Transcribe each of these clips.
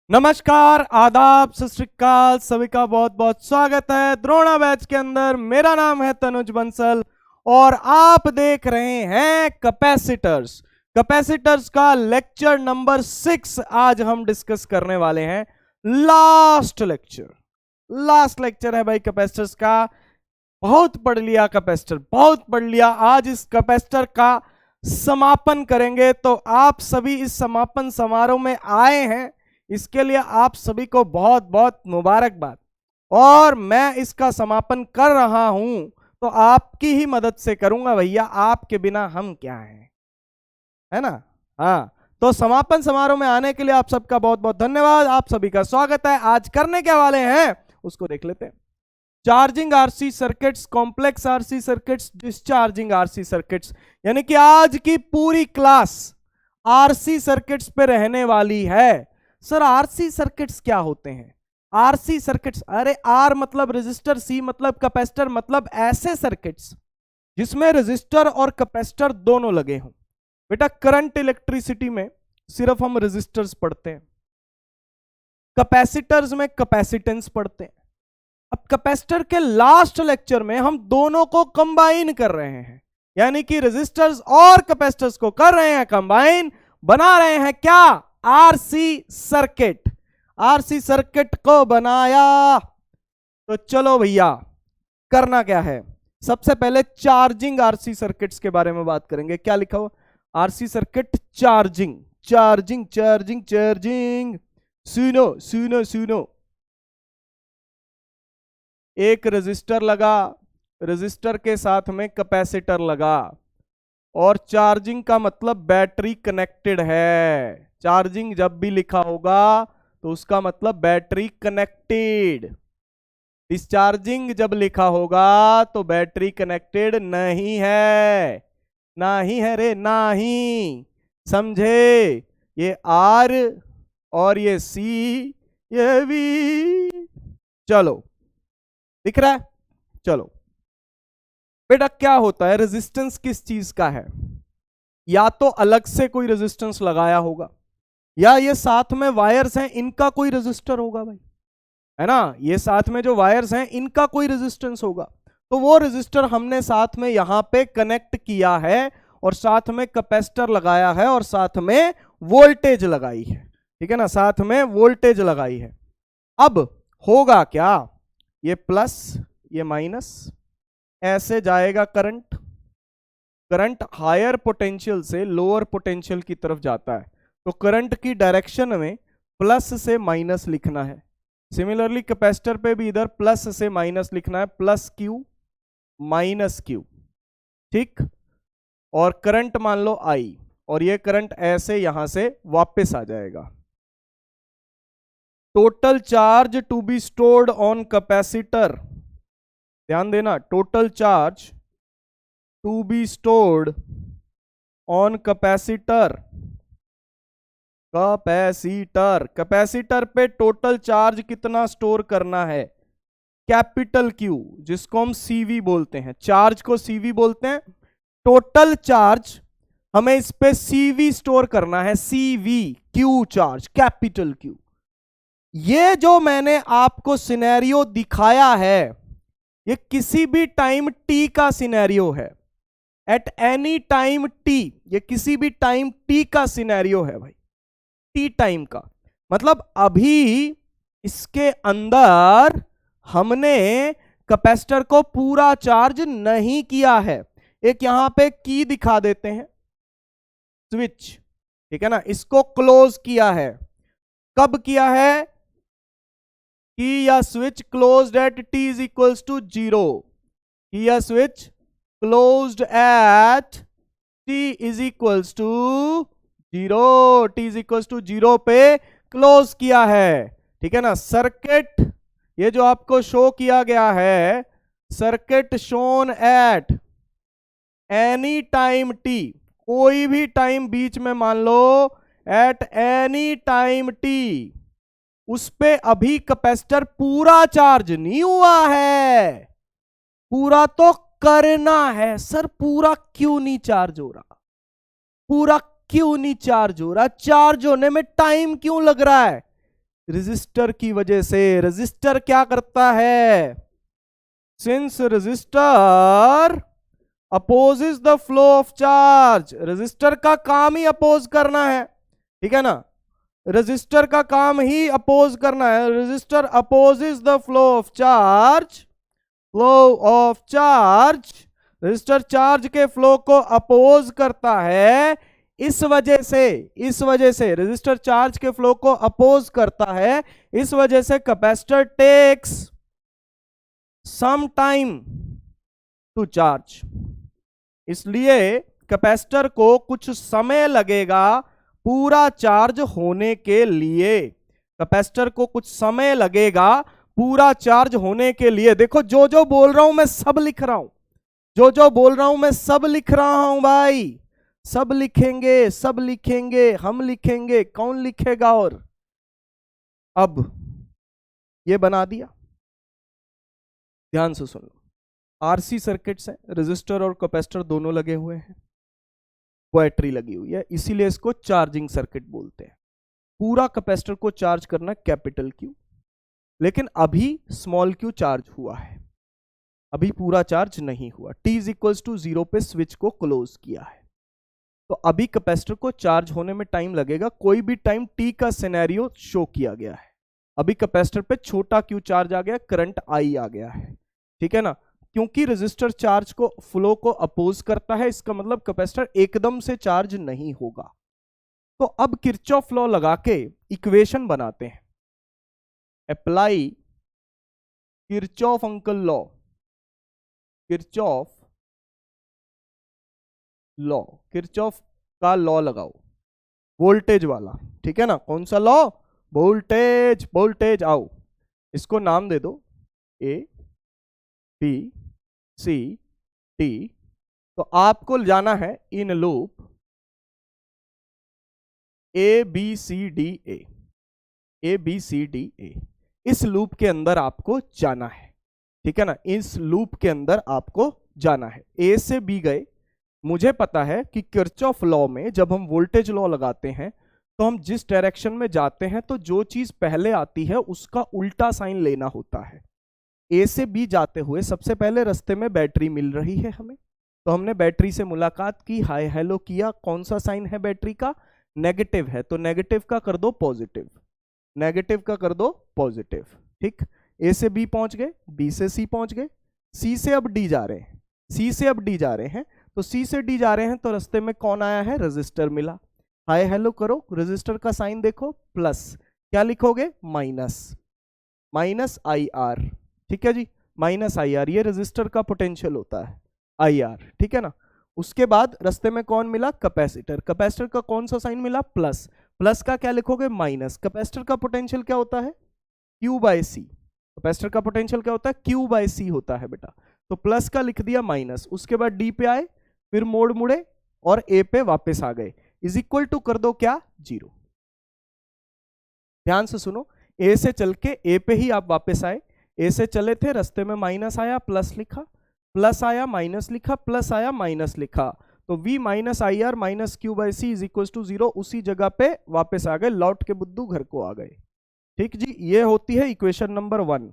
नमस्कार, आदाब, सत श्री अकाल, सभी का बहुत बहुत स्वागत है द्रोणा बैच के अंदर। मेरा नाम है तनुज बंसल और आप देख रहे हैं कैपेसिटर्स। कैपेसिटर्स का लेक्चर नंबर 6 आज हम डिस्कस करने वाले हैं। लास्ट लेक्चर है भाई कैपेसिटर्स का। बहुत पढ़ लिया कैपेसिटर, बहुत पढ़ लिया। आज इस कैपेसिटर का समापन करेंगे, तो आप सभी इस समापन समारोह में आए हैं, इसके लिए आप सभी को बहुत बहुत मुबारकबाद। और मैं इसका समापन कर रहा हूं तो आपकी ही मदद से करूंगा भैया, आपके बिना हम क्या हैं, है ना। हाँ, तो समापन समारोह में आने के लिए आप सबका बहुत बहुत धन्यवाद, आप सभी का स्वागत है। आज करने क्या वाले हैं उसको देख लेते हैं। Charging RC circuits, complex RC circuits, discharging RC circuits, यानी कि आज की पूरी क्लास आरसी सर्किट्स पे रहने वाली है। सर आरसी सर्किट्स क्या होते हैं? आरसी सर्किट्स, अरे आर मतलब रेजिस्टर, सी मतलब कैपेसिटर, मतलब ऐसे सर्किट्स जिसमें रेजिस्टर और कैपेसिटर दोनों लगे हों। बेटा करंट इलेक्ट्रिसिटी में सिर्फ हम रेजिस्टर्स पढ़ते हैं, कैपेसिटर्स में कैपेसिटेंस पढ़ते हैं। अब कैपेसिटर के लास्ट लेक्चर में हम दोनों को कंबाइन कर रहे हैं, यानी कि रेजिस्टर्स और कैपेसिटर्स को कर रहे हैं कंबाइन, बना रहे हैं क्या? RC circuit. आरसी सर्किट को बनाया तो चलो भैया करना क्या है। सबसे पहले चार्जिंग आरसी सर्किट्स के बारे में बात करेंगे। क्या लिखा हुआ? RC circuit charging, charging charging charging. सुनो सुनो सुनो, एक रेजिस्टर लगा, रेजिस्टर के साथ में कैपेसिटर लगा, और चार्जिंग का मतलब बैटरी कनेक्टेड है। चार्जिंग जब भी लिखा होगा तो उसका मतलब बैटरी कनेक्टेड। डिस्चार्जिंग जब लिखा होगा तो बैटरी कनेक्टेड नहीं है, नहीं है रे, नहीं। समझे? ये आर और ये सी, ये वी। चलो दिख रहा है? चलो बेटा क्या होता है, रेजिस्टेंस किस चीज का है? या तो अलग से कोई रेजिस्टेंस लगाया होगा, या ये साथ में वायर्स हैं इनका कोई रेजिस्टर होगा भाई, है ना। ये साथ में जो वायर्स हैं इनका कोई रेजिस्टेंस होगा, तो वो रेजिस्टर हमने साथ में यहां पे कनेक्ट किया है, और साथ में कैपेसिटर लगाया है, और साथ में वोल्टेज लगाई है। ठीक है ना, साथ में वोल्टेज लगाई है। अब होगा क्या, ये प्लस ये माइनस, ऐसे जाएगा करंट। करंट हायर पोटेंशियल से लोअर पोटेंशियल की तरफ जाता है, तो करंट की डायरेक्शन में प्लस से माइनस लिखना है। सिमिलरली कैपेसिटर पे भी इधर प्लस से माइनस लिखना है, प्लस क्यू माइनस क्यू। ठीक, और करंट मान लो आई, और ये करंट ऐसे यहां से वापस आ जाएगा। Total charge to be stored on capacitor, ध्यान देना, total charge to be stored on capacitor. Capacitor, capacitor पे टोटल चार्ज कितना स्टोर करना है? कैपिटल क्यू, जिसको हम सीवी बोलते हैं, चार्ज को सीवी बोलते हैं। टोटल चार्ज हमें इस पे सीवी स्टोर करना है, CV, Q charge, capital Q. ये जो मैंने आपको सिनेरियो दिखाया है, ये किसी भी टाइम टी का सिनेरियो है। एट एनी टाइम टी, ये किसी भी टाइम टी का सिनेरियो है भाई, टी टाइम का। मतलब अभी इसके अंदर हमने कैपेसिटर को पूरा चार्ज नहीं किया है। एक यहां पे की दिखा देते हैं, स्विच, ठीक है ना, इसको क्लोज किया है। कब किया है? की या switch closed at T is equals to 0। Key या switch closed at T is equals to 0, T is equals to 0 पे क्लोज किया है। ठीक है ना। सर्किट, ये जो आपको शो किया गया है, circuit shown eight any time T, कोई भी टाइम बीच में मान लो, एट एनी टाइम टी, उस पे अभी कैपेसिटर पूरा चार्ज नहीं हुआ है। पूरा तो करना है। सर पूरा क्यों नहीं चार्ज हो रहा? पूरा क्यों नहीं चार्ज हो रहा? चार्ज होने में टाइम क्यों लग रहा है? रेजिस्टर की वजह से। रेजिस्टर क्या करता है? Since resistor opposes the flow of charge, resistor का काम ही अपोज करना है, ठीक है ना, रेजिस्टर का काम ही अपोज करना है। Resistor opposes the flow of charge, flow of charge, resistor charge के फ्लो को अपोज करता है। इस वजह से रेजिस्टर चार्ज के फ्लो को अपोज करता है, इस वजह से capacitor takes some time to charge. इसलिए कैपेसिटर को कुछ समय लगेगा पूरा चार्ज होने के लिए, कैपेसिटर को कुछ समय लगेगा पूरा चार्ज होने के लिए। देखो जो जो बोल रहा हूं मैं सब लिख रहा हूं, जो जो बोल रहा हूं मैं सब लिख रहा हूं भाई, सब लिखेंगे, सब लिखेंगे, हम लिखेंगे, कौन लिखेगा? और अब ये बना दिया, ध्यान से सुनो। आरसी सर्किट्स है, रेजिस्टर और कैपेसिटर दोनों लगे हुए हैं, बैटरी लगी हुई है, इसीलिए इसको चार्जिंग सर्किट बोलते हैं। पूरा कैपेसिटर को चार्ज करना कैपिटल क्यू, लेकिन अभी स्मॉल क्यू चार्ज हुआ है, अभी पूरा चार्ज नहीं हुआ। t इज इक्वल्स टू 0 पे स्विच को क्लोज किया है, तो अभी कैपेसिटर को चार्ज होने में टाइम लगेगा। कोई भी टाइम t का सिनेरियो शो किया गया है। अभी कैपेसिटर पे छोटा क्यू चार्ज आ गया, करंट I आ गया है, ठीक है ना, क्योंकि रेजिस्टर चार्ज को फ्लो को अपोज करता है, इसका मतलब कैपेसिटर एकदम से चार्ज नहीं होगा। तो अब किरचॉफ लॉ लगा के इक्वेशन बनाते हैं। Apply Kirchhoff uncle law, Kirchhoff law, Kirchhoff का लॉ लगाओ, वोल्टेज वाला, ठीक है ना। कौन सा लॉ? Voltage, voltage. आओ इसको नाम दे दो A B C D। तो आपको जाना है इन लूप ABCDA, ABCDA, इस लूप के अंदर आपको जाना है, ठीक है ना, इस लूप के अंदर आपको जाना है। A से B गए, मुझे पता है कि किरचॉफ लॉ में जब हम वोल्टेज लॉ लगाते हैं तो हम जिस डायरेक्शन में जाते हैं तो जो चीज पहले आती है उसका उल्टा साइन लेना होता है। ए से बी जाते हुए सबसे पहले रास्ते में बैटरी मिल रही है हमें, तो हमने बैटरी से मुलाकात की, हाय हेलो किया। कौन सा साइन है बैटरी का? नेगेटिव है, तो नेगेटिव का कर दो पॉजिटिव, नेगेटिव का कर दो पॉजिटिव, ठीक। ए से बी पहुंच गए, बी से सी पहुंच गए, सी से अब डी जा रहे हैं, सी से अब डी जा रहे हैं, तो सी से डी जा रहे हैं तो रास्ते में कौन आया है? रेजिस्टर मिला। हाय हेलो करो, रेजिस्टर का साइन देखो, प्लस, क्या लिखोगे? माइनस, माइनस आई आर, ठीक है जी, माइनस आई आर, ये रेजिस्टर का पोटेंशियल होता है आई आर, ठीक है ना। उसके बाद रास्ते में कौन मिला? कैपेसिटर, कैपेसिटर का कौन सा साइन मिला? प्लस, प्लस का क्या लिखोगे? माइनस। कैपेसिटर का पोटेंशियल क्या होता है? क्यू बाय सी, कैपेसिटर का पोटेंशियल क्या होता है? क्यू बाय सी होता है बेटा, तो प्लस का लिख दिया माइनस। उसके बाद डी पे आए, फिर मोड़ मुड़े और ए पे वापस आ गए, इज इक्वल टू कर दो क्या? 0। ध्यान से सुनो, ए से चल के ए पे ही आप वापस आए, ए से चले थे, रास्ते में माइनस आया, प्लस लिखा, प्लस आया, माइनस लिखा, प्लस आया, माइनस लिखा, तो v minus I R minus Q by C is equal to 0। उसी जगह पे वापस आ गए, लौट के बुद्धू घर को आ गए, ठीक जी। ये होती है इक्वेशन नंबर 1।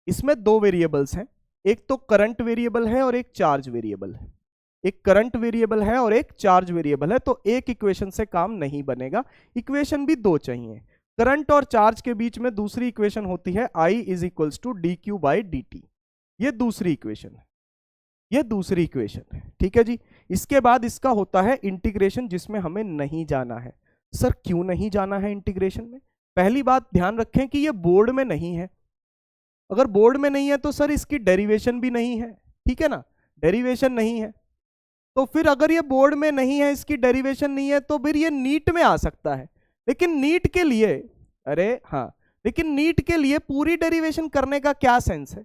इसमें 2 वेरिएबल्स हैं, एक तो करंट वेरिएबल है और एक चार्ज वेरिएबल है, एक करंट वेरिएबल है और एक चार्ज वेरिएबल है, तो एक इक्वेशन से काम नहीं बनेगा, इक्वेशन भी 2 चाहिए। करंट और चार्ज के बीच में दूसरी इक्वेशन होती है I is equals to D Q by D T, ये दूसरी इक्वेशन है, ये दूसरी इक्वेशन है, ठीक है जी। इसके बाद इसका होता है इंटीग्रेशन, जिसमें हमें नहीं जाना है। सर क्यों नहीं जाना है इंटीग्रेशन में? पहली बात ध्यान रखें कि ये बोर्ड में नहीं है, अगर बोर्ड में नहीं है तो सर इसकी डेरिवेशन भी नहीं है, ठीक है ना, डेरिवेशन नहीं है, तो फिर अगर ये बोर्ड में नहीं है, इसकी डेरिवेशन नहीं है, तो फिर ये नीट में आ सकता है। लेकिन नीट के लिए, अरे हाँ, लेकिन नीट के लिए पूरी डेरिवेशन करने का क्या सेंस है?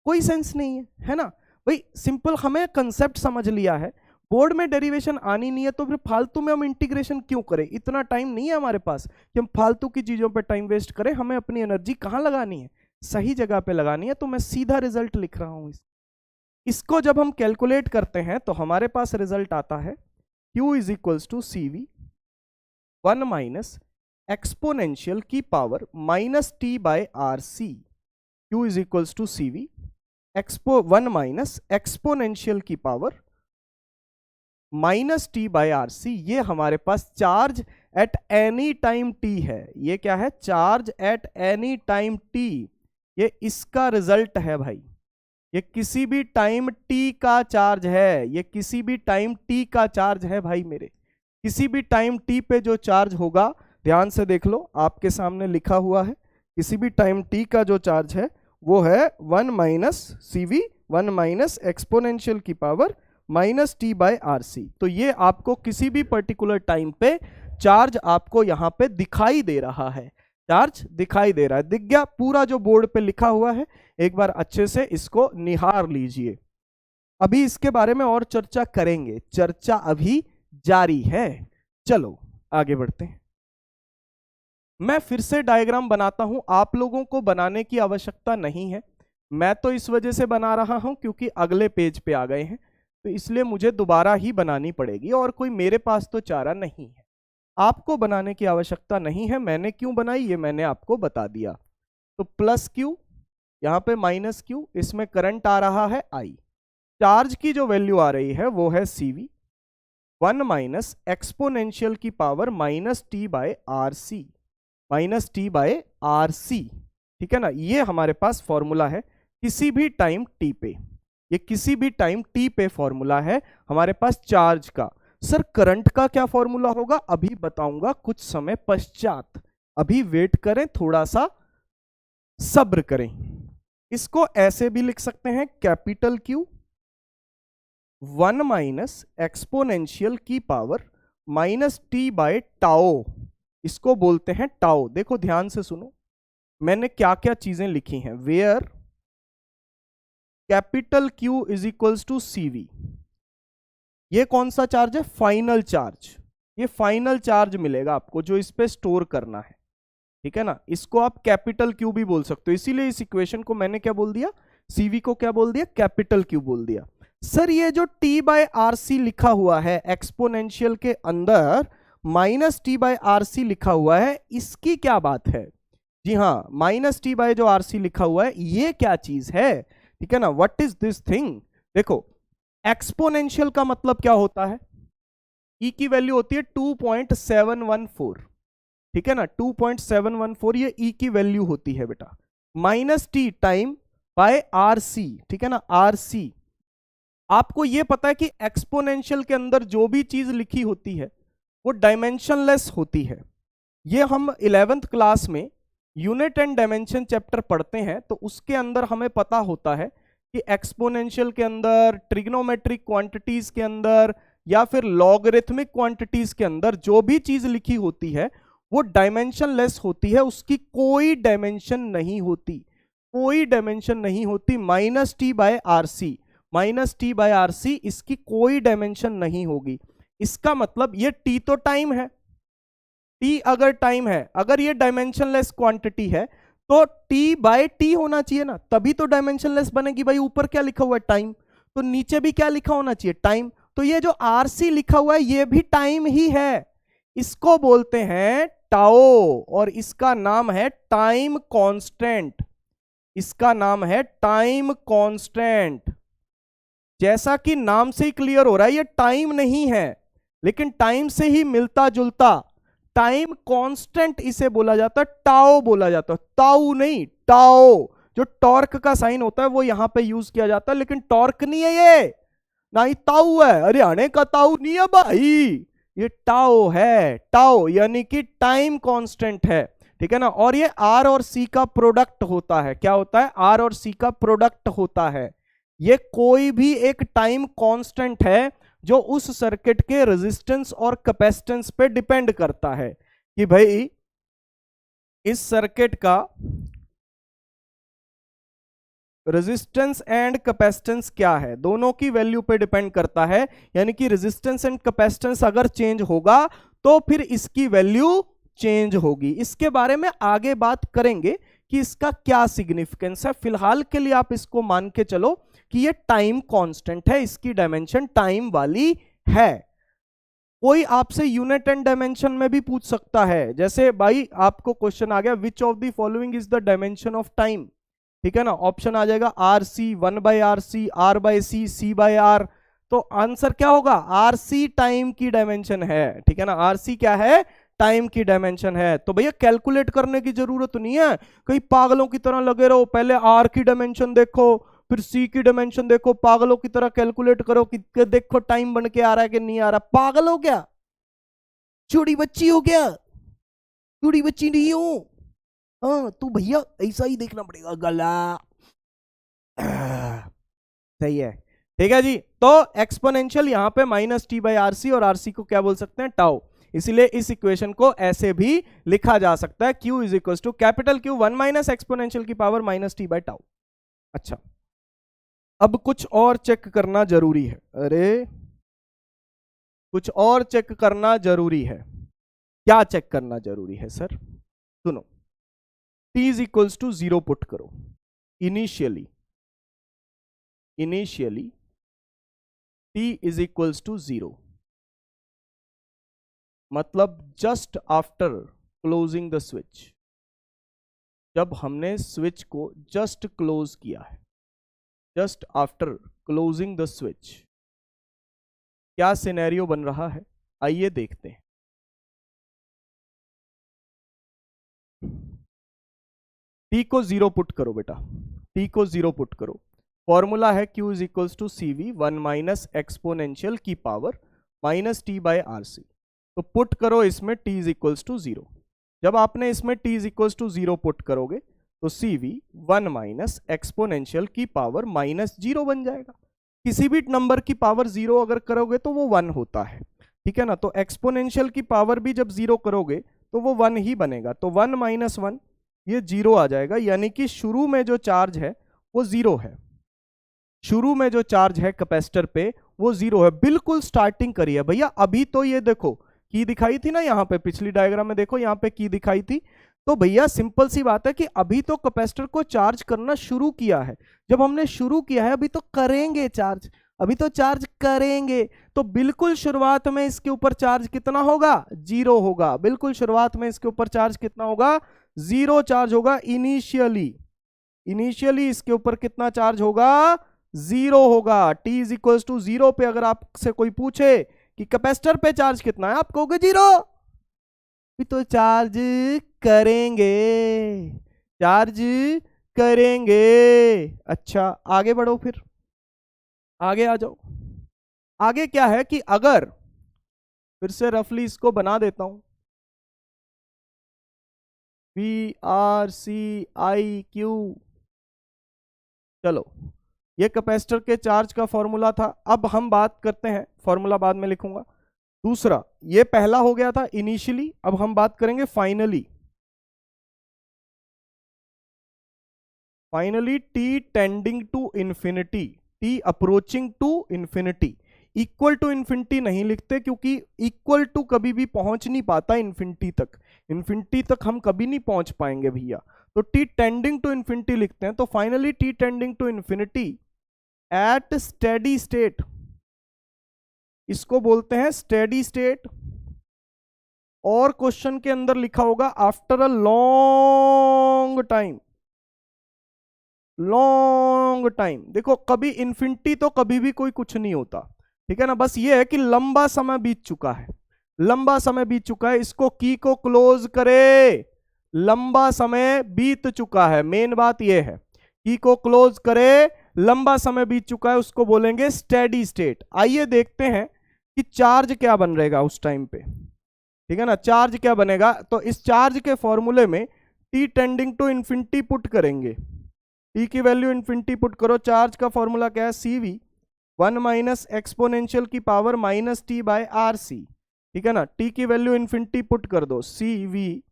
कोई सेंस नहीं है, है ना भाई। सिंपल हमें कंसेप्ट समझ लिया है, बोर्ड में डेरिवेशन आनी नहीं है, तो फिर फालतू में हम इंटीग्रेशन क्यों करें? इतना टाइम नहीं है हमारे पास कि हम फालतू की चीजों पे टाइम वेस्ट करें। हमें अपनी एनर्जी कहाँ लगानी है? सही जगह पे लगानी है। तो मैं सीधा रिजल्ट लिख रहा हूं, इसको जब हम कैलकुलेट करते हैं तो हमारे पास रिजल्ट आता है Q is equals to CV 1 minus exponential की power minus T by R C, Q is equals to C V, expo 1 minus exponential की power minus T by R C. ये हमारे पास charge at any time T है। ये क्या है? Charge at any time T. ये इसका रिजल्ट है भाई। ये किसी भी टाइम टी का चार्ज है। ये किसी भी टाइम टी का चार्ज है भाई मेरे। किसी भी टाइम टी पे जो चार्ज होगा, ध्यान से देख लो, आपके सामने लिखा हुआ है। किसी भी टाइम टी का जो चार्ज है वो है 1 minus C V, 1 minus exponential की power minus T by R C. तो ये आपको किसी भी पर्टिकुलर टाइम पे चार्ज आपको यहाँ पे दिखाई दे रहा है। चार्ज दिखाई दे रहा है, दिख गया पूरा जो बोर्ड पे लिखा हुआ है। एक बार अच्छे से इसको निहार लीजिए। अभी इसके बारे में और चर्चा करेंगे, चर्चा अभी जारी है। चलो आगे बढ़ते हैं। मैं फिर से डायग्राम बनाता हूं, आप लोगों को बनाने की आवश्यकता नहीं है। मैं तो इस वजह से बना रहा हूं क्योंकि अगले पेज पे आ गए हैं, तो इसलिए मुझे दोबारा ही बनानी पड़ेगी और कोई मेरे पास तो चारा नहीं है। आपको बनाने की आवश्यकता नहीं है। मैंने क्यों बनाई ये मैंने आपको बता दिया। तो प्लस क्यू, यहाँ पे माइनस क्यू, इसमें करंट आ रहा है आई। चार्ज की जो वैल्यू आ रही है वो है सीवी, 1 माइनस एक्सपोनेंशियल की power minus T by R C, minus T by R C. ठीक है ना? ये हमारे पास फॉर्मूला है किसी भी टाइम टी पे। ये किसी भी टाइम टी पे फॉर्मूला है हमारे पास चार्ज का। सर करंट का क्या फॉर्मूला होगा? अभी बताऊंगा कुछ समय पश्चात। अभी वेट करें, थोड़ा सा सब्र करें। इसको ऐसे भी लिख सकते हैं, कैपिटल क्यू 1 माइनस एक्सपोनेंशियल की power minus T by tau, इसको बोलते हैं टाओ। देखो ध्यान से सुनो, मैंने क्या क्या चीजें लिखी हैं। Where capital Q is equals to CV. ये कौन सा चार्ज है? Final charge. ये फाइनल चार्ज मिलेगा आपको जो इस पे स्टोर करना है। ठीक है ना? इसको आप कैपिटल क्यू भी बोल सकते हो। इसीलिए इस इक्वेशन को मैंने क्या बोल दिया? सीवी को क्या बोल दिया? कैपिटल क्यू बोल दिया। सर ये जो टी बाय आर सी लिखा हुआ है एक्सपोनेंशियल के अंदर, minus T by R C लिखा हुआ है, इसकी क्या बात है? जी हाँ, माइनस टी बाय जो आर सी लिखा हुआ है ये क्या चीज है? ठीक है ना? What is this thing? देखो एक्सपोनेंशियल का मतलब क्या होता है? ई की वैल्यू होती है 2.714। ठीक है ना? 2.714 ये ई की वैल्यू होती है बेटा। Minus T time by R C. ठीक है ना? R C. आपको ये पता है कि एक्सपोनेंशियल के अंदर जो भी चीज लिखी होती है वो डायमेंशनलेस होती है। ये हम 11th क्लास में यूनिट एंड डायमेंशन चैप्टर पढ़ते हैं, तो उसके अंदर हमें पता होता है कि एक्सपोनेंशियल के अंदर, ट्रिग्नोमेट्रिक क्वांटिटीज के अंदर या फिर लॉगरिथमिक क्वांटिटीज के अंदर जो भी चीज लिखी होती है वो डायमेंशनलेस होती है। उसकी कोई डायमेंशन नहीं होती, कोई डायमेंशन नहीं होती। Minus T by R C, minus T by R C, इसकी कोई डायमेंशन नहीं होगी। इसका मतलब ये टी तो टाइम है। टी अगर टाइम है, अगर ये डायमेंशनलेस क्वांटिटी है तो टी बाय टी होना चाहिए ना, तभी तो डायमेंशनलेस बनेगी। भाई ऊपर क्या लिखा हुआ है? टाइम। तो नीचे भी क्या लिखा होना चाहिए? टाइम। तो ये जो आर सी लिखा हुआ है ये भी टाइम ही है। इसको बोलते हैं टाओ और इसका नाम है टाइम कांस्टेंट। इसका नाम है टाइम कांस्टेंट। जैसा कि नाम से ही क्लियर हो रहा है ये टाइम नहीं है, लेकिन टाइम से ही मिलता जुलता टाइम कांस्टेंट इसे बोला जाता है, टाओ बोला जाता है। ताऊ नहीं, टाओ। जो टॉर्क का साइन होता है वो यहां पे यूज किया जाता है, लेकिन टॉर्क नहीं है ये, ना ही ताऊ है। हरियाणा का ताऊ नहीं है भाई, ये टाओ है। टाओ यानी कि टाइम कांस्टेंट है। ठीक है ना? और ये आर और सी का प्रोडक्ट होता है। क्या होता है? आर और सी का प्रोडक्ट होता है। ये कोई भी एक टाइम कांस्टेंट है जो उस सर्किट के रेजिस्टेंस और कैपेसिटेंस पे डिपेंड करता है कि भाई इस सर्किट का रेजिस्टेंस एंड कैपेसिटेंस क्या है, दोनों की वैल्यू पे डिपेंड करता है। यानी कि रेजिस्टेंस एंड कैपेसिटेंस अगर चेंज होगा तो फिर इसकी वैल्यू चेंज होगी। इसके बारे में आगे बात करेंगे कि इसका क्या सिग्निफिकेंस है। फिलहाल के लिए आप इसको मान के चलो कि ये टाइम कांस्टेंट है, इसकी डायमेंशन टाइम वाली है। कोई आपसे यूनिट एंड डायमेंशन में भी पूछ सकता है, जैसे भाई आपको क्वेश्चन आ गया which of the following is the dimension of time, ठीक है ना, ऑप्शन आ जाएगा R C, 1/RC, R/C, C/R, तो आंसर क्या होगा, RC टाइम की डायमेंशन है, ठीक है ना, RC क्या है, टाइम की डायमेंशन है। तो भैया कैलकुलेट करने की जरूरत नहीं है, कहीं पागलों की तरह लगे रहो, पहले R की डायमेंशन देखो फिर C की डायमेंशन देखो, पागलों की तरह कैलकुलेट करो कि देखो टाइम बन के आ रहा है कि नहीं आ रहा। पागल हो क्या, छोटी बच्ची हो क्या, छोटी बच्ची नहीं हो, हाँ तो भैया ऐसा ही देखना पड़ेगा गला। सही है, ठीक है जी। तो एक्सपोनेंशियल यहाँ पे -t/RC और RC को क्या बोल सकते हैं, टाउ, इसलिए इस इक्वेशन को ऐसे भी लिखा जा सकता है, Q is equal to capital Q 1 minus exponential की पावर -t/टाउ। अच्छा, अब कुछ और चेक करना जरूरी है, अरे कुछ और चेक करना जरूरी है, क्या चेक करना जरूरी है सर, सुनो, t is equals to 0 put करो, initially t is equals to 0, मतलब just after closing the switch, जब हमने स्विच को जस्ट क्लोज किया है, just after closing the switch क्या सिनेरियो बन रहा है, आइए देखते हैं। t को 0 पुट करो बेटा, t को 0 पुट करो, फॉर्मूला है q is equals to CV 1 minus exponential की पावर -t/RC, तो पुट करो इसमें t इज इक्वल्स टू 0, जब आपने इसमें t is equals to 0 put करोगे तो CV 1 माइनस एक्सपोनेंशियल की पावर -0 बन जाएगा, किसी भी नंबर की पावर 0 अगर करोगे तो वो 1 होता है, ठीक है ना, तो एक्सपोनेंशियल की पावर भी जब 0 करोगे तो वो 1 ही बनेगा, तो 1 माइनस 1 ये 0 आ जाएगा, यानी कि शुरू में जो चार्ज है वो 0 है, शुरू में जो चार्ज है कैपेसिटर पे वो 0 है, बिल्कुल स्टार्टिंग करिए भैया। अभी तो ये देखो की दिखाई थी ना, यहाँ पे पिछली डायग्राम में देखो यहाँ पे की दिखाई थी, तो भैया सिंपल सी बात है कि अभी तो कैपेसिटर को चार्ज करना शुरू किया है, जब हमने शुरू किया है अभी तो करेंगे चार्ज, अभी तो चार्ज करेंगे, तो बिल्कुल शुरुआत में इसके ऊपर चार्ज कितना होगा, 0 होगा, बिल्कुल शुरुआत में इसके ऊपर चार्ज कितना होगा, 0 चार्ज होगा इनिशियली इसके ऊपर कितना चार्ज होगा, 0 होगा। t इज इक्वल टू 0 पे अगर आपसे कोई पूछे कि कैपेसिटर पे चार्ज कितना है, आप कहोगे 0, भी तो चार्ज करेंगे, चार्ज करेंगे। अच्छा आगे बढ़ो, फिर आगे आ जाओ, आगे क्या है कि अगर फिर से रफली इसको बना देता हूं, VRCIQ, चलो ये कैपेसिटर के चार्ज का फॉर्मूला था, अब हम बात करते हैं, फॉर्मूला बाद में लिखूंगा, दूसरा ये पहला हो गया था इनिशियली, अब हम बात करेंगे finally t tending to infinity, t approaching to infinity, equal to infinity नहीं लिखते क्योंकि इक्वल टू कभी भी पहुंच नहीं पाता इंफिनिटी तक हम कभी नहीं पहुंच पाएंगे भैया, तो t टेंडिंग टू इंफिनिटी लिखते हैं, तो finally t tending to infinity at steady state, इसको बोलते हैं स्टेडी स्टेट, और क्वेश्चन के अंदर लिखा होगा आफ्टर अ लॉन्ग टाइम, देखो कभी इंफिनिटी तो कभी भी कोई कुछ नहीं होता, ठीक है ना, बस ये है कि लंबा समय बीत चुका है, लंबा समय बीत चुका है, इसको की को क्लोज करे, लंबा समय बीत चुका है, मेन बात ये है, की को क्लोज करे, लंबा समय बीत चुका है, उसको बोलेंगे स्टेडी स्टेट। आइए देखते हैं कि चार्ज क्या बन रहेगा उस टाइम पे, ठीक है ना, चार्ज क्या बनेगा, तो इस चार्ज के फॉर्मूले में t tending to infinity put करेंगे, t की वैल्यू इंफिनिटी पुट करो, चार्ज का फॉर्मूला क्या है, CV 1 माइनस एक्सपोनेंशियल की पावर -t/RC, ठीक है ना, t की वैल्यू इंफिनिटी पुट कर दो, CV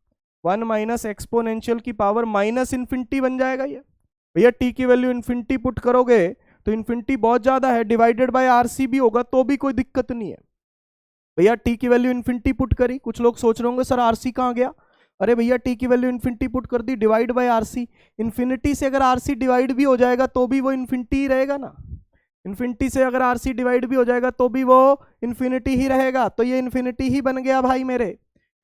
1 माइनस एक्सपोनेंशियल की पावर -इंफिनिटी बन जाएगा ये, भैया t की वैल्यू इंफिनिटी पुट करोगे तो इंफिनिटी बहुत ज्यादा है, डिवाइडेड बाय RC भी होगा तो भी कोई दिक्कत नहीं है, भैया t की वैल्यू इंफिनिटी पुट करी, कुछ लोग सोच रहे होंगे सर RC कहाँ गया, अरे भैया t की वैल्यू इंफिनिटी पुट कर दी, डिवाइड बाय RC, इंफिनिटी से अगर RC डिवाइड भी हो जाएगा तो भी वो इंफिनिटी ही रहेगा ना, इन्फिनिटी से अगर आरसी डिवाइड भी हो जाएगा तो भी वो इन्फिनिटी ही रहेगा, तो ये इन्फिनिटी ही बन गया भाई मेरे,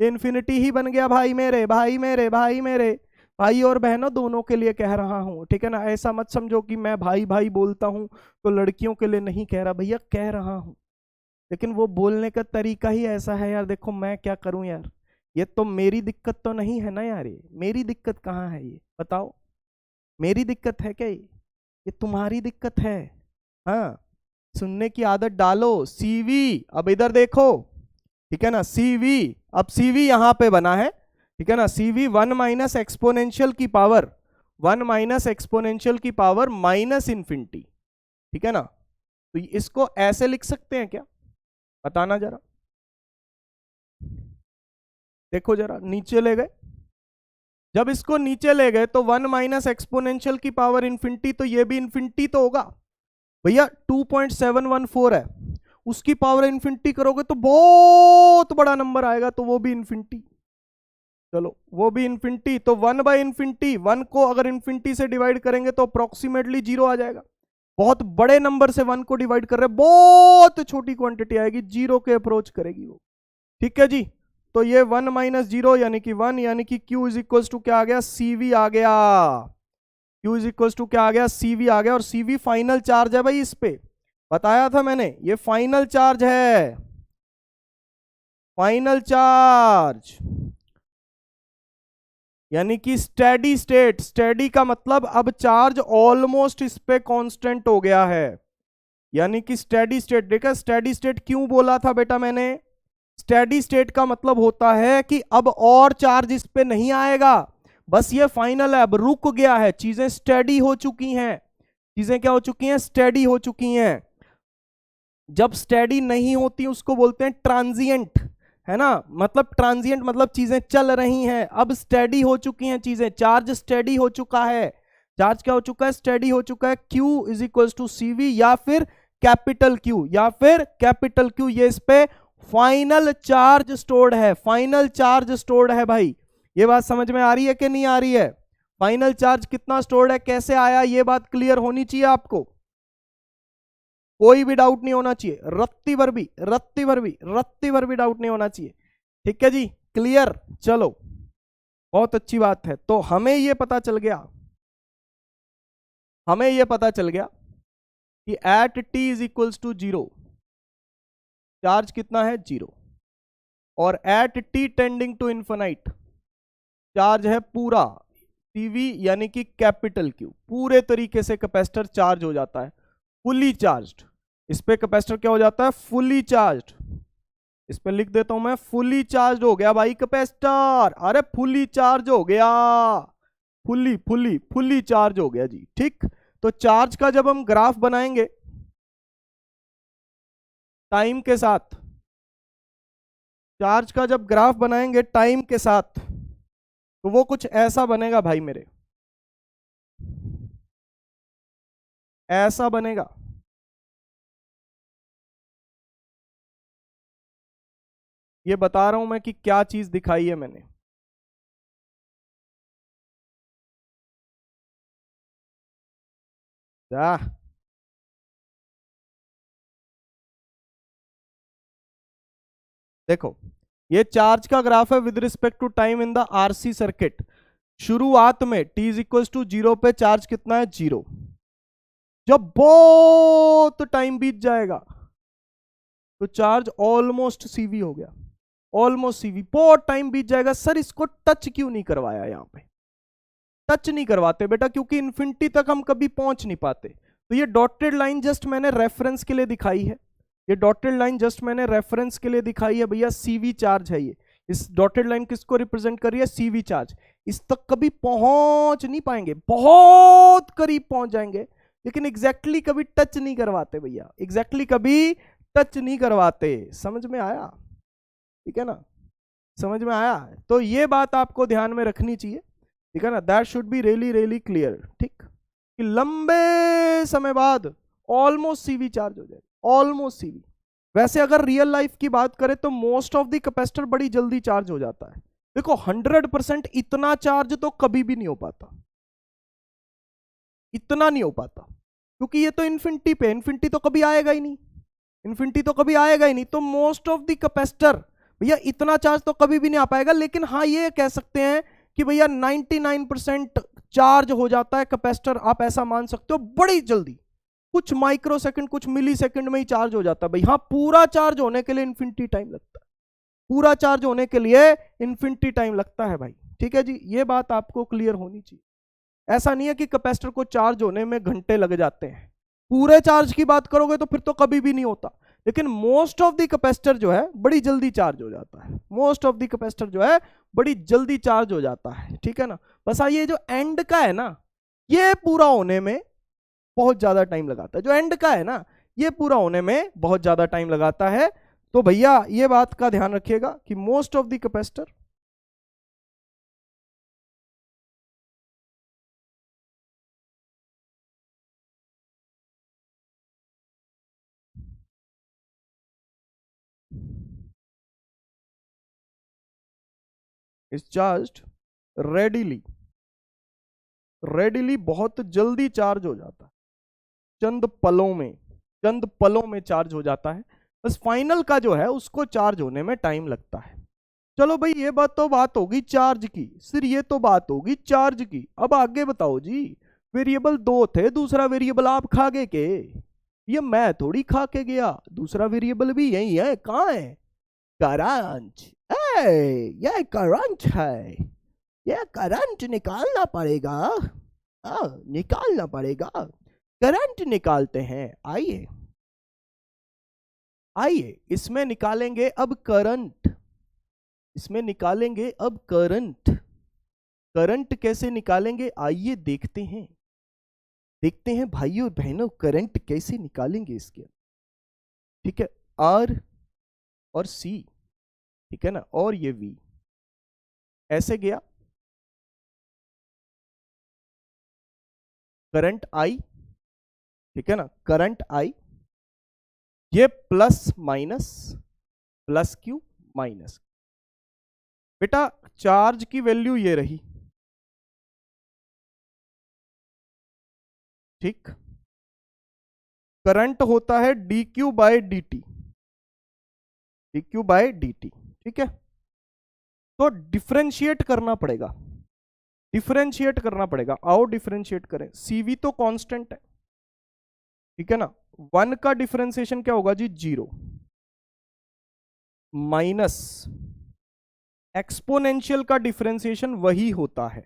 ये इन्फिनिटी ही बन गया भाई मेरे, भाई मेरे, भाई मेरे, भाई और बहनों दोनों के लिए कह रहा हूं, ठीक है ना। ऐसा मत समझो कि मैं भाई भाई बोलता हूं तो लड़कियों के लिए नहीं कह रहा, भैया कह रहा हूं, लेकिन वो बोलने का तरीका ही ऐसा है यार। देखो मैं क्या करूं यार, ये तो मेरी दिक्कत तो नहीं है ना यार, ये मेरी दिक्कत कहाँ है, ये बताओ, मेरी दिक्कत है क्या ये तुम्हारी दिक्कत है। हाँ, सुनने की आदत डालो। सीवी, अब इधर देखो, ठीक है ना, सीवी, अब सीवी यहां पे बना है, ठीक है ना, सीवी 1 माइनस एक्सपोनेंशियल की पावर, 1 माइनस एक्सपोनेंशियल की पावर माइनस इन्फिनिटी, ठीक है ना। तो इसको ऐसे लिख सकते हैं क्या, बताना जरा, देखो जरा, नीचे ले गए, जब इसको नीचे ले गए तो 1 माइनस एक्सपोनेंशियल की पावर इन्फिनिटी, तो ये भी इन्फिनिटी तो होगा भैया, 2.714 है, उसकी पावर इन्फिनिटी करोगे तो बहुत बड़ा नंबर आएगा, तो वो भी इन्फिनिटी, चलो वो भी इन्फिनिटी, तो 1 बाई इन्फिनिटी, 1 को अगर इन्फिनिटी से डिवाइड करेंगे तो अप्रोक्सीमेटली 0 आ जाएगा, बहुत बड़े नंबर से 1 को डिवाइड कर रहे, बहुत छोटी क्वांटिटी आएगी, 0 के अप्रोच करेगी वो, ठीक है जी। तो ये 1 माइनस 0 यानी कि 1, यानी कि Q इज इक्वल टू क्या आ गया, CV आ गया, Q इज इक्वल टू क्या आ गया, CV आ गया, और CV फाइनल चार्ज है भाई, इस पे बताया था मैंने, ये फाइनल चार्ज है, फाइनल चार्ज, यानी कि स्टेडी स्टेट, स्टेडी का मतलब अब चार्ज ऑलमोस्ट इस पे कांस्टेंट हो गया है, यानी कि स्टेडी स्टेट, देखा स्टेडी स्टेट क्यों बोला था बेटा मैंने, स्टेडी स्टेट का मतलब होता है कि अब और चार्ज इस पे नहीं आएगा, बस ये फाइनल है, अब रुक गया है, चीजें स्टेडी हो चुकी हैं, चीजें क्या हो चुकी हैं, स्टेडी हो चुकी हैं। जब स्टेडी नहीं होती उसको बोलते हैं ट्रांजिएंट, है ना, मतलब ट्रांजिएंट मतलब चीजें चल रही हैं, अब स्टेडी हो चुकी हैं चीजें, चार्ज स्टेडी हो चुका है, चार्ज क्या हो चुका है, स्टेडी हो चुका है, Q is equal to CV या फिर कैपिटल Q, या फिर कैपिटल Q, ये इस पे फाइनल चार्ज स्टोर्ड है, फाइनल चार्ज स्टोर्ड है भाई, ये बात समझ में आ रही है कि नहीं आ रही है, फाइनल चार्ज कितना स्टोर्ड है, कैसे आया, ये बात क्लियर होनी चाहिए आपको, कोई भी डाउट नहीं होना चाहिए, रत्ती भर भी, रत्ती भर भी, रत्ती भर भी डाउट नहीं होना चाहिए, ठीक है जी, क्लियर, चलो बहुत अच्छी बात है। तो हमें ये पता चल गया, हमें ये पता चल गया कि at t is equals to 0 charge कितना है, 0, और at t tending to infinite charge है पूरा CV, यानी कि कैपिटल Q, पूरे तरीके से कैपेसिटर चार्ज हो जाता है, फुली चार्ज्ड, इस पे कैपेसिटर क्या हो जाता है, फुली चार्ज्ड, इस पे लिख देता हूं मैं, फुली चार्ज हो गया भाई कैपेसिटर, अरे फुली चार्ज हो गया, फुली फुली फुली चार्ज हो गया जी, ठीक। तो चार्ज का जब हम ग्राफ बनाएंगे टाइम के साथ, चार्ज का जब ग्राफ बनाएंगे टाइम के साथ, तो वो कुछ ऐसा बनेगा भाई मेरे, ऐसा बनेगा, ये बता रहा हूं मैं कि क्या चीज दिखाई है मैंने, देखो ये चार्ज का ग्राफ है with respect to time in the RC circuit, शुरुआत में t इज इक्वल टू 0 पे चार्ज कितना है, 0, जब बहुत टाइम बीत जाएगा तो चार्ज ऑलमोस्ट CV हो गया, ऑलमोस्ट CV, बहुत टाइम बीत जाएगा, सर इसको टच क्यों नहीं करवाया, यहां पे टच नहीं करवाते बेटा, क्योंकि इन्फिनिटी तक हम कभी पहुंच नहीं पाते, तो ये डॉटेड लाइन जस्ट मैंने रेफरेंस के लिए दिखाई है, ये डॉटेड लाइन जस्ट मैंने रेफरेंस के लिए दिखाई है भैया, CV चार्ज है ये, इस डॉटेड लाइन किसको रिप्रेजेंट कर रही है, CV चार्ज, इस तक कभी पहुंच नहीं पाएंगे, बहुत करीब पहुंच जाएंगे, लेकिन एग्जैक्टली कभी टच नहीं करवाते भैया, एग्जैक्टली कभी टच नहीं करवाते, समझ में आया, ठीक है ना, समझ में आया, तो ये बात आपको ध्यान में रखनी चाहिए, ठीक है ना, that should be really really clear, ठीक, कि लंबे समय बाद ऑलमोस्ट CV चार्ज हो जाए, ऑलमोस्ट CV। वैसे अगर रियल लाइफ की बात करें तो मोस्ट ऑफ द कैपेसिटर बड़ी जल्दी चार्ज हो जाता है, देखो 100% इतना चार्ज तो कभी भी नहीं हो पाता, इतना नहीं हो पाता, क्योंकि ये तो इन्फिनिटी पे, इन्फिनिटी तो कभी आएगा ही नहीं, इन्फिनिटी तो कभी आएगा ही नहीं, तो मोस्ट ऑफ द कैपेसिटर, भैया इतना चार्ज तो कभी भी नहीं आ पाएगा। लेकिन हाँ ये कह सकते हैं कि भैया 99% चार्ज हो जाता है कैपेसिटर, आप ऐसा मान सकते हो, बड़ी जल्दी, कुछ माइक्रो सेकंड, कुछ मिली सेकंड में ही चार्ज हो जाता है भाई। हाँ पूरा चार्ज होने के लिए इन्फिनिटी टाइम लगता है, पूरा चार्ज होने के लिए इन्फिनिटी टाइम लगता है भाई। ठीक है जी, ये बात आपको क्लियर होनी चाहिए। ऐसा नहीं है कि कैपेसिटर को चार्ज होने में घंटे लग जाते हैं, पूरे चार्ज की बात करोगे तो फिर तो कभी भी नहीं होता, लेकिन मोस्ट ऑफ द कैपेसिटर जो है बड़ी जल्दी चार्ज हो जाता है, मोस्ट ऑफ द कैपेसिटर जो है बड़ी जल्दी चार्ज हो जाता है। ठीक है ना, बस ये जो एंड का है ना, ये पूरा होने में बहुत ज्यादा टाइम लगाता है, जो एंड का है ना ये पूरा होने में बहुत ज्यादा टाइम लगाता है। तो भैया ये बात का ध्यान रखिएगा कि most of the capacitor is charged readily, readily बहुत जल्दी चार्ज हो जाता है, चंद पलों में, चंद पलों में चार्ज हो जाता है। बस फाइनल का जो है उसको चार्ज होने में टाइम लगता है। चलो भाई ये बात तो बात होगी चार्ज की, सिर्फ ये तो बात होगी चार्ज की। अब आगे बताओ जी, वेरिएबल दो थे, दूसरा वेरिएबल आप खा गए के? ये मैं थोड़ी खा के गया, दूसरा वेरिएबल भी यही है, कहाँ है? करंट, ये करंट है, ये करंट निकालना पड़ेगा, निकालना पड़ेगा, करंट निकालते हैं। आइए आइए इसमें निकालेंगे अब करंट, इसमें निकालेंगे अब करंट। करंट कैसे निकालेंगे आइए देखते हैं, देखते हैं भाइयों बहनों करंट कैसे निकालेंगे इसके। ठीक है, आर और सी, ठीक है ना, और ये वी ऐसे गया, करंट आई, ठीक है ना, करंट आई, ये plus minus, plus Q minus. बेटा चार्ज की वैल्यू ये रही, ठीक, करंट होता है D Q by D T, D Q by D T. ठीक है, तो डिफरेंशिएट करना पड़ेगा, डिफरेंशिएट करना पड़ेगा, आओ डिफरेंशिएट करें। सीवी तो कांस्टेंट है, ठीक है ना, वन का डिफरेंशिएशन क्या होगा जी? जीरो, माइनस एक्सपोनेंशियल का डिफरेंशिएशन वही होता है।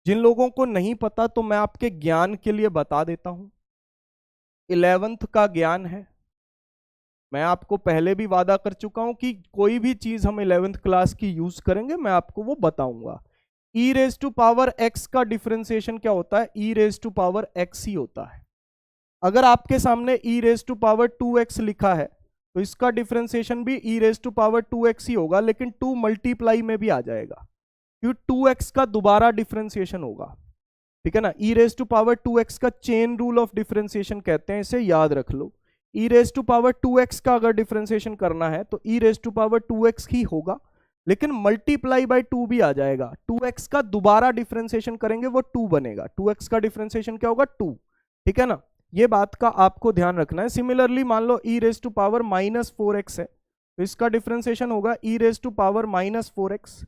जिन लोगों को नहीं पता तो मैं आपके ज्ञान के लिए बता देता हूं, 11th का ज्ञान है, मैं आपको पहले भी वादा कर चुका हूं कि कोई भी चीज हम 11th क्लास की यूज करेंगे मैं आपको वो बताऊंगा। ई रेज टू पावर एक्स का डिफरेंशिएशन क्या होता है? ई रेज टू पावर एक्स ही होता है। अगर आपके सामने ई रेज टू पावर 2x लिखा है तो इसका डिफरेंशिएशन भी ई रेज टू पावर 2x ही होगा, लेकिन 2 मल्टीप्लाई में भी आ जाएगा क्योंकि 2x का दोबारा डिफरेंशिएशन होगा। ठीक है ना, ई रेज टू पावर 2x का चेन रूल ऑफ डिफरेंशिएशन कहते हैं, इसे याद रख लो। E raise to power 2x का अगर डिफरेंशिएशन करना है तो ई रेज टू पावर 2x ही होगा, लेकिन मल्टीप्लाई बाय 2 भी आ जाएगा। 2x का दोबारा डिफरेंशिएशन करेंगे वो 2 बनेगा, 2x का डिफरेंशिएशन क्या होगा? 2। ठीक है ना, ये बात का आपको ध्यान रखना है। सिमिलरली मान लो e raise to power -4x है तो इसका डिफरेंशिएशन होगा e raise to power -4x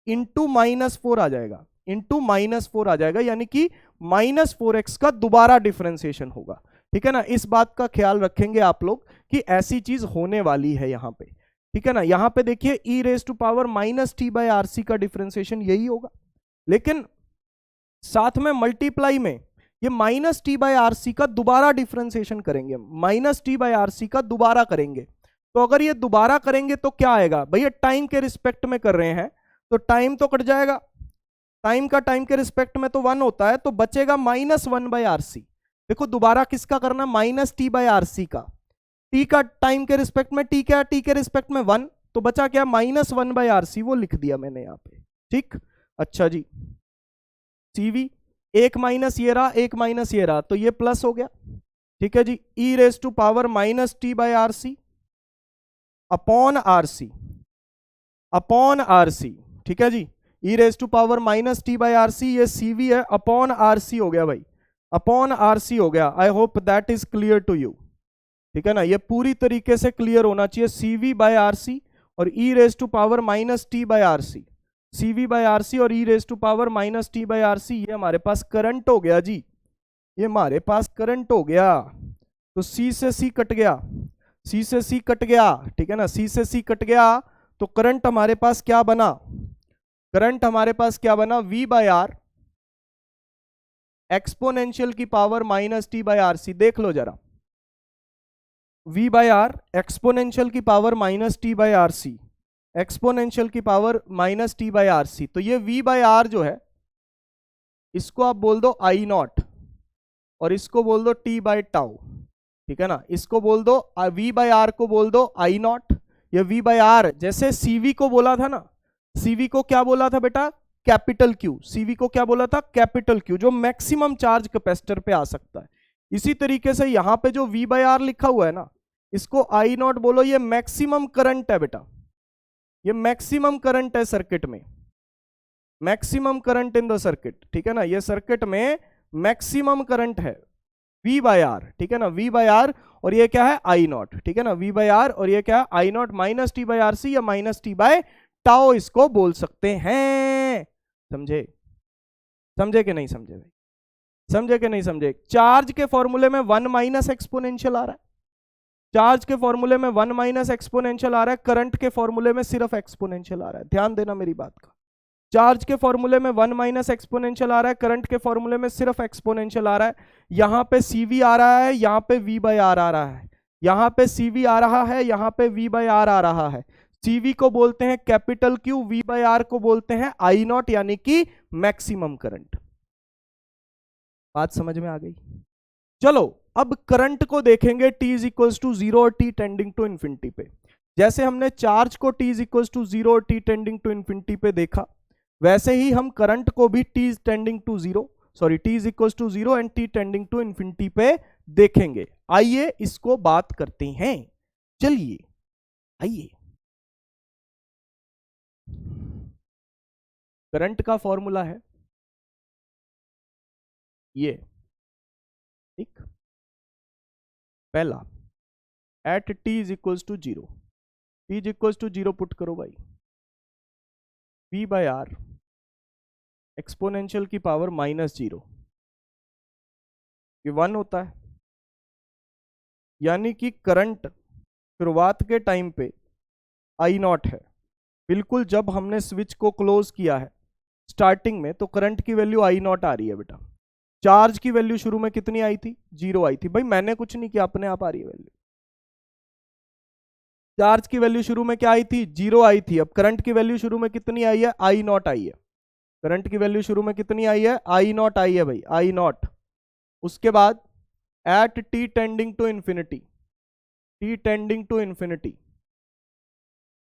into -4 आ जाएगा, इंटू -4 आ जाएगा, यानी कि -4x का दोबारा डिफरेंशिएशन होगा। ठीक है ना, इस बात का ख्याल रखेंगे आप लोग कि ऐसी चीज होने वाली है यहाँ पे। ठीक है ना, यहाँ पे देखिए ई रेज टू पावर -t/rc का डिफरेंशिएशन यही होगा, लेकिन साथ में मल्टीप्लाई में ये -t/rc का दोबारा डिफरेंशिएशन करेंगे, -t/rc का दोबारा करेंगे। तो अगर ये दोबारा करेंगे तो क्या आएगा भैया? टाइम के रिस्पेक्ट में कर रहे हैं तो टाइम तो कट जाएगा, टाइम का टाइम के रिस्पेक्ट में तो 1 होता है, तो बचेगा -1/rc। देखो दोबारा किसका करना? -t/rc का, t का टाइम के रिस्पेक्ट में, t क्या? t के रिस्पेक्ट में 1, तो बचा क्या? -1/rc, वो लिख दिया मैंने यहाँ पे। ठीक, अच्छा जी, CV एक माइनस ये रहा, एक माइनस ये रहा, तो ये प्लस हो गया। ठीक है जी, e raise to power -t/rc upon rc, upon rc। ठीक है जी, e raise to power -t/rc, ये CV है, अपॉन rc हो गया भाई, अपॉन RC हो गया। I hope that is clear to you, ठीक है ना, ये पूरी तरीके से क्लियर होना चाहिए। CV बाय RC और e raise to power minus T by RC, CV by RC और e raise to power minus T by RC, ये हमारे पास करंट हो गया जी, ये हमारे पास करंट हो गया। तो C से C कट गया, C से C कट गया, ठीक है ना, C से C कट गया, तो करंट हमारे पास क्या बना, करंट हमारे पास क्या बना, V बाय R एक्सपोनेंशियल की power minus T by RC। देख लो जरा, V बाय R एक्सपोनेंशियल की power minus T by RC, exponential की power minus T by RC। तो ये V बाय R जो है, इसको आप बोल दो I नॉट और इसको बोल दो T बाय टाउ, ठीक है ना, इसको बोल दो V बाय R को बोल दो I नॉट, ये V बाय R, जैसे CV को बोला था ना, CV को क्या बोला था बेटा, कैपिटल Q, CV को क्या बोला था, कैपिटल Q, जो मैक्सिमम चार्ज कैपेसिटर पे आ सकता है। इसी तरीके से यहां पे जो V बाय R लिखा हुआ है ना, इसको I नॉट बोलो, ये मैक्सिमम करंट है बेटा, ये मैक्सिमम करंट है सर्किट में, maximum current in the circuit, ठीक है ना, ये सर्किट में मैक्सिमम करंट है V बाय R, ठीक है ना, V बाय R, और ये क्या है I नॉट, ठीक है ना, V बाय R और ये क्या है I not minus T by RC या माइनस टी बाय टाओ इसको बोल सकते हैं। समझे, समझे कि नहीं समझे भाई, समझे कि नहीं समझे। चार्ज के फॉर्मूले में 1 माइनस एक्सपोनेंशियल आ रहा है, चार्ज के फॉर्मूले में 1 माइनस एक्सपोनेंशियल आ रहा है, करंट के फॉर्मूले में सिर्फ एक्सपोनेंशियल आ रहा है, ध्यान देना मेरी बात का। चार्ज के फॉर्मूले में 1 माइनस एक्सपोनेंशियल आ रहा है, करंट के फॉर्मूले में सिर्फ एक्सपोनेंशियल आ रहा है। यहां पे CV आ रहा है, यहां पे V बाय R आ रहा है, यहां पे CV आ रहा है, यहां पे V बाय R आ रहा है। CV को बोलते हैं capital Q, V by R को बोलते हैं I नॉट, यानी कि मैक्सिमम करंट। बात समझ में आ गई। चलो अब करंट को देखेंगे t इज इक्वल्स टू 0 और t टेंडिंग टू इन्फिनिटी पे। जैसे हमने चार्ज को t इज इक्वल्स टू 0 और t टेंडिंग टू इन्फिनिटी पे देखा, वैसे ही हम करंट को भी t tending to 0, sorry t is equals to 0 and t tending to infinity पे देखेंगे। आइए इसको बात करते हैं, चलिए आइए। करंट का फॉर्मूला है ये, ठीक, पहला at t is equals to 0, t is equals to 0 put करो भाई, V बाय R एक्सपोनेंशियल की पावर माइनस 0, ये 1 होता है, यानी कि करंट शुरुआत के टाइम पे I नॉट है, बिल्कुल जब हमने स्विच को क्लोज किया है स्टार्टिंग में, तो करंट की वैल्यू I नॉट आ रही है बेटा। चार्ज की वैल्यू शुरू में कितनी आई थी, 0 आई थी, भाई मैंने कुछ नहीं किया, अपने आप आ रही है वैल्यू। चार्ज की वैल्यू शुरू में क्या आई थी, 0 आई थी। अब करंट की वैल्यू शुरू में कितनी आई है, I नॉट आई है। करंट की वैल्यू शुरू में कितनी आई है, I नॉट आई है भाई, I नॉट। उसके बाद at t tending to infinity, t tending to infinity,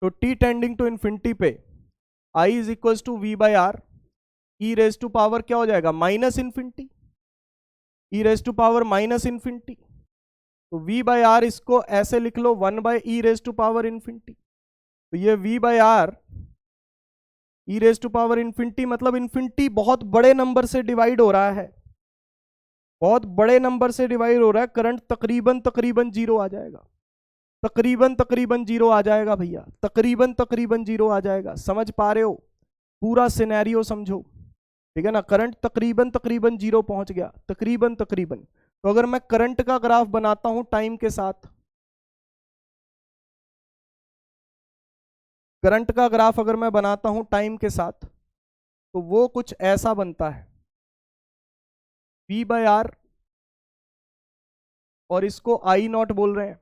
तो t टेंडिंग टू इंफिनिटी पे I is equals to V by R, e raise to power क्या हो जाएगा, minus infinity, e raise to power minus infinity. तो V by R इसको ऐसे लिख लो 1 by e raise to power infinity. तो ये V by R e raise to power infinity, मतलब इंफिनिटी बहुत बड़े नंबर से डिवाइड हो रहा है, बहुत बड़े नंबर से डिवाइड हो रहा है, करंट तकरीबन तकरीबन 0 आ जाएगा, तकरीबन तकरीबन 0 आ जाएगा भैया, तकरीबन तकरीबन 0 आ जाएगा। समझ पा रहे हो, पूरा सिनेरियो समझो, ठीक है ना। करंट तकरीबन तकरीबन 0 पहुंच गया, तकरीबन तकरीबन। तो अगर मैं करंट का ग्राफ बनाता हूं टाइम के साथ, करंट का ग्राफ अगर मैं बनाता हूं टाइम के साथ, तो वो कुछ ऐसा बनता है, V बाय R और इसको I नॉट बोल रहे हैं।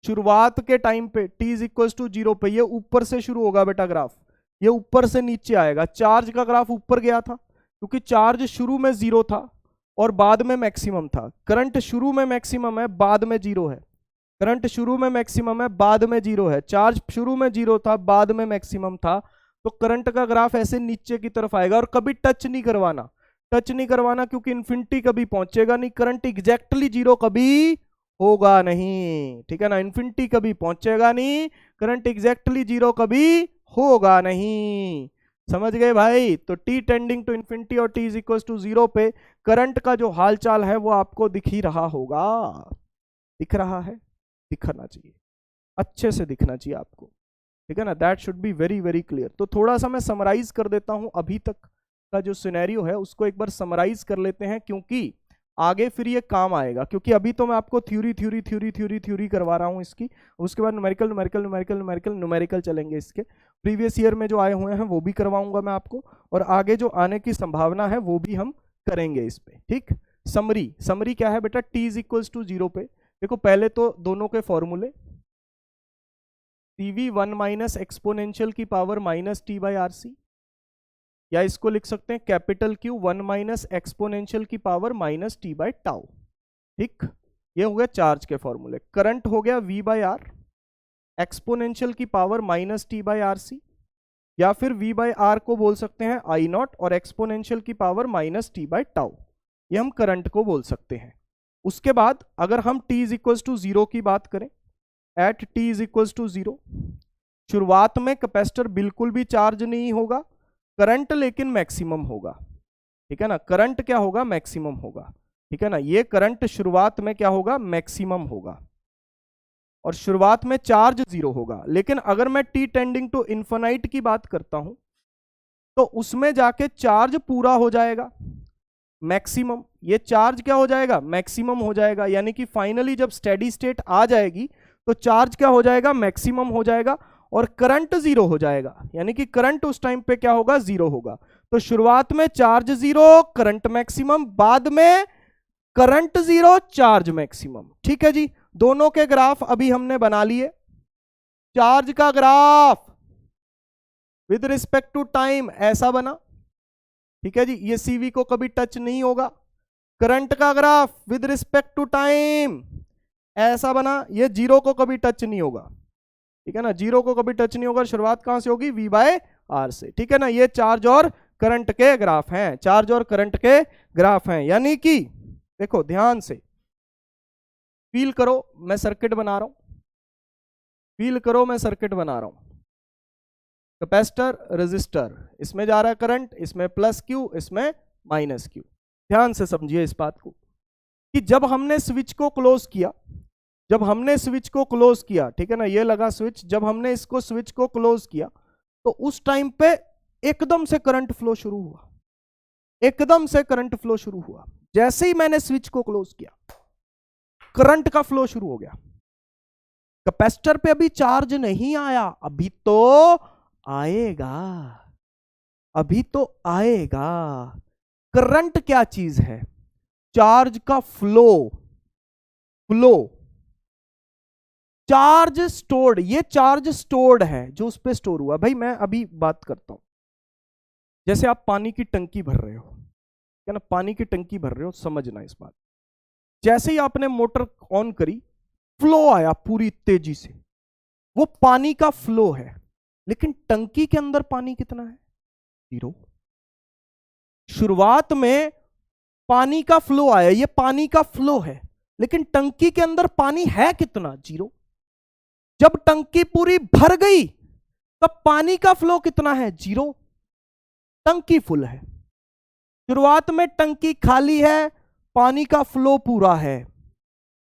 शुरुआत के टाइम पे t इज इक्वल टू 0 पे ये ऊपर से शुरू होगा बेटा ग्राफ, ये ऊपर से नीचे आएगा। चार्ज का ग्राफ ऊपर गया था क्योंकि चार्ज शुरू में 0 था और बाद में मैक्सिमम था। करंट शुरू में मैक्सिमम है, बाद में 0 है। करंट शुरू में मैक्सिमम है, बाद में 0 है। चार्ज शुरू में 0 था, बाद में मैक्सिमम था। तो करंट का ग्राफ ऐसे नीचे की तरफ आएगा और कभी टच नहीं करवाना, टच नहीं करवाना, क्योंकि इन्फिनिटी कभी पहुंचेगा नहीं, करंट एग्जैक्टली 0 कभी होगा नहीं, ठीक है ना। इन्फिनिटी कभी पहुंचेगा नहीं, करंट एग्जैक्टली 0 कभी होगा नहीं। समझ गए भाई? तो t टेंडिंग टू इन्फिनिटी और t इज इक्वल टू 0 पे करंट का जो हालचाल है वो आपको दिख ही रहा होगा। दिख रहा है? दिखना चाहिए, अच्छे से दिखना चाहिए आपको, ठीक है ना? That should be very very clear. तो थोड़ा सा मैं समराइज कर देता हूं, अभी तक का जो सिनेरियो है उसको एक बार समराइज कर लेते हैं, क्योंकि आगे फिर ये काम आएगा। क्योंकि अभी तो मैं आपको theory theory theory theory theory करवा रहा हूँ इसकी, उसके बाद numerical numerical numerical numerical numerical चलेंगे। इसके प्रीवियस ईयर में जो आए हुए हैं वो भी करवाऊंगा मैं आपको, और आगे जो आने की संभावना है वो भी हम करेंगे इस पे, ठीक? समरी, समरी क्या है बेटा? t इज इक्वल टू 0 पे देखो, पहले तो दोनों के फॉर्मूले, CV 1 माइनस एक्सपोनेंशियल की power minus t by RC, या इसको लिख सकते हैं कैपिटल Q 1 माइनस एक्सपोनेंशियल की power minus t by tau, ठीक? ये हो गया चार्ज के फॉर्मूले। करंट हो गया V बाई R, एक्सपोनेंशियल की power minus t by RC, या फिर V बाई R को बोल सकते हैं I नॉट और एक्सपोनेंशियल की power minus t by tau, ये हम करंट को बोल सकते हैं। उसके बाद अगर हम t इज इक्वल टू 0 की बात करें, at t is equal to 0, शुरुआत में कैपेसिटर बिल्कुल भी चार्ज नहीं होगा, करंट लेकिन मैक्सिमम होगा, ठीक है ना? करंट क्या होगा? मैक्सिमम होगा, ठीक है ना? ये करंट शुरुआत में क्या होगा? मैक्सिमम होगा, और शुरुआत में चार्ज 0 होगा। लेकिन अगर मैं t टेंडिंग टू इन्फिनाइट की बात करता हूं तो उसमें जाके चार्ज पूरा हो जाएगा, मैक्सिमम। ये चार्ज क्या हो जाएगा? मैक्सिमम हो जाएगा, यानी कि फाइनली जब स्टेडी स्टेट आ जाएगी तो चार्ज क्या हो जाएगा? मैक्सिमम हो जाएगा, और करंट 0 हो जाएगा, यानी कि करंट उस टाइम पे क्या होगा? 0 होगा। तो शुरुआत में चार्ज 0, करंट मैक्सिमम, बाद में करंट 0, चार्ज मैक्सिमम, ठीक है जी? दोनों के ग्राफ अभी हमने बना लिए। चार्ज का graph with respect to time ऐसा बना, ठीक है जी? ये CV को कभी टच नहीं होगा। करंट का graph with respect to time ऐसा बना, ये 0 को कभी टच नहीं होगा, ठीक है ना? 0 को कभी टच नहीं होगा। शुरुआत कहां से होगी? V बाय R से, ठीक है ना? ये चार्ज और करंट के ग्राफ हैं, चार्ज और करंट के ग्राफ हैं। यानी कि देखो ध्यान से फील करो, मैं सर्किट बना रहा हूं, फील करो मैं सर्किट बना रहा हूं। कैपेसिटर, रेजिस्टर, इसमें जा रहा है करंट, इसमें प्लस Q, इसमें माइनस Q। ध्यान से समझिए इस बात को कि जब हमने स्विच को क्लोज किया, जब हमने स्विच को क्लोज किया, ठीक है ना? ये लगा स्विच, जब हमने इसको स्विच को क्लोज किया तो उस टाइम पे एकदम से करंट फ्लो शुरू हुआ, एकदम से करंट फ्लो शुरू हुआ। जैसे ही मैंने स्विच को क्लोज किया करंट का फ्लो शुरू हो गया। कैपेसिटर पे अभी चार्ज नहीं आया, अभी तो आएगा, अभी तो आएगा। करंट क्या चीज है? चार्ज का फ्लो, फ्लो, चार्ज स्टोर्ड, ये चार्ज स्टोर्ड है जो उस पर स्टोर हुआ। भाई मैं अभी बात करता हूं, जैसे आप पानी की टंकी भर रहे हो, क्या ना? पानी की टंकी भर रहे हो, समझना इस बात। जैसे ही आपने मोटर ऑन करी, फ्लो आया पूरी तेजी से, वो पानी का फ्लो है। लेकिन टंकी के अंदर पानी कितना है? 0। शुरुआत में पानी का फ्लो आया, ये पानी का फ्लो है, लेकिन टंकी के अंदर पानी है कितना? 0। जब टंकी पूरी भर गई तब पानी का फ्लो कितना है? 0। टंकी फुल है। शुरुआत में टंकी खाली है, पानी का फ्लो पूरा है,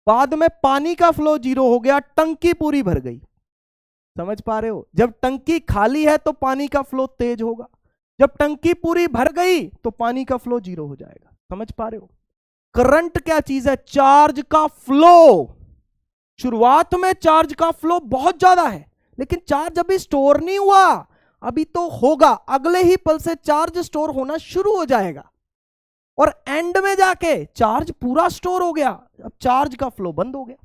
बाद में पानी का फ्लो 0 हो गया, टंकी पूरी भर गई। समझ पा रहे हो? जब टंकी खाली है तो पानी का फ्लो तेज होगा, जब टंकी पूरी भर गई तो पानी का फ्लो 0 हो जाएगा। समझ पा रहे हो? करंट क्या चीज है? चार्ज का फ्लो। शुरुआत में चार्ज का फ्लो बहुत ज्यादा है, लेकिन चार्ज अभी स्टोर नहीं हुआ, अभी तो होगा, अगले ही पल से चार्ज स्टोर होना शुरू हो जाएगा, और एंड में जाके चार्ज पूरा स्टोर हो गया, अब चार्ज का फ्लो बंद हो गया।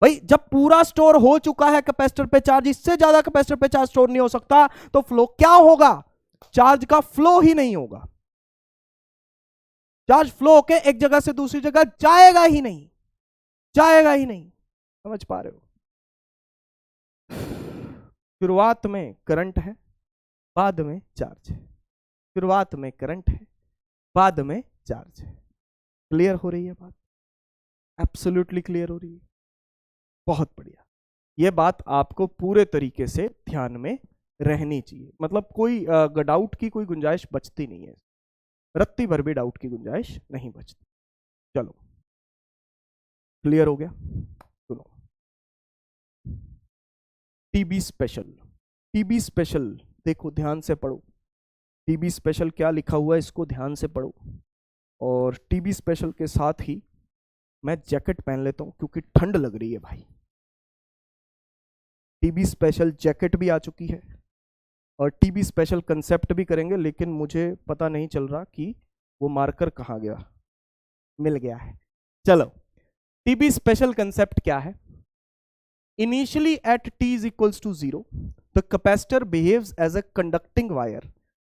भाई जब पूरा स्टोर हो चुका है कैपेसिटर पे चार्ज, इससे ज्यादा कैपेसिटर पे चार्ज स्टोर नहीं हो सकता, तो फ्लो क्या होगा? चार्ज का फ्लो ही नहीं होगा। चार्ज फ्लो होके एक जगह से दूसरी जगह जाएगा ही नहीं, जाएगा ही नहीं। समझ पा रहे हो? शुरुआत में करंट है, बाद में चार्ज है। शुरुआत में करंट है, बाद में चार्ज है। क्लियर हो रही है बात? एब्सोल्युटली क्लियर हो रही है? बहुत बढ़िया। ये बात आपको पूरे तरीके से ध्यान में रहनी चाहिए, मतलब कोई डाउट की कोई गुंजाइश बचती नहीं है, रत्ती भर भी डाउट की गुंजाइश नहीं बचती। चलो क्लियर हो गया। सुनो, टीबी स्पेशल, टीबी स्पेशल देखो ध्यान से पढ़ो, टीबी स्पेशल क्या लिखा हुआ है इसको ध्यान से पढ़ो। और टीबी स्पेशल के साथ ही मैं जैकेट पहन लेता हूं क्योंकि ठंड लग रही है भाई। टीबी स्पेशल जैकेट भी आ चुकी है और टीबी स्पेशल कंसेप्ट भी करेंगे, लेकिन मुझे पता नहीं चल रहा कि वो मार्कर कहाँ गया, मिल गया है। चलो, टीबी स्पेशल कंसेप्ट क्या है? Initially at t is equals to 0 the capacitor behaves as a conducting wire,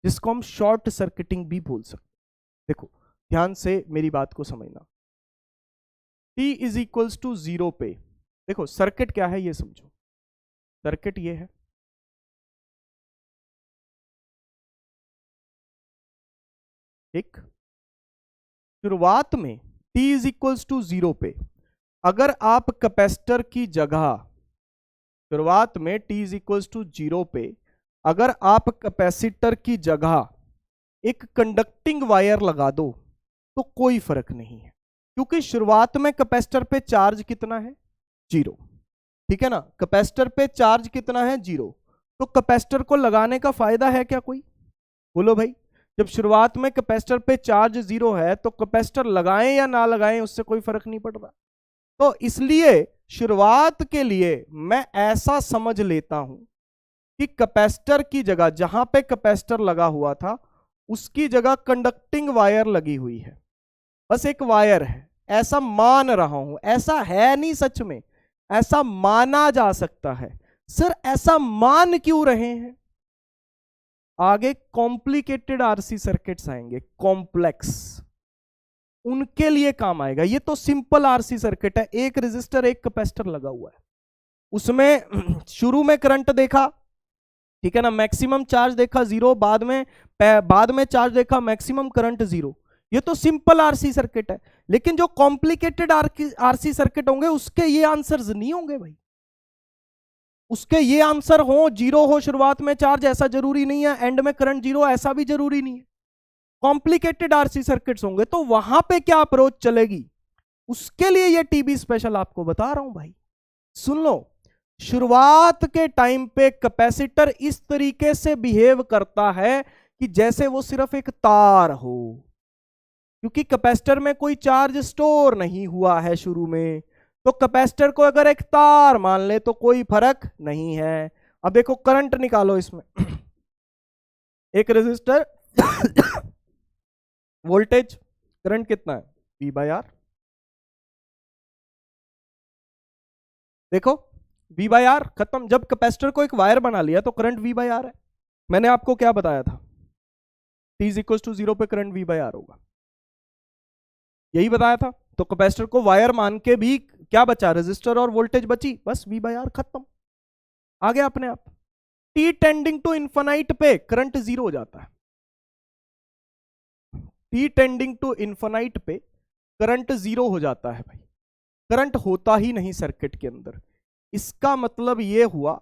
जिसको हम शॉर्ट सर्किटिंग भी बोल सकते। देखो ध्यान से मेरी बात को समझना, t is equals to 0 पे देखो सर्किट क्या है ये समझो। सर्किट ये है, ठीक, शुरुआत में t is equals to 0 पे अगर आप कैपेसिटर की जगह, शुरुआत में t is equals to 0 पे अगर आप कैपेसिटर की जगह एक कंडक्टिंग वायर लगा दो तो कोई फर्क नहीं है, क्योंकि शुरुआत में कैपेसिटर पे चार्ज कितना है? 0, ठीक है ना। कैपेसिटर पे चार्ज कितना है? 0। तो कैपेसिटर को लगाने का फायदा है क्या कोई? बोलो भाई, जब शुरुआत में कैपेसिटर पे चार्ज 0 है तो कैपेसिटर लगाएं या ना लगाएं उससे कोई फर्क नहीं पड़ रहा। तो इसलिए शुरुआत के लिए मैं ऐसा समझ लेता हूं कि कैपेसिटर की जगह, जहां पे कैपेसिटर लगा हुआ था उसकी जगह कंडक्टिंग वायर लगी हुई है, बस एक वायर है, ऐसा मान रहा हूं। ऐसा है नहीं सच में, ऐसा माना जा सकता है। सर ऐसा मान क्यों रहे हैं? आगे कॉम्प्लिकेटेड आरसी सर्किट्स आएंगे, कॉम्प्लेक्स, उनके लिए काम आएगा। ये तो सिंपल आरसी सर्किट है, एक रेजिस्टर एक कैपेसिटर लगा हुआ है, उसमें शुरू में करंट देखा, ठीक है ना, मैक्सिमम चार्ज देखा 0, बाद में चार्ज देखा मैक्सिमम करंट 0। ये तो सिंपल आरसी सर्किट है। लेकिन जो कॉम्प्लिकेटेड आरसी सर्किट होंगे उसके ये आंसर्स नहीं होंगे भाई, उसके ये आंसर हो 0 हो शुरुआत में चार्ज, ऐसा जरूरी नहीं है, एंड में करंट 0 ऐसा भी जरूरी नहीं है। कॉम्प्लिकेटेड आरसी सर्किट्स होंगे तो वहां पे क्या अप्रोच चलेगी, उसके लिए ये टीबी स्पेशल आपको बता रहा हूं भाई। सुन लो, शुरुआत के टाइम पे कैपेसिटर इस तरीके से बिहेव करता है कि जैसे वो सिर्फ एक तार हो, क्योंकि कैपेसिटर में कोई चार्ज स्टोर नहीं हुआ है शुरू में, तो कैपेसिटर को अगर एक तार मान ले तो कोई फर्क नहीं है। अब देखो करंट निकालो इसमें एक रेजिस्टर वोल्टेज करंट कितना है? V/R। देखो V/R खत्म। जब कैपेसिटर को एक वायर बना लिया तो करंट V/R है। मैंने आपको क्या बताया था? t = 0 पे करंट V/R होगा, यही बताया था। तो कैपेसिटर को वायर मान के भी क्या बचा? रेजिस्टर और वोल्टेज बची, बस V/R खत्म, आ गया अपने आप। t टेंडिंग टू इन्फिनाइट पे करंट 0 हो जाता है, t टेंडिंग टू इन्फिनाइट पे करंट 0 हो जाता है भाई, करंट होता ही नहीं सर्किट के अंदर। इसका मतलब यह हुआ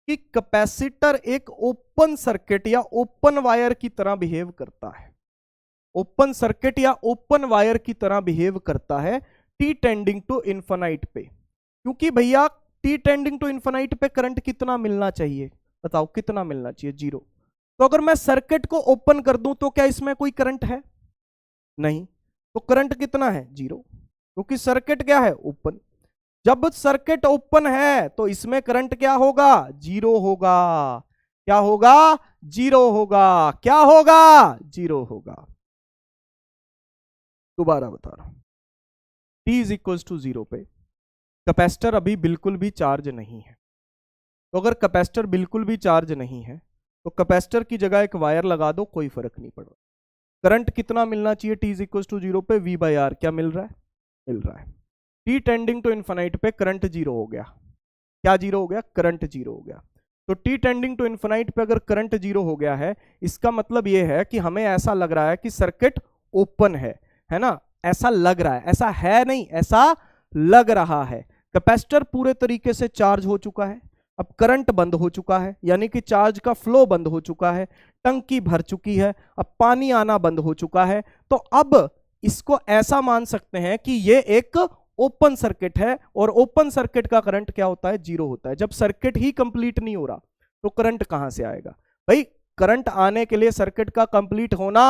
कि कैपेसिटर एक ओपन सर्किट या ओपन वायर की तरह बिहेव करता है, ओपन सर्किट या ओपन वायर की तरह बिहेव करता है t टेंडिंग टू इन्फिनाइट पे। क्योंकि भैया t टेंडिंग टू इन्फिनाइट पे करंट कितना मिलना चाहिए? बताओ कितना मिलना चाहिए? 0। तो अगर मैं सर्किट को ओपन कर दूं तो क्या इसमें कोई करंट है? नहीं। तो करंट कितना है? 0, क्योंकि सर्किट क्या है? ओपन। जब सर्किट ओपन है तो इसमें करंट क्या होगा? 0 होगा। क्या होगा? 0 होगा। क्या होगा? 0 होगा। दोबारा बता रहा हूं, t = 0 पे कैपेसिटर अभी बिल्कुल भी चार्ज नहीं है। तो अगर कैपेसिटर बिल्कुल भी चार्ज नहीं है तो कैपेसिटर की जगह एक वायर लगा दो, कोई फर्क नहीं पड़ रहा। करंट कितना मिलना चाहिए t = 0 पे? V/R। क्या मिल रहा है? मिल रहा है। t टेंडिंग टू इन्फिनाइट पे करंट 0 हो गया। क्या 0 हो गया? करंट 0 हो गया। तो t टेंडिंग टू इन्फिनाइट पे अगर करंट 0 हो गया है, इसका मतलब यह है कि हमें ऐसा लग रहा है कि सर्किट ओपन है ना? ऐसा लग रहा है, ऐसा है नहीं, ऐसा लग रहा है। कैपेसिटर पूरे तरीके से चार्ज हो चुका है। अब करंट बंद हो चुका है, यानी कि चार्ज का फ्लो बंद हो चुका है, टंकी भर चुकी है, अब पानी आना बंद हो चुका है। तो अब इसको ऐसा मान सकते हैं कि ये एक ओपन सर्किट है, और ओपन सर्किट का करंट क्या होता है, जीरो होता है। जब सर्किट ही कंप्लीट नहीं हो रहा तो करंट कहां से आएगा भाई? करंट आने के लिए सर्किट का कंप्लीट होना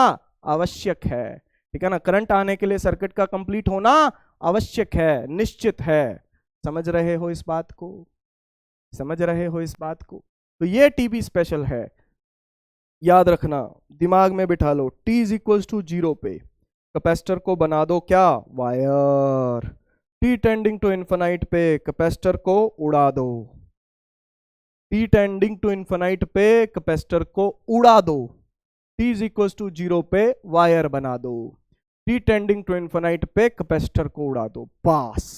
आवश्यक है, ठीक है ना। करंट आने के लिए सर्किट का कंप्लीट होना आवश्यक है, निश्चित है। समझ रहे हो इस बात को? समझ रहे हो इस बात को? तो ये टीबी स्पेशल है, याद रखना, दिमाग में बिठा लो। T इज इक्वल टू 0 पे कैपेसिटर को बना दो क्या, wire. T tending to infinite पे कैपेसिटर को उड़ा दो। T टेंडिंग टू इन्फिनाइट पे कैपेसिटर को उड़ा दो। T इज इक्वल टू 0 पे वायर बना दो। T टेंडिंग टू इन्फिनाइट पे कैपेसिटर को उड़ा दो, पास।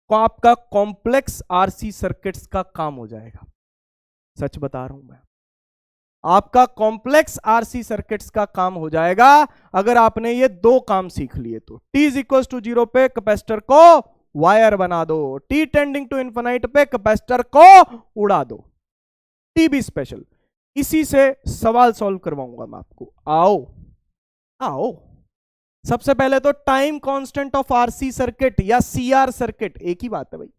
तो आपका कॉम्प्लेक्स आरसी सर्किट्स का काम हो जाएगा। सच बता रहा हूं मैं, आपका कॉम्प्लेक्स आरसी सर्किट्स का काम हो जाएगा अगर आपने ये दो काम सीख लिए तो। T इज इक्वल टू 0 पे कैपेसिटर को वायर बना दो, T टेंडिंग टू इन्फिनाइट पे कैपेसिटर को उड़ा दो। टीबी स्पेशल, इसी से सवाल सॉल्व करवाऊंगा मैं आपको। आओ आओ, सबसे पहले तो time constant of RC circuit या सीआर सर्किट, एक ही बात है भाई।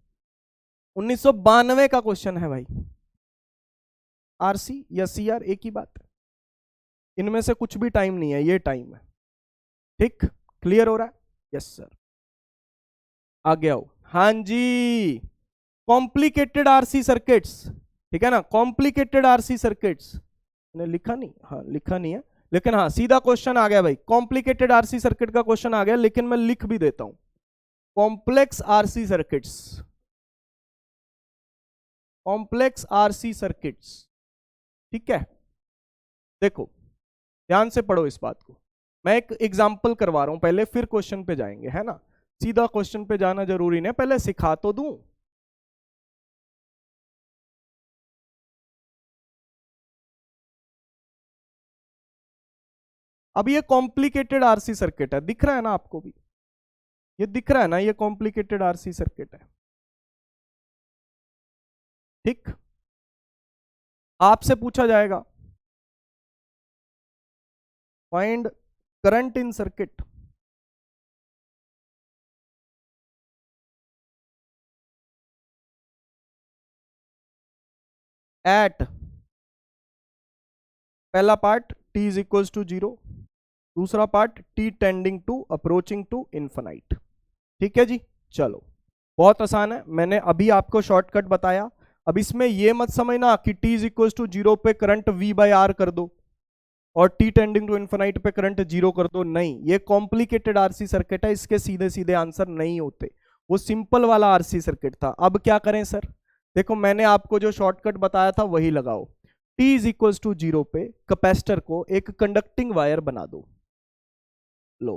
1992 का क्वेश्चन है भाई। आरसी या सीआर एक ही बात है, इनमें से कुछ भी टाइम नहीं है, ये टाइम है। ठीक, क्लियर हो रहा है? Yes sir. आगे आओ। हाँ जी, कॉम्प्लिकेटेड आरसी सर्किट्स, ठीक है ना, कॉम्प्लिकेटेड आरसी सर्किट्स। ने लिखा नहीं, हाँ लिखा नहीं है, लेकिन हाँ सीधा क्वेश्चन आ गया भाई। कॉम्प्लिकेटेड आरसी सर्किट का क्वेश्चन आ गया, लेकिन मैं लिख भी देता हूं, complex RC circuits, complex RC circuits. ठीक है, देखो ध्यान से पढ़ो इस बात को। मैं एक एग्जांपल करवा रहा हूं पहले, फिर क्वेश्चन पे जाएंगे, है ना। सीधा क्वेश्चन पे जाना जरूरी नहीं, पहले सिखा तो दूं। अब ये कॉम्प्लिकेटेड आरसी सर्किट है, दिख रहा है ना आपको भी, ये दिख रहा है ना, ये कॉम्प्लिकेटेड आरसी सर्किट है। ठीक, आपसे पूछा जाएगा find current in circuit, at, पहला part t is equal to 0, दूसरा part t tending to approaching to infinite. ठीक है जी, चलो बहुत आसान है, मैंने अभी आपको शॉर्टकट बताया। अब इसमें यह मत समझना कि t इज इक्वल टू 0 पे करंट v बाय आर कर दो और t टेंडिंग टू इन्फिनाइट पे करंट 0 कर दो, नहीं, ये कॉम्प्लिकेटेड आरसी सर्किट है, इसके सीधे सीधे आंसर नहीं होते। वो सिंपल वाला आरसी सर्किट था। अब क्या करें सर, देखो मैंने आपको जो शॉर्टकट बताया था वही लगाओ। T इज इक्वल टू 0 पे कैपेसिटर को एक कंडक्टिंग वायर बना दो। लो,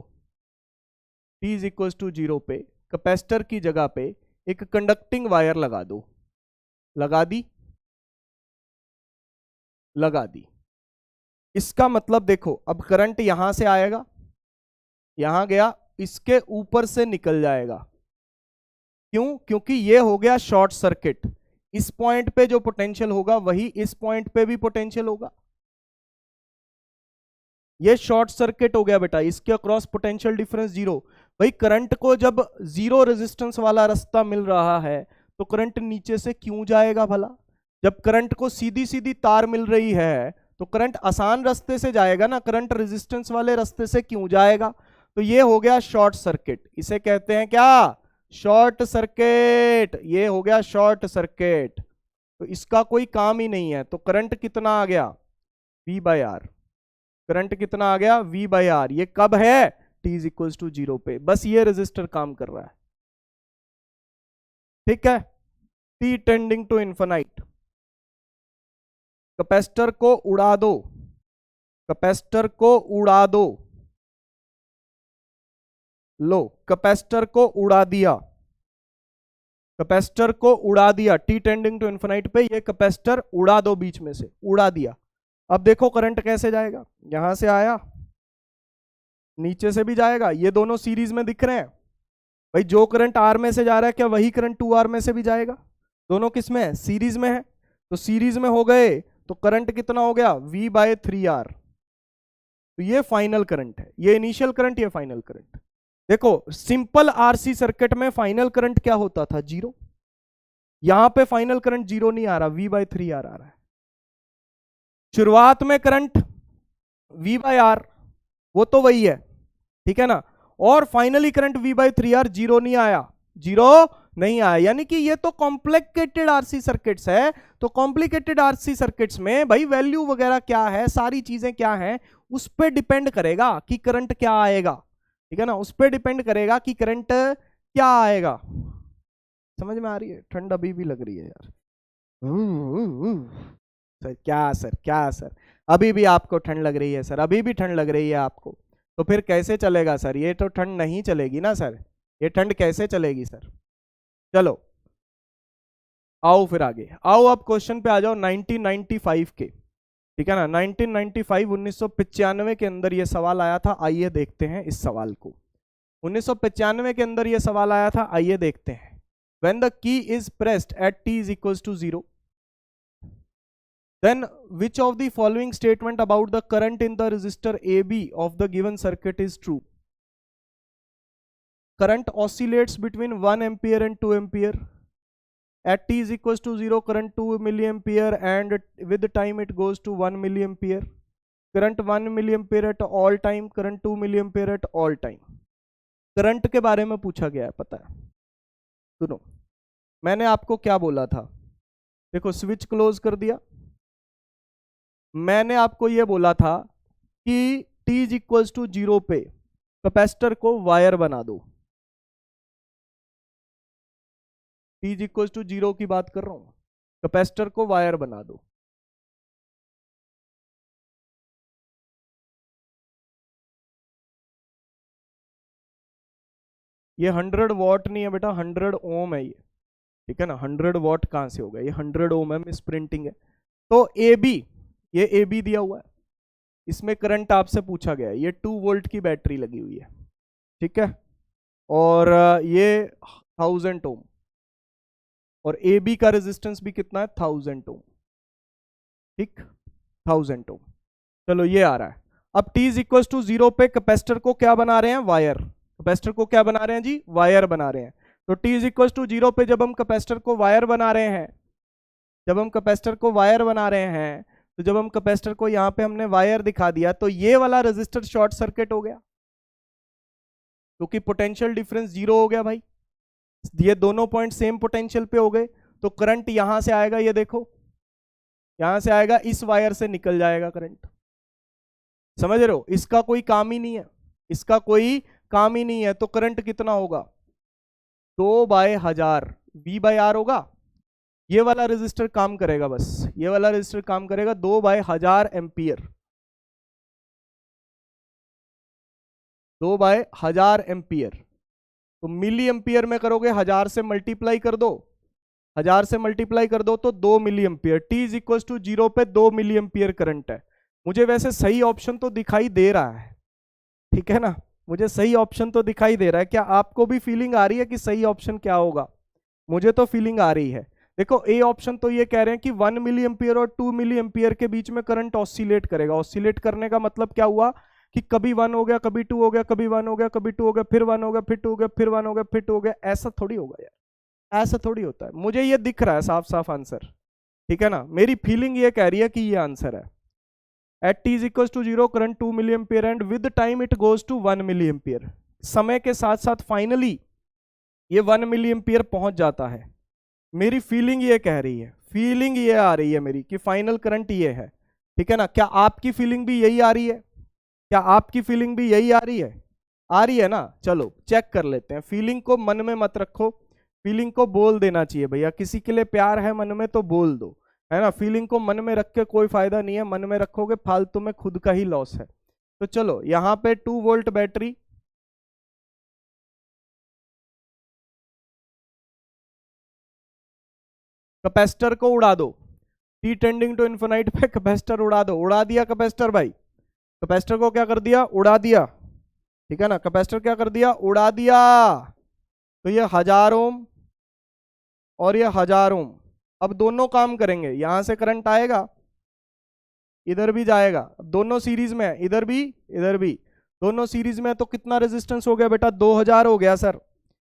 T इज इक्वल टू 0 पे कैपेसिटर की जगह पे एक कंडक्टिंग वायर लगा दो। लगा दी, लगा दी। इसका मतलब देखो, अब करंट यहां से आएगा, यहां गया, इसके ऊपर से निकल जाएगा। क्यों? क्योंकि ये हो गया शॉर्ट सर्किट। इस पॉइंट पे जो पोटेंशियल होगा वही इस पॉइंट पे भी पोटेंशियल होगा। ये शॉर्ट सर्किट हो गया बेटा, इसके अक्रॉस पोटेंशियल डिफरेंस 0। भाई करंट को जब 0 रेजिस्टेंस वाला रास्ता मिल रहा है तो करंट नीचे से क्यों जाएगा भला? जब करंट को सीधी सीधी तार मिल रही है तो करंट आसान रास्ते से जाएगा ना, करंट रेजिस्टेंस वाले रास्ते से क्यों जाएगा? तो ये हो गया शॉर्ट सर्किट, इसे कहते हैं क्या? Short circuit. ये हो गया शॉर्ट सर्किट, तो इसका कोई काम ही नहीं है। तो करंट कितना आ गया? V by are. करंट कितना आ गया? V by R. ये कब है? T इज इक्वल टू 0 पे। बस ये रेजिस्टर काम कर रहा है, ठीक है। T tending to infinite, capacitor को उड़ा दो, कैपेसिटर को उड़ा दो। लो, कैपेसिटर को उड़ा दिया, कैपेसिटर को उड़ा दिया। T टेंडिंग टू इन्फिनाइट पे ये कैपेसिटर उड़ा दो, बीच में से उड़ा दिया। अब देखो करंट कैसे जाएगा, यहां से आया, नीचे से भी जाएगा, ये दोनों सीरीज में दिख रहे हैं। भाई जो करंट R में से जा रहा है क्या वही करंट 2R में से भी जाएगा? दोनों किस में है? सीरीज में है। तो सीरीज में हो गए तो करंट कितना हो गया? V/3R। तो ये फाइनल करंट है, ये इनिशियल करंट, ये फाइनल करंट। देखो सिंपल आरसी सर्किट में फाइनल करंट क्या होता था? 0। यहां पे फाइनल करंट 0 नहीं आ रहा, V/3R आ रहा है। शुरुआत में करंट V/R, वो तो वही है, ठीक है ना। और फाइनली करंट V/3R 0 नहीं आया, 0 नहीं आया। यानी कि ये तो कॉम्प्लिकेटेड आरसी सर्किट्स है। तो कॉम्प्लिकेटेड आरसी सर्किट्स में भाई वैल्यू वगैरह क्या है, सारी चीजें क्या है, उस पर डिपेंड करेगा कि करंट क्या आएगा, ठीक है ना। उस पर डिपेंड करेगा कि करंट क्या आएगा। समझ में आ रही है? ठंड अभी भी लग रही है यार। सर क्या सर, क्या सर, अभी भी आपको ठंड लग रही है सर? अभी भी ठंड लग रही है आपको? तो फिर कैसे चलेगा सर? ये तो ठंड नहीं चलेगी ना सर, ये ठंड कैसे चलेगी सर? चलो आओ फिर आगे आओ, अब क्वेश्चन पे आ जाओ 1995 के, ठीक है ना। 1995 के अंदर ये सवाल आया था। आइए देखते हैं इस सवाल को। 1995 के अंदर ये सवाल आया था, आइए देखते हैं। When the key is pressed at t is equals to 0, then which of the following statement about the current in the resistor AB of the given circuit is true? Current oscillates between 1 ampere and 2 ampere. At t is equals to 0, current 2 milliampere, and with time it goes to 1 milliampere. Current 1 milliampere at all time, current 2 milliampere at all time. Current के बारे में पूछा गया है, पता है। सुनो, मैंने आपको क्या बोला था? देखो स्विच क्लोज कर दिया, मैंने आपको यह बोला था कि t इज इक्वल्स टू 0 पे कैपेसिटर को वायर बना दो। t इज इक्वल्स टू 0 की बात कर रहा हूं, कैपेसिटर को वायर बना दो। ये 100 वॉट नहीं है बेटा, 100 ओम है ये, ठीक है ना। 100 वॉट कहां से होगा? ये 100 ओम है, मिस प्रिंटिंग है। तो ए बी, ये ए बी दिया हुआ है, इसमें करंट आपसे पूछा गया है। ये 2 वोल्ट की बैटरी लगी हुई है, ठीक है। और ये 1000 ओम, और ए बी का रेजिस्टेंस भी कितना है? 1000 ओम, ठीक, 1000 ओम। चलो ये आ रहा है। अब t इज इक्वल टू 0 पे कैपेसिटर को क्या बना रहे हैं? वायर। कैपेसिटर को क्या बना रहे हैं जी? वायर बना रहे हैं। तो t इज इक्वल टू 0 पे जब हम कैपेसिटर को वायर बना रहे हैं, जब हम कैपेसिटर को वायर बना रहे हैं, तो जब हम कैपेसिटर को यहां पे हमने वायर दिखा दिया, तो ये वाला रेजिस्टर शॉर्ट सर्किट हो गया, क्योंकि पोटेंशियल डिफरेंस 0 हो गया भाई। ये दोनों पॉइंट सेम पोटेंशियल पे हो गए। तो करंट यहां से आएगा, ये देखो यहां से आएगा, इस वायर से निकल जाएगा करंट। समझ रहे हो? इसका कोई काम ही नहीं है, इसका कोई काम ही नहीं है। तो करंट कितना होगा? 2/1000 V/R होगा। ये वाला रेजिस्टर काम करेगा, बस ये वाला रेजिस्टर काम करेगा 2/1000 एम्पियर, 2/1000 एम्पियर। तो मिली एम्पियर में करोगे, 1000 से मल्टीप्लाई कर दो, 1000 से मल्टीप्लाई कर दो तो 2 milli ampere. t is equal to 0 पे 2 मिली एम्पियर करंट है। मुझे वैसे सही ऑप्शन तो दिखाई दे रहा है, ठीक है ना, मुझे सही ऑप्शन तो दिखाई दे रहा है। क्या आपको भी फीलिंग आ रही है कि सही ऑप्शन क्या होगा? मुझे तो फीलिंग आ रही है। देखो ए ऑप्शन तो ये कह रहे हैं कि 1 मिली एम्पियर और 2 मिली एम्पियर के बीच में करंट ऑसिलेट करेगा। ऑसिलेट करने का मतलब क्या हुआ कि कभी 1 हो गया, कभी 2 हो गया, कभी 1 हो गया, कभी 2 हो गया, फिर 1 हो गया, फिर 2 हो गया, फिर 1 हो गया, फिर 2 हो गया। ऐसा थोड़ी होगा यार, ऐसा थोड़ी होता है। मुझे ये दिख रहा है साफ साफ आंसर, ठीक है ना। मेरी फीलिंग ये कह रही है कि ये आंसर है। At t is equals to 0, current 2 milliampere and with time it goes to 1 milliampere. समय के साथ साथ फाइनली ये 1 milliampere पहुंच जाता है। मेरी फीलिंग ये कह रही है, फीलिंग ये आ रही है मेरी कि फाइनल करंट ये है, ठीक है ना। क्या आपकी फीलिंग भी यही आ रही है? क्या आपकी फीलिंग भी यही आ रही है? आ रही है ना। चलो चेक कर लेते हैं। फीलिंग को मन में मत रखो, फीलिंग को बोल देना चाहिए भैया। किसी के लिए प्यार है मन में तो बोल दो, है ना। फीलिंग को मन में रख के कोई फायदा नहीं है, मन में रखोगे फालतू में खुद का ही लॉस है। तो चलो यहां पे 2 वोल्ट बैटरी, कैपेसिटर को उड़ा दो, t टेंडिंग टू इन्फिनाइट पे कैपेसिटर उड़ा दो। उड़ा दिया कैपेसिटर भाई, कैपेसिटर को क्या कर दिया? उड़ा दिया, ठीक है ना। कैपेसिटर क्या कर दिया? उड़ा दिया। तो ये 1000 ओम और ये 1000 ओम। अब दोनों काम करेंगे, यहां से करंट आएगा, इधर भी जाएगा, दोनों सीरीज में है, इधर भी इधर भी, दोनों सीरीज में। तो कितना रेजिस्टेंस हो गया बेटा? 2000 हो गया सर।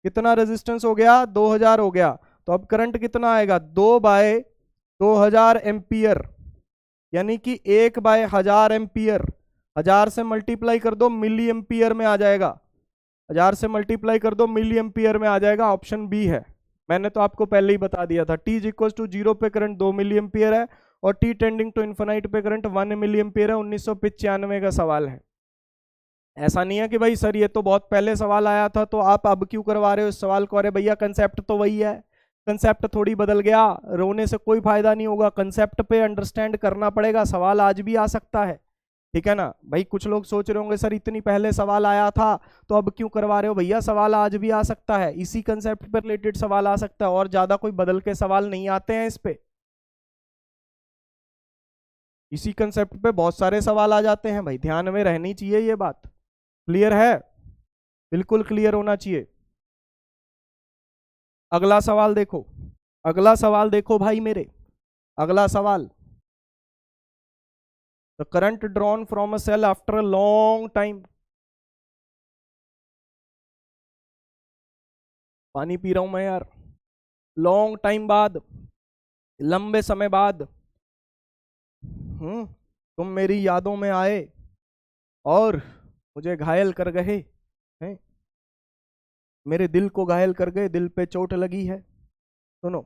कितना रेजिस्टेंस हो गया? 2000 हो गया। तो अब करंट कितना आएगा? 2/2000 एम्पियर, यानी कि 1/1000 एम्पियर। 1000 से मल्टीप्लाई कर दो, मिली एम्पियर में आ जाएगा। 1000 से मल्टीप्लाई कर दो, मिली एम्पियर में आ जाएगा। ऑप्शन बी है। मैंने तो आपको पहले ही बता दिया था। टी इज इक्वल टू 0 पे करंट 2 मिली एम्पियर है और टी टेंडिंग टू इन्फिनाइट पे करंट 1 मिली एम्पियर है। 1995 का सवाल है। ऐसा नहीं है कि भाई सर ये तो बहुत पहले सवाल आया था तो आप अब क्यों करवा रहे हो इस सवाल को। अरे भैया कंसेप्ट तो वही है, कंसेप्ट थोड़ी बदल गया। रोने से कोई फायदा नहीं होगा, कंसेप्ट पे अंडरस्टैंड करना पड़ेगा। सवाल आज भी आ सकता है, ठीक है ना भाई। कुछ लोग सोच रहे होंगे सर इतनी पहले सवाल आया था तो अब क्यों करवा रहे हो। भैया सवाल आज भी आ सकता है, इसी कंसेप्ट पर रिलेटेड सवाल आ सकता है, और ज्यादा कोई बदल के सवाल नहीं आते हैं इस पे। इसी कंसेप्ट पे बहुत सारे सवाल आ जाते हैं भाई, ध्यान में रहनी चाहिए ये बात। क्लियर है? बिल्कुल क्लियर होना चाहिए। अगला सवाल देखो, अगला सवाल देखो भाई मेरे। अगला सवाल, the current drawn from a cell after a long time. पानी पी रहा हूं मैं यार। लॉन्ग टाइम बाद, लंबे समय बाद, तुम मेरी यादों में आए और मुझे घायल कर गए हैं, मेरे दिल को घायल कर गए, दिल पे चोट लगी है। सुनो,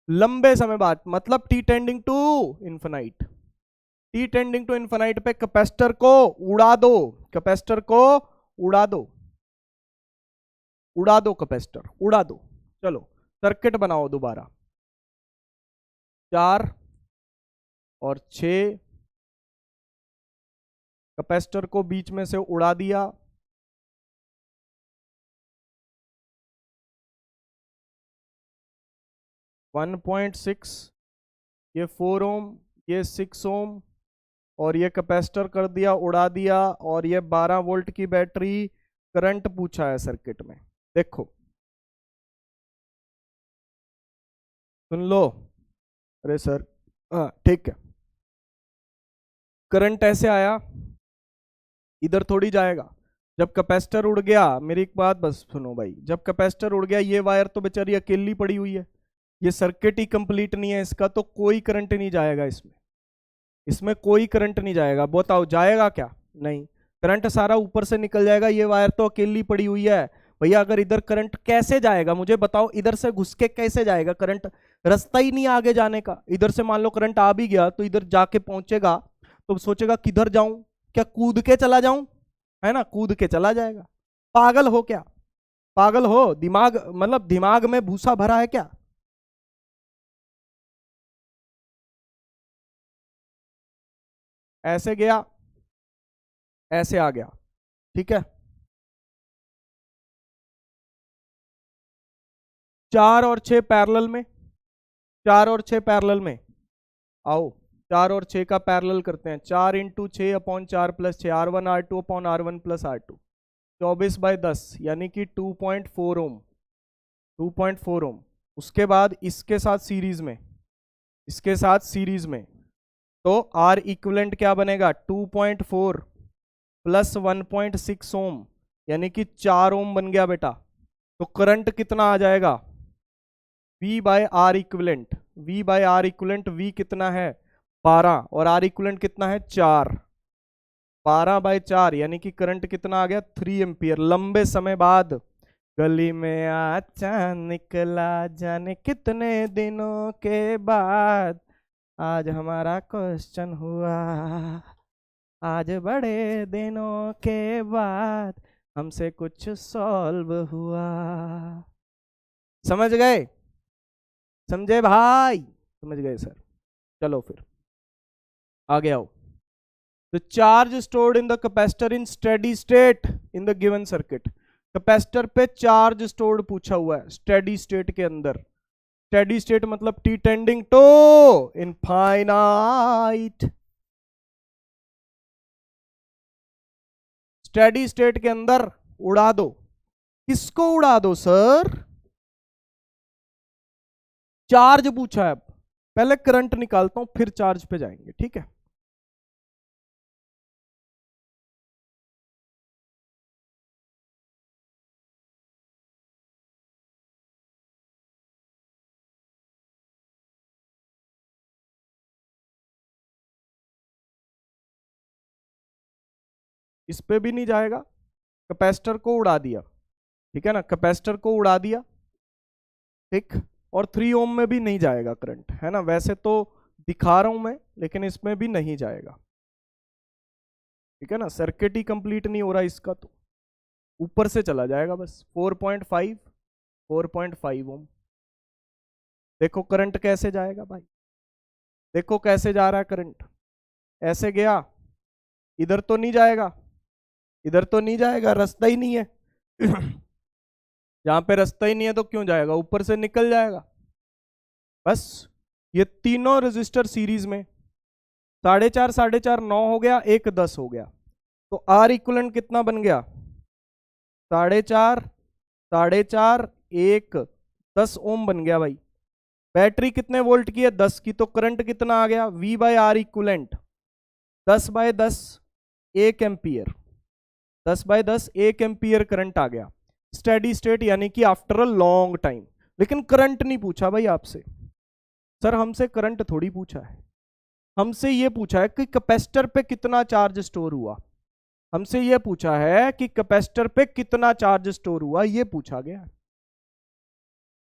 लंबे समय बाद मतलब T tending to infinite. T tending to infinite पे कैपेसिटर को उड़ा दो, कैपेसिटर को उड़ा दो, उड़ा दो, कैपेसिटर उड़ा दो। चलो सर्किट बनाओ दोबारा। 4 और 6, कैपेसिटर को बीच में से उड़ा दिया। 1.6, ये 4 ओम, ये 6 ओम, और ये कैपेसिटर कर दिया, उड़ा दिया। और ये 12 वोल्ट की बैटरी। करंट पूछा है सर्किट में, देखो सुन लो। अरे सर हाँ ठीक है। करंट ऐसे आया, इधर थोड़ी जाएगा। जब कैपेसिटर उड़ गया, मेरी एक बात बस सुनो भाई, जब कैपेसिटर उड़ गया ये वायर तो बेचारी अकेली पड़ी हुई है, ये सर्किट ही कंप्लीट नहीं है इसका, तो कोई करंट नहीं जाएगा इसमें, इसमें कोई करंट नहीं जाएगा। बताओ जाएगा क्या? नहीं, करंट सारा ऊपर से निकल जाएगा, ये वायर तो अकेली पड़ी हुई है। भैया अगर इधर करंट कैसे जाएगा मुझे बताओ, इधर से घुस के कैसे जाएगा करंट? रास्ता ही नहीं आगे जाने का। इधर से मान लो करंट आ भी गया तो इधर जाके पहुंचेगा तो सोचेगा किधर जाऊं, क्या कूद के चला जाऊं, है ना, कूद के चला जाएगा। पागल हो क्या? पागल हो? दिमाग मतलब दिमाग में भूसा भरा है क्या? ऐसे गया, ऐसे आ गया, ठीक है। 4 और 6 पैरेलल में, 4 और 6 पैरेलल में आओ। 4 और 6 का पैरेलल करते हैं। 4 × 6/4 + 6, R1R2/R1 + R2, 24/10 यानी कि 2.4 ओम, 2.4 ओम। उसके बाद इसके साथ सीरीज में, इसके साथ सीरीज में, तो आर इक्विवेलेंट क्या बनेगा? 2.4 + 1.6 ओम, यानी कि 4 ओम बन गया बेटा। तो करंट कितना आ जाएगा? V/R equivalent, V/R equivalent, V कितना है? 12, और R इक्विवेलेंट कितना है? 4। 12/4 यानी कि करंट कितना आ गया? 3 एम्पियर। लंबे समय बाद, गली में आचा निकला जाने कितने दिनों के बाद, आज हमारा क्वेश्चन हुआ, आज बड़े दिनों के बाद हमसे कुछ सॉल्व हुआ। समझ गए? समझे भाई? समझ गए सर? चलो फिर आगे आओ। The charge stored in the capacitor in steady state in the given circuit. Capacitor पे चार्ज स्टोर्ड पूछा हुआ है स्टेडी स्टेट के अंदर। स्टेडी स्टेट मतलब T tending to infinite. Steady state के अंदर उड़ा दो। किसको उड़ा दो सर? चार्ज पूछा है, अब पहले करंट निकालता हूं फिर चार्ज पे जाएंगे, ठीक है। इस पे भी नहीं जाएगा, कैपेसिटर को उड़ा दिया, ठीक है ना, कैपेसिटर को उड़ा दिया, ठीक। और 3 ओम में भी नहीं जाएगा करंट, है ना, वैसे तो दिखा रहा हूं मैं लेकिन इसमें भी नहीं जाएगा, ठीक है ना, सर्किट ही कंप्लीट नहीं हो रहा इसका, तो ऊपर से चला जाएगा बस 4.5 ओम। देखो करंट कैसे जाएगा भाई, देखो कैसे जा रहा है करंट, ऐसे गया, इधर तो नहीं जाएगा, इधर तो नहीं जाएगा, रास्ता ही नहीं है जहां पे रास्ता ही नहीं है तो क्यों जाएगा, ऊपर से निकल जाएगा बस। ये तीनों रजिस्टर सीरीज में 4.5 4.5 9 हो गया, एक 10 हो गया, तो आर इक्वलेंट कितना बन गया, 4.5 4.5 एक 10 ओम बन गया भाई। बैटरी कितने वोल्ट की है, 10 की, तो करंट कितना आ गया, V by R equivalent 10/10 1 ampere, 10/10 1 ampere current आ गया स्टेडी स्टेट, यानी कि आफ्टर अ लॉन्ग टाइम। लेकिन करंट नहीं पूछा भाई आपसे, सर हमसे करंट थोड़ी पूछा है, हमसे ये पूछा है कि कैपेसिटर पे कितना चार्ज स्टोर हुआ, हमसे ये पूछा है कि कैपेसिटर पे कितना चार्ज स्टोर हुआ, ये पूछा गया,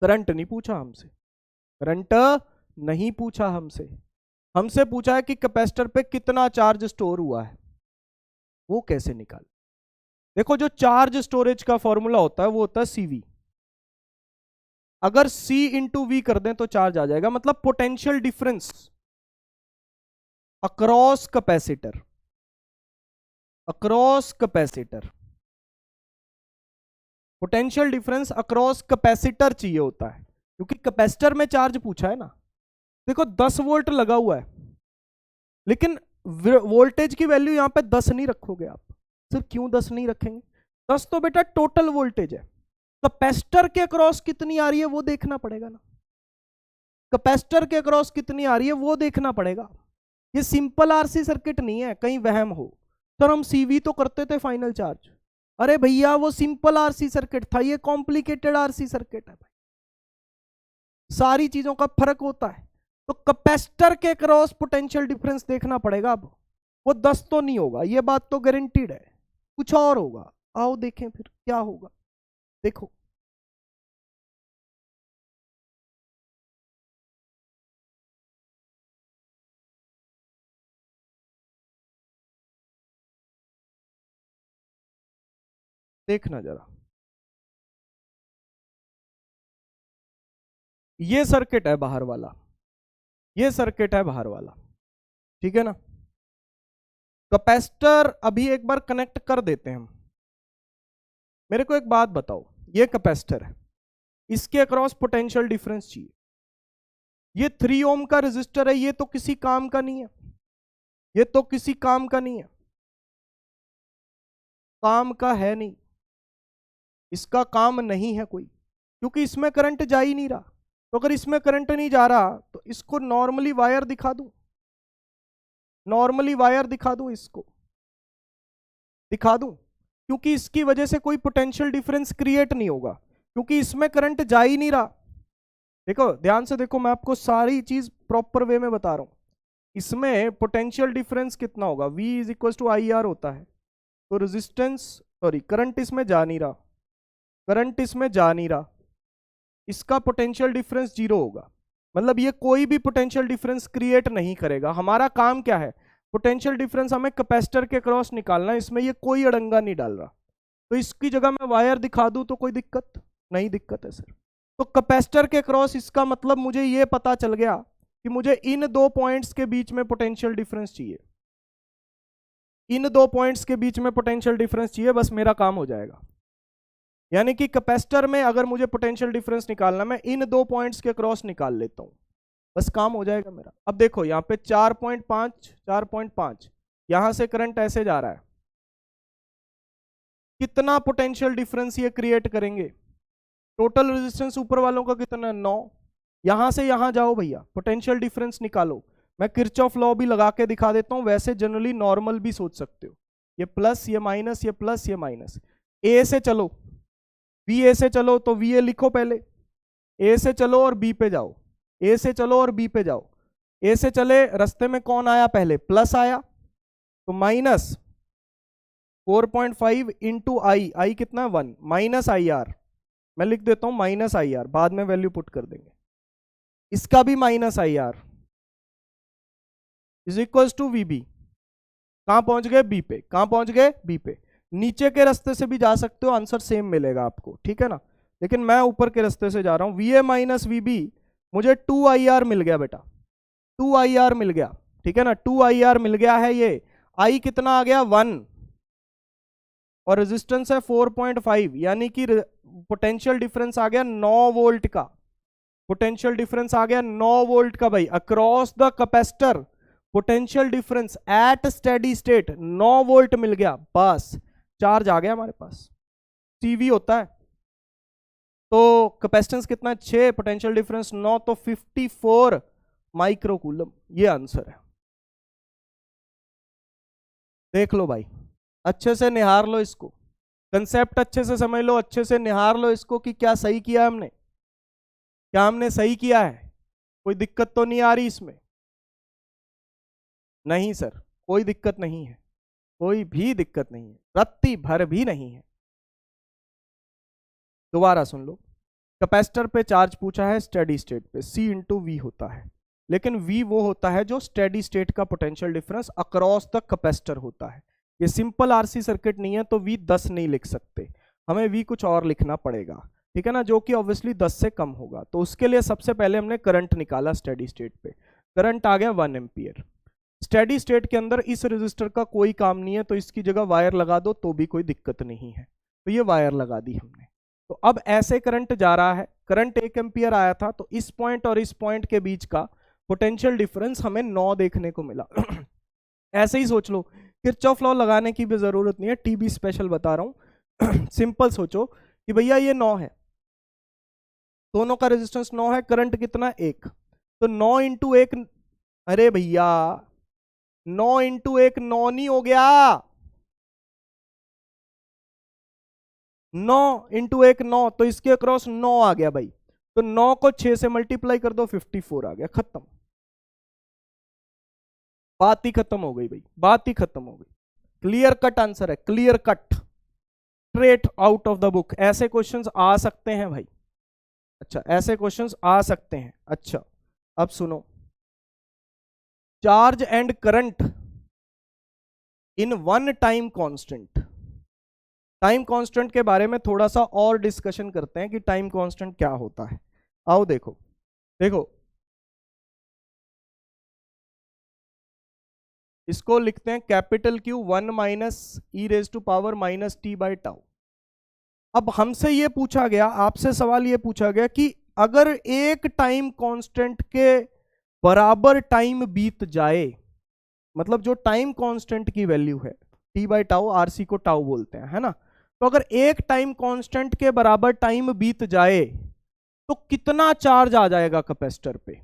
करंट नहीं पूछा हमसे, करंट नहीं पूछा हमसे, हमसे पूछा है कि कैपेसिटर पे कितना चार्ज स्टोर हुआ है, वो कैसे निकाल। देखो जो चार्ज स्टोरेज का फॉर्मूला होता है वो होता है CV, अगर C इंटू वी कर दें तो चार्ज आ जाएगा, मतलब potential difference across capacitor, across capacitor, potential difference across capacitor चाहिए होता है, क्योंकि कैपेसिटर में चार्ज पूछा है ना। देखो 10 वोल्ट लगा हुआ है, लेकिन वोल्टेज की वैल्यू यहां पे 10 नहीं रखोगे आप, सर क्यों 10 नहीं रखेंगे, 10 तो बेटा टोटल वोल्टेज है, कैपेसिटर के अक्रॉस कितनी आ रही है वो देखना पड़ेगा ना, कैपेसिटर के अक्रॉस कितनी आ रही है वो देखना पड़ेगा। ये सिंपल आरसी सर्किट नहीं है, कहीं वहम हो, सर हम CV तो करते थे फाइनल चार्ज, अरे भैया वो सिंपल आरसी सर्किट था, ये कॉम्प्लिकेटेड आरसी सर्किट है भाई, सारी चीजों का फर्क होता है। तो कैपेसिटर के क्रॉस पोटेंशियल डिफरेंस देखना पड़ेगा, अब वो 10 तो नहीं होगा, ये बात तो गारंटीड है, कुछ और होगा, आओ देखें फिर क्या होगा। देखो देखना जरा, ये सर्किट है बाहर वाला, ये सर्किट है बाहर वाला, ठीक है ना, कैपेसिटर अभी एक बार कनेक्ट कर देते हैं हम। मेरे को एक बात बताओ, ये कैपेसिटर है, इसके अक्रॉस पोटेंशियल डिफरेंस चाहिए, ये 3 ओम का रेजिस्टर है, ये तो किसी काम का नहीं है, ये तो किसी काम का नहीं है, काम का है नहीं, इसका काम नहीं है कोई, क्योंकि इसमें करंट जा ही नहीं रहा। तो अगर इसमें करंट नहीं जा रहा तो इसको नॉर्मली वायर दिखा दूं, नॉर्मली वायर दिखा दूं, इसको दिखा दूं, क्योंकि इसकी वजह से कोई पोटेंशियल डिफरेंस क्रिएट नहीं होगा, क्योंकि इसमें करंट जा ही नहीं रहा। देखो ध्यान से देखो, मैं आपको सारी चीज प्रॉपर वे में बता रहा हूं, इसमें पोटेंशियल डिफरेंस कितना होगा, V is equal to IR होता है, तो रेजिस्टेंस सॉरी करंट इसमें जा नहीं रहा, करंट इसमें जा नहीं रहा, इसका पोटेंशियल डिफरेंस 0 होगा, मतलब ये कोई भी पोटेंशियल डिफरेंस क्रिएट नहीं करेगा। हमारा काम क्या है, पोटेंशियल डिफरेंस हमें कैपेसिटर के क्रॉस निकालना है, इसमें ये कोई अड़ंगा नहीं डाल रहा, तो इसकी जगह मैं वायर दिखा दूं तो कोई दिक्कत नहीं, दिक्कत है सर। तो कैपेसिटर के क्रॉस, इसका मतलब मुझे ये पता चल गया कि मुझे इन 2 पॉइंट्स के बीच में पोटेंशियल डिफरेंस चाहिए, इन 2 पॉइंट्स के बीच में पोटेंशियल डिफरेंस चाहिए, बस मेरा काम हो जाएगा। यानी कि कैपेसिटर में अगर मुझे पोटेंशियल डिफरेंस निकालना, मैं इन 2 पॉइंट्स के क्रॉस निकाल लेता हूं, बस काम हो जाएगा मेरा। अब देखो यहाँ पे 4.5 4.5, यहां से करंट ऐसे जा रहा है, कितना पोटेंशियल डिफरेंस ये क्रिएट करेंगे, टोटल रेजिस्टेंस ऊपर वालों का कितना 9, यहां से यहां जाओ भैया, पोटेंशियल डिफरेंस निकालो। मैं किरचॉफ लॉ भी लगा के दिखा देता हूं, वैसे जनरली नॉर्मल भी सोच सकते हो। ये प्लस, ये माइनस, ये प्लस, ये माइनस। ए से चलो, बी ए से चलो, तो वी ए लिखो पहले। ए से चलो और बी पे जाओ, ए से चलो और बी पे जाओ। ए से चले, रास्ते में कौन आया पहले? प्लस आया, तो माइनस 4.5 इंटू आई, आई कितना है 1, माइनस आई आर। मैं लिख देता हूं माइनस आई आर, बाद में वैल्यू पुट कर देंगे। इसका भी minus I R is equal to V B. कहां पहुंच गए? बी पे। कहां पहुंच गए? बी पे। नीचे के रास्ते से भी जा सकते हो, आंसर सेम मिलेगा आपको, ठीक है ना। लेकिन मैं ऊपर के रास्ते से जा रहा हूं। V A minus V B, मुझे 2 आई आर मिल गया बेटा, 2 आई आर मिल गया, ठीक है ना। 2 आई आर मिल गया है। ये आई कितना आ गया? 1, और रेजिस्टेंस है 4.5, यानी कि पोटेंशियल डिफरेंस आ गया 9 वोल्ट का। पोटेंशियल डिफरेंस आ गया 9 वोल्ट का भाई, across the capacitor. Potential difference at steady state 9 volt मिल गया, बस चार्ज आ गया हमारे पास। सीवी होता है, तो कैपेसिटेंस कितना है? 6, पोटेंशियल डिफरेंस 9, तो 54 माइक्रोकूलम। ये आंसर है। देख लो भाई, अच्छे से निहार लो इसको, कंसेप्ट अच्छे से समझ लो, अच्छे से निहार लो इसको कि क्या सही किया हमने, क्या हमने सही किया है। कोई दिक्कत तो नहीं आ रही इसमें? नहीं सर, कोई दिक्कत नहीं है, कोई भी दिक्कत नहीं है, रत्ती भर भी नहीं है। दोबारा सुन लो, कैपेसिटर पे चार्ज पूछा है स्टेडी स्टेट पे, C इंटू वी होता है, लेकिन V वो होता है जो स्टेडी स्टेट का potential difference across the capacitor होता है। ये सिंपल आरसी सर्किट नहीं है, तो V 10 नहीं लिख सकते, हमें V कुछ और लिखना पड़ेगा, ठीक है ना, जो कि ऑब्वियसली 10 से कम होगा। तो उसके लिए सबसे पहले हमने करंट निकाला स्टेडी स्टेट पे, करंट आ गया 1 एम्पियर। स्टेडी स्टेट के अंदर इस रेजिस्टर का कोई काम नहीं है, तो इसकी जगह वायर लगा दो तो भी कोई दिक्कत नहीं है, तो ये वायर लगा दी हमने। तो अब ऐसे करंट जा रहा है, करंट 1 एम्पियर आया था, तो इस पॉइंट और इस पॉइंट के बीच का पोटेंशियल डिफरेंस हमें 9 देखने को मिला। ऐसे ही सोच लो, किरचॉफ लॉ लगाने की भी जरूरत नहीं है, टीबी स्पेशल बता रहा हूं। सिंपल सोचो कि भैया ये 9 है, दोनों का रेजिस्टेंस 9 है, करंट कितना? 1, तो 9 इंटू 1, अरे भैया 9 इंटू 1 9 नहीं हो गया, 9 इंटू 1 9, तो इसके अक्रॉस 9 आ गया भाई, तो 9 को 6 से मल्टीप्लाई कर दो, 54 आ गया, खत्म, बात ही खत्म हो गई भाई, बात ही खत्म हो गई। क्लियर कट आंसर है, clear cut, straight out of the book. ऐसे क्वेश्चंस आ सकते हैं भाई, अच्छा ऐसे क्वेश्चंस आ सकते हैं। अच्छा अब सुनो, charge and current in one time constant. Time constant के बारे में थोड़ा सा और डिस्कशन करते हैं कि टाइम कांस्टेंट क्या होता है। आओ देखो, देखो इसको लिखते हैं capital Q 1 minus E raise to power minus T by tau. अब हमसे ये पूछा गया, आपसे सवाल ये पूछा गया कि अगर एक टाइम कांस्टेंट के बराबर टाइम बीत जाए, मतलब जो टाइम कांस्टेंट की वैल्यू है टी बाई टाउ, आरसी को टाउ बोलते हैं, है ना, तो अगर एक टाइम कांस्टेंट के बराबर टाइम बीत जाए तो कितना चार्ज आ जाएगा कैपेसिटर पे?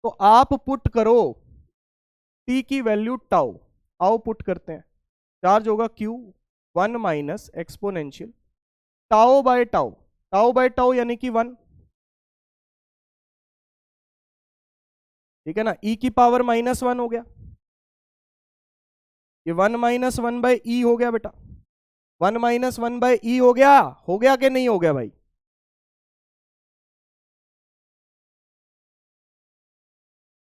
तो आप पुट करो टी की वैल्यू टाउ, आओ पुट करते हैं। चार्ज होगा Q 1 minus exponential tau by tau, tau by tau यानी कि 1, ठीक है ना, e की पावर -1 हो गया, ये 1 माइनस 1 बाई ई हो गया बेटा, 1 माइनस 1 बाई ई हो गया कि नहीं हो गया भाई?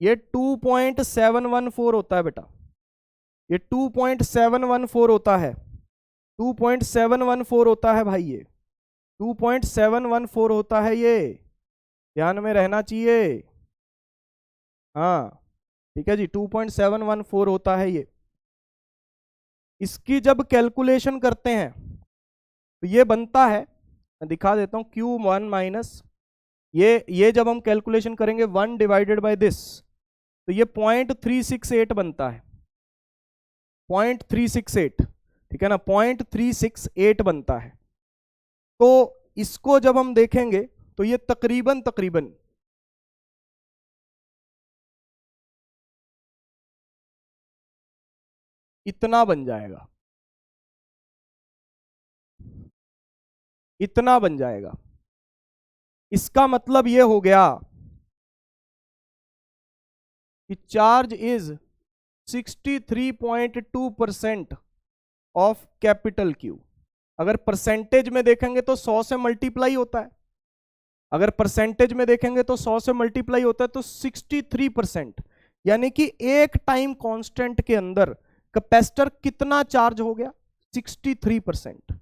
ये 2.714 होता है बेटा, ये 2.714 होता है, 2.714 होता है भाई, ये 2.714 होता है, ये ध्यान में रहना चाहिए। हाँ ठीक है जी, 2.714 होता है ये। इसकी जब कैलकुलेशन करते हैं तो ये बनता है, मैं दिखा देता हूं, Q1 माइनस ये जब हम कैलकुलेशन करेंगे 1 डिवाइडेड बाय दिस, तो ये 0.368 बनता है, 0.368, ठीक है ना, 0.368 बनता है। तो इसको जब हम देखेंगे तो ये तकरीबन इतना बन जाएगा, इतना बन जाएगा। इसका मतलब ये हो गया कि charge is 63.2% of capital Q. अगर परसेंटेज में देखेंगे तो 100 से मल्टीप्लाई होता है, अगर परसेंटेज में देखेंगे तो 100 से मल्टीप्लाई होता है, तो 63%, यानी कि एक टाइम कांस्टेंट के अंदर कैपेसिटर कितना चार्ज हो गया, 63%।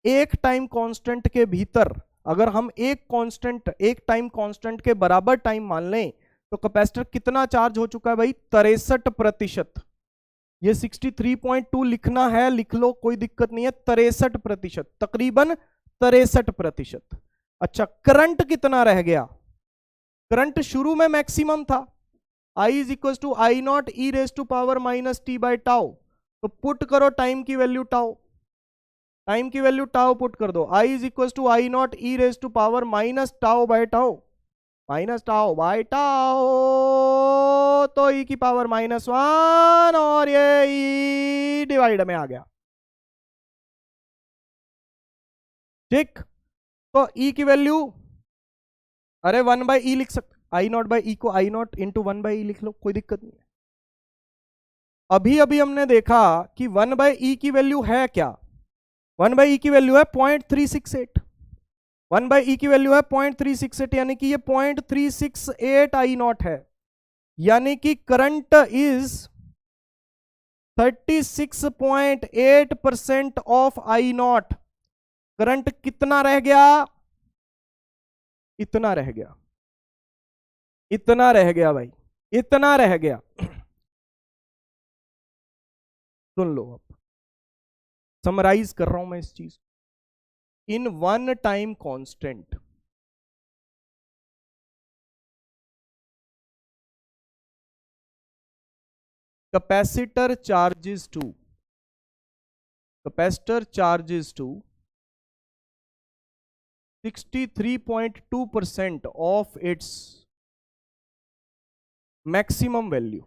एक टाइम कांस्टेंट के भीतर अगर हम एक टाइम कांस्टेंट के बराबर टाइम मान लें तो कैपेसिटर कितना चार्ज हो चुका है भाई, 63%। ये 63.2 लिखना है, लिख लो, कोई दिक्कत नहीं है। 63%, तकरीबन 63%। अच्छा, करंट कितना रह गया? करंट शुरू में मैक्सिमम था, I is equal to I not E raise to power minus T by tau. तो पुट करो टाइम की वैल्यू टाउ, टाइम की वैल्यू टाउ पुट कर दो। I is equal to I not E raise to power minus tau by tau, minus tau by tau, तो E की power -1, और ये ई डिवाइड में आ गया। ठीक, तो ई की वैल्यू, अरे 1/e लिख सकते, आई नॉट बाई ई को आई नॉट इंटू 1/e लिख लो, कोई दिक्कत नहीं है। अभी अभी हमने देखा कि 1/e की वैल्यू है क्या, 1/e की वैल्यू है 0.368, 1/e की वैल्यू है 0.368, यानी कि ये 0.368 आई नॉट है, यानी कि current is 36.8% of I not. Current कितना रह गया, इतना रह गया, इतना रह गया भाई, इतना रह गया। सुन लो, अब समराइज कर रहा हूं मैं इस चीज। In one time constant capacitor charges to 63.2% of its maximum value.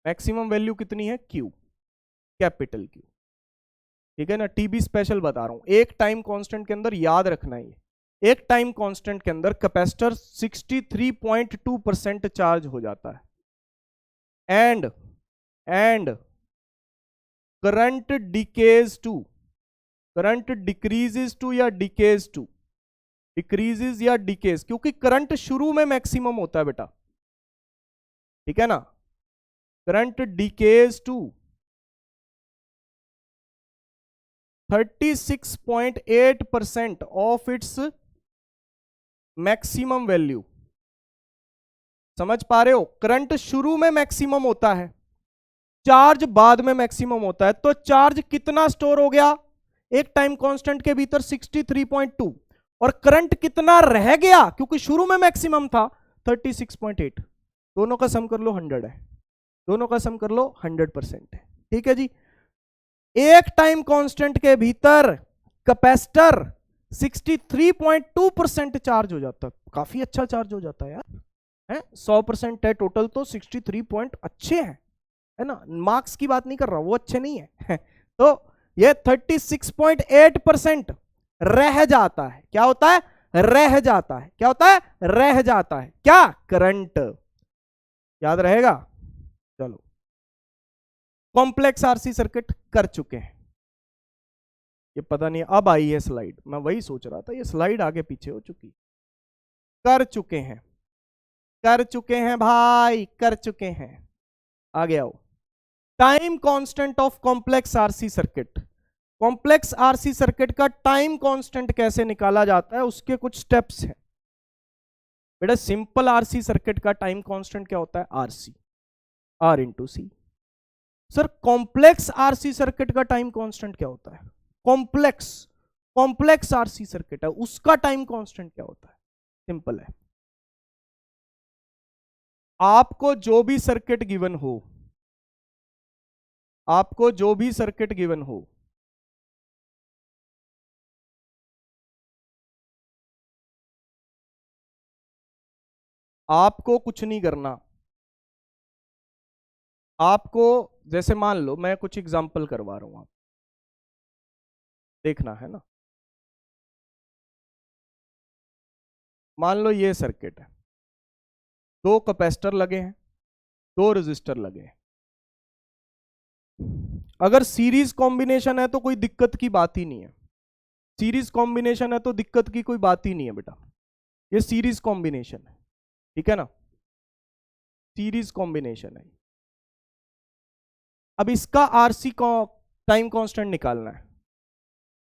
Maximum value कितनी है, Q, कैपिटल Q। ठीक है ना, टीबी स्पेशल बता रहा हूं, एक टाइम कांस्टेंट के अंदर याद रखना है, एक टाइम कांस्टेंट के अंदर कैपेसिटर 63.2% चार्ज हो जाता है, and current decays to, current decreases to या डिकेज टू, डिक्रीजेस या डिकेज, क्योंकि करंट शुरू में मैक्सिमम होता है बेटा, ठीक है ना। Current decays to 36.8% of its maximum value. समझ पा रहे हो, करंट शुरू में मैक्सिमम होता है, चार्ज बाद में मैक्सिमम होता है। तो चार्ज कितना स्टोर हो गया एक टाइम कांस्टेंट के भीतर, 63.2, और करंट कितना रह गया क्योंकि शुरू में मैक्सिमम था, 36.8। दोनों का सम कर लो 100 है, दोनों का सम कर लो 100% है। ठीक है जी, एक टाइम कांस्टेंट के भीतर कैपेसिटर 63.2% चार्ज हो जाता है, काफी अच्छा चार्ज हो जाता है यार, है 100% है टोटल, तो 63 पॉइंट अच्छे हैं, है ना, मार्क्स की बात नहीं कर रहा, वो अच्छे नहीं है। तो ये 36.8% रह जाता है, क्या होता है, रह जाता है, क्या होता है, रह जाता है, क्या, करंट। याद रहेगा, चलो कॉम्प्लेक्स आरसी सर्किट कर चुके हैं, ये पता नहीं अब आई है स्लाइड, मैं वही सोच रहा था ये स्लाइड आगे पीछे हो चुकी, कर चुके हैं, कर चुके हैं भाई, कर चुके हैं। आगे आओ, time constant of complex RC circuit. Complex RC circuit का टाइम कांस्टेंट कैसे निकाला जाता है, उसके कुछ स्टेप्स हैं बेटा। सिंपल आरसी सर्किट का टाइम कांस्टेंट क्या होता है, RC, R into C. Sir complex RC circuit का टाइम कांस्टेंट क्या होता है, कॉम्प्लेक्स, कॉम्प्लेक्स आरसी सर्किट है उसका टाइम कांस्टेंट क्या होता है, सिंपल है, आपको जो भी सर्किट गिवन हो, आपको जो भी सर्किट गिवन हो, आपको कुछ नहीं करना, आपको जैसे मान लो मैं कुछ एग्जांपल करवा रहा हूं, आप देखना है ना। मान लो ये सर्किट है, 2 कैपेसिटर लगे हैं, 2 रेजिस्टर लगे हैं। अगर सीरीज कॉम्बिनेशन है तो कोई दिक्कत की बात ही नहीं है। सीरीज कॉम्बिनेशन है तो दिक्कत की कोई बात ही नहीं है बेटा, ये सीरीज कॉम्बिनेशन है, ठीक है ना, सीरीज कॉम्बिनेशन है। अब इसका आरसी टाइम कांस्टेंट निकालना है।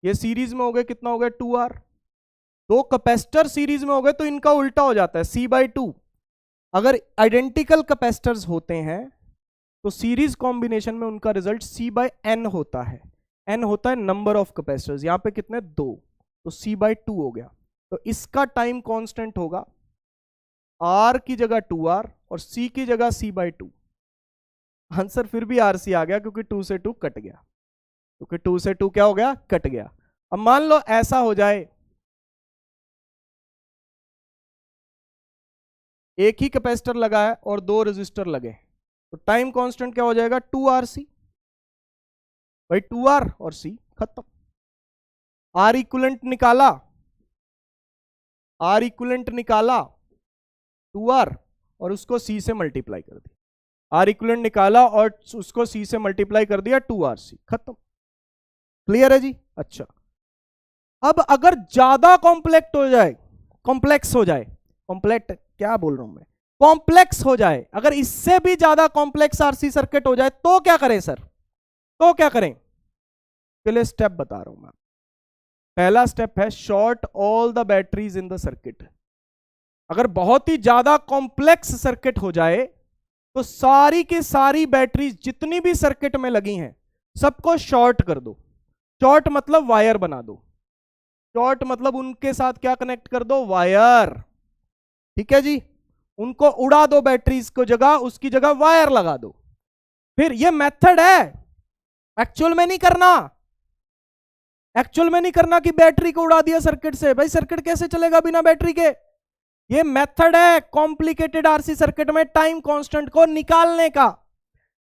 ये सीरीज में हो गए, कितना हो गया 2R। 2 कैपेसिटर सीरीज में हो गए तो इनका उल्टा हो जाता है, C/2। अगर आइडेंटिकल कैपेसिटर्स होते हैं तो सीरीज कॉम्बिनेशन में उनका रिजल्ट C/N होता है। N होता है नंबर ऑफ कैपेसिटर्स, यहां पे कितने 2, तो C/2 हो गया। तो इसका टाइम कांस्टेंट होगा R की जगह 2R और C की जगह C/2। आंसर फिर भी RC आ गया क्योंकि 2 से 2 कट गया, क्योंकि 2 से 2 क्या हो गया, कट गया। अब मान लो ऐसा हो जाए, एक ही कैपेसिटर लगा है और 2 रेजिस्टर लगे, तो टाइम कांस्टेंट क्या हो जाएगा 2RC। भाई 2R और C खत्म। R इक्विवेलेंट निकाला, R इक्विवेलेंट निकाला 2R और उसको C से मल्टीप्लाई कर दिया। R इक्विवेलेंट निकाला और उसको C से मल्टीप्लाई कर दिया, 2RC खत्म। क्लियर है जी? अच्छा, अब अगर ज्यादा कॉम्प्लेक्स हो जाए, कॉम्प्लेक्स हो जाए, कॉम्प्लेक्ट क्या बोल रहा हूं मैं, कॉम्प्लेक्स हो जाए, अगर इससे भी ज्यादा कॉम्प्लेक्स आरसी सर्किट हो जाए तो क्या करें सर, तो क्या करें? पहले स्टेप बता रहा हूं मैं। पहला स्टेप है short all the batteries in the circuit. अगर बहुत ही ज्यादा कॉम्प्लेक्स सर्किट हो जाए तो सारी की सारी बैटरीज जितनी भी सर्किट में लगी हैं सबको शॉर्ट कर दो। शॉर्ट मतलब वायर बना दो, शॉर्ट मतलब उनके साथ क्या कनेक्ट कर दो, वायर। ठीक है जी, उनको उड़ा दो, बैटरीज को जगह, उसकी जगह वायर लगा दो। फिर ये मेथड है, एक्चुअल में नहीं करना, एक्चुअल में नहीं करना कि बैटरी को उड़ा दिया सर्किट से। भाई सर्किट कैसे चलेगा बिना बैटरी के? ये मेथड है कॉम्प्लिकेटेड आरसी सर्किट में टाइम कांस्टेंट को निकालने का।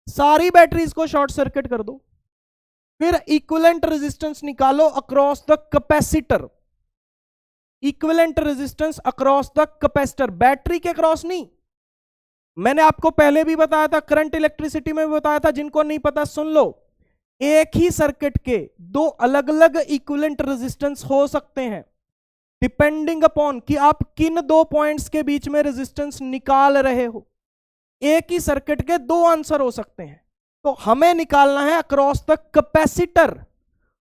सारी बैटरीज को शॉर्ट सर्किट कर दो, फिर इक्विवेलेंट रेजिस्टेंस निकालो across the capacitor. Equivalent resistance across the capacitor, battery के अक्रॉस नहीं। मैंने आपको पहले भी बताया था, करंट इलेक्ट्रिसिटी में भी बताया था, जिनको नहीं पता सुन लो। एक ही सर्किट के 2 अलग अलग इक्विवेलेंट रेजिस्टेंस हो सकते हैं डिपेंडिंग अपॉन कि आप किन 2 पॉइंट्स के बीच में रेजिस्टेंस निकाल रहे हो। एक ही सर्किट के 2 आंसर हो सकते हैं, तो हमें निकालना है अक्रॉस द कैपेसिटर।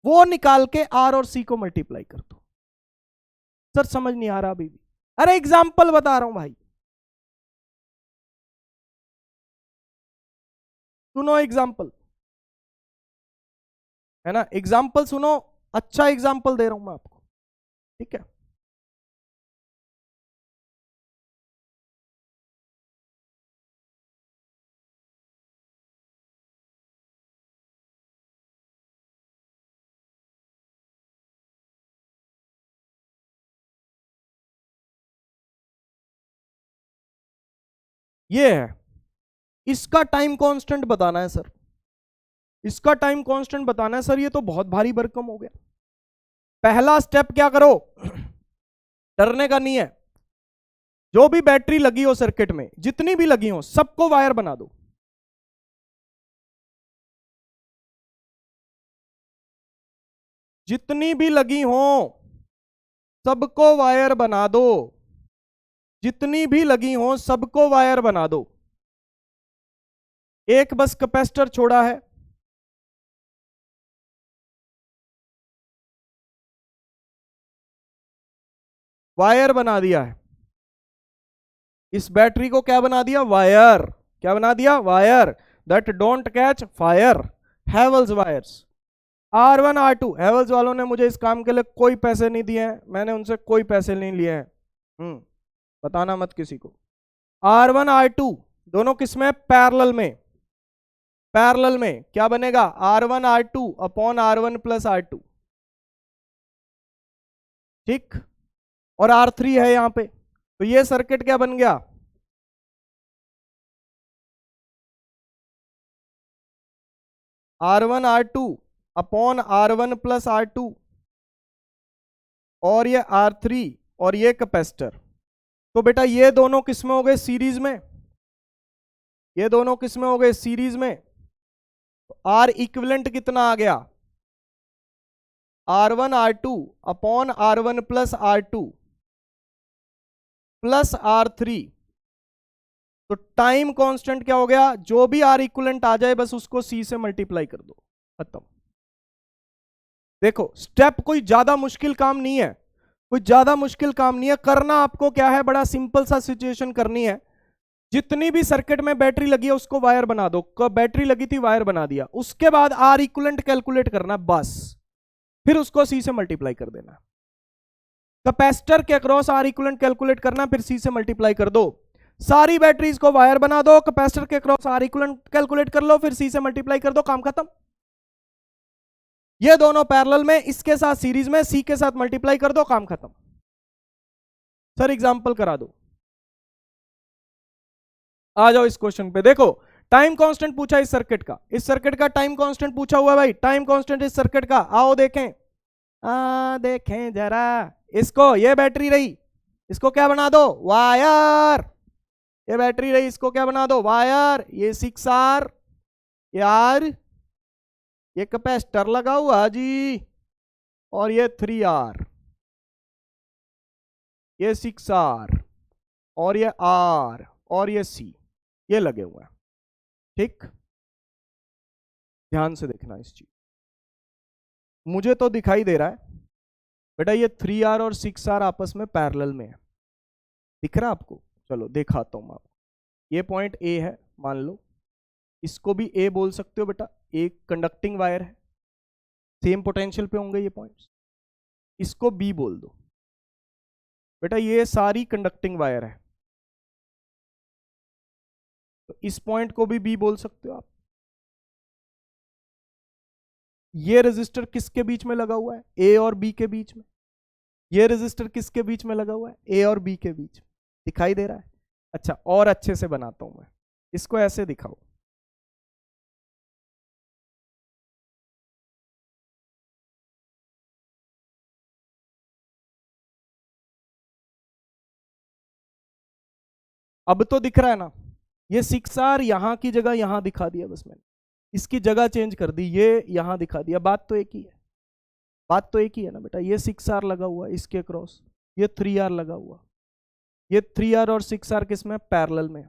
वो निकाल के R और C को मल्टीप्लाई कर दो। सर समझ नहीं आ रहा अभी भी? अरे एग्जाम्पल बता रहा हूं भाई, सुनो एग्जाम्पल, है ना, एग्जाम्पल सुनो, अच्छा एग्जाम्पल दे रहा हूं मैं आपको, ठीक है। ये है, इसका टाइम कांस्टेंट बताना है सर, इसका टाइम कांस्टेंट बताना है सर। ये तो बहुत भारी भरकम हो गया। पहला स्टेप क्या करो, डरने का नहीं है। जो भी बैटरी लगी हो सर्किट में, जितनी भी लगी हो, सबको वायर बना दो। जितनी भी लगी हो सबको वायर बना दो, जितनी भी लगी हो सबको वायर बना दो। एक बस कैपेसिटर छोड़ा है, वायर बना दिया है। इस बैटरी को क्या बना दिया, वायर। क्या बना दिया, wire that don't catch fire, Havells wires. R1 R2, Havells वालों ने मुझे इस काम के लिए कोई पैसे नहीं दिए हैं, मैंने उनसे कोई पैसे नहीं लिए हैं, बताना मत किसी को। R1 R2 दोनों किसमें, पैरेलल में। पैरेलल में क्या बनेगा, R1 R2 upon R1 plus R2, ठीक। और R3 है यहां पे, तो ये सर्किट क्या बन गया, R1 R2 upon R1 plus R2 और ये R3 और ये कैपेसिटर। तो बेटा ये दोनों किसमें हो गए सीरीज में, ये दोनों किसमें हो गए सीरीज में। तो R इक्विवेलेंट कितना आ गया, R1 R2 upon R1 plus R2 plus R3। तो टाइम कांस्टेंट क्या हो गया, जो भी R इक्विवेलेंट आ जाए बस उसको C से मल्टीप्लाई कर दो, खत्म। देखो स्टेप कोई ज्यादा मुश्किल काम नहीं है, कोई ज्यादा मुश्किल काम नहीं है। करना आपको क्या है, बड़ा सिंपल सा सिचुएशन करनी है। जितनी भी सर्किट में बैटरी लगी है उसको वायर बना दो, बैटरी लगी थी वायर बना दिया, उसके बाद आर इक्विवेलेंट कैलकुलेट करना बस, फिर उसको सी से मल्टीप्लाई कर देना। कैपेसिटर के अक्रॉस आर इक्विवेलेंट कैलकुलेट करना, फिर सी से मल्टीप्लाई कर दो। सारी बैटरीज को वायर बना दो, कैपेसिटर के अक्रॉस आर इक्विवेलेंट कैलकुलेट कर लो, फिर सी से मल्टीप्लाई कर दो, काम खत्म। ये दोनों पैरेलल में, इसके साथ सीरीज में, सी के साथ मल्टीप्लाई कर दो, काम खत्म। सर एग्जांपल करा दो, आ जाओ इस क्वेश्चन पे। देखो टाइम कांस्टेंट पूछा इस सर्किट का, इस सर्किट का टाइम कांस्टेंट पूछा हुआ है भाई, टाइम कांस्टेंट इस सर्किट का। आओ देखें, देखें जरा इसको। ये बैटरी रही, इसको क्या बना दो, वायर। ये बैटरी रही, इसको क्या बना दो, वायर। ये 6R, ये R, ये कैपेसिटर लगा हुआ जी, और ये 3R, ये 6R और ये R और ये C, ये लगे हुए हैं। ठीक, ध्यान से देखना इस चीज। मुझे तो दिखाई दे रहा है बेटा ये 3R और 6R आपस में पैरेलल में है, दिख रहा है आपको? चलो दिखाता हूं मैं आपको। ये पॉइंट A है मान लो, इसको भी A बोल सकते हो बेटा, एक कंडक्टिंग वायर है, सेम पोटेंशियल पे होंगे ये पॉइंट्स। इसको B बोल दो बेटा, ये सारी कंडक्टिंग वायर है, तो इस पॉइंट को भी B बोल सकते हो आप। ये रेजिस्टर किसके बीच में लगा हुआ है, A और B के बीच में। ये रेजिस्टर किसके बीच में लगा हुआ है, A और B के बीच। दिखाई दे रहा है? अच्छा और अच्छे से बनाता हूं मैं इसको, ऐसे दिखाओ। अब तो दिख रहा है ना, ये 6R यहां की जगह यहां दिखा दिया, बस मैंने इसकी जगह चेंज कर दी, ये यहां दिखा दिया। बात तो एक ही है, बात तो एक ही है ना बेटा। ये 6R लगा हुआ है इसके क्रॉस, ये 3R लगा हुआ, ये 3R और 6R किसमें, पैरेलल में।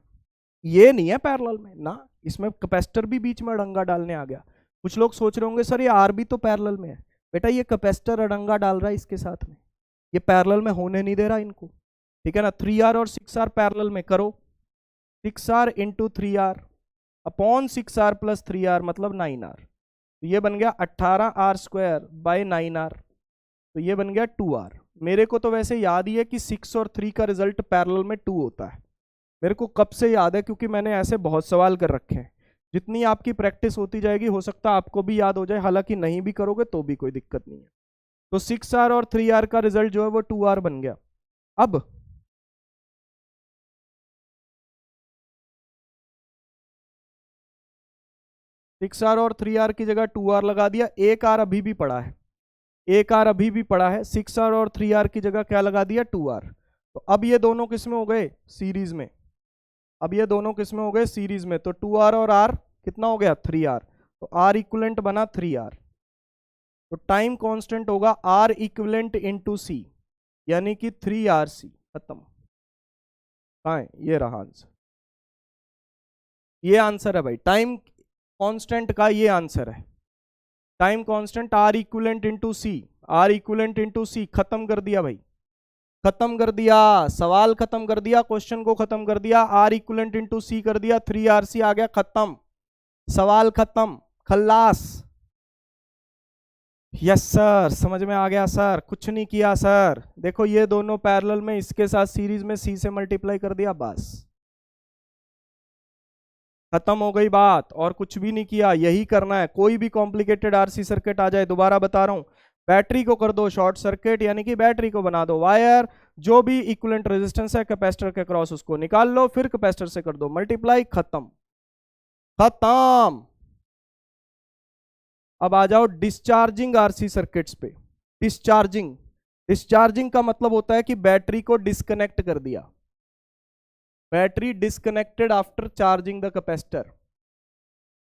ये नहीं है पैरेलल में ना, इसमें कैपेसिटर भी बीच में अड़ंगा डालने आ गया। कुछ लोग सोच रहे होंगे सर ये R भी तो पैरेलल में है। बेटा ये कैपेसिटर अड़ंगा डाल रहा है इसके साथ में, ये पैरेलल में होने नहीं दे रहा इनको, ठीक है ना। 3R और 6R पैरेलल में करो, 6R into 3R upon 6R plus 3R मतलब 9R, तो ये बन गया 18R स्क्वायर बाय 9R, तो ये बन गया 2R। मेरे को तो वैसे याद ही है कि 6 और 3 का रिजल्ट पैरेलल में 2 होता है, मेरे को कब से याद है, क्योंकि मैंने ऐसे बहुत सवाल कर रखे हैं। जितनी आपकी प्रैक्टिस होती जाएगी हो सकता है आपको भी याद हो जाए, हालांकि नहीं भी करोगे तो भी कोई दिक्कत नहीं है। तो 6R और 3R का रिजल्ट जो है वो 2R बन गया। अब 6R और 3R की जगह 2R लगा दिया, एक R अभी भी पड़ा है, एक R अभी भी पड़ा है। 6R और 3R की जगह क्या लगा दिया, 2R। तो अब ये दोनों किसमें हो गए, सीरीज में। अब ये दोनों किसमें हो गए, सीरीज में। तो 2R और R कितना हो गया, 3R। तो R इक्विवेलेंट बना 3R। तो टाइम कांस्टेंट होगा R इक्विवेलेंट इंटू C, यानी कि 3RC। खत्म। कहाँ है, ये रहा आंसर, ये आंसर है भाई टाइम कांस्टेंट का, ये आंसर है। Time constant R equivalent into C, R equivalent into C। खत्म कर दिया भाई, खत्म कर दिया, सवाल खत्म कर दिया, क्वेश्चन को खत्म कर दिया। R इक्विवेलेंट इंटू C कर दिया, 3RC आ गया, खत्म, सवाल खत्म, खल्लास। यस सर, समझ में आ गया सर, कुछ नहीं किया सर। देखो ये दोनों पैरेलल में, इसके साथ सीरीज में C से मल्टीप्लाई कर दिया, बस खत्म हो गई बात, और कुछ भी नहीं किया। यही करना है, कोई भी कॉम्प्लिकेटेड RC सर्किट आ जाए, दोबारा बता रहा हूं, बैटरी को कर दो शॉर्ट सर्किट, यानी कि बैटरी को बना दो वायर, जो भी इक्विवेलेंट रेजिस्टेंस है कैपेसिटर के क्रॉस उसको निकाल लो, फिर कैपेसिटर से कर दो मल्टीप्लाई, खत्म, खत्म। अब आ जाओ डिस्चार्जिंग आरसी सर्किट्स पे। डिस्चार्जिंग, डिस्चार्जिंग का मतलब होता है कि बैटरी को डिस्कनेक्ट कर दिया। Battery disconnected after charging the capacitor,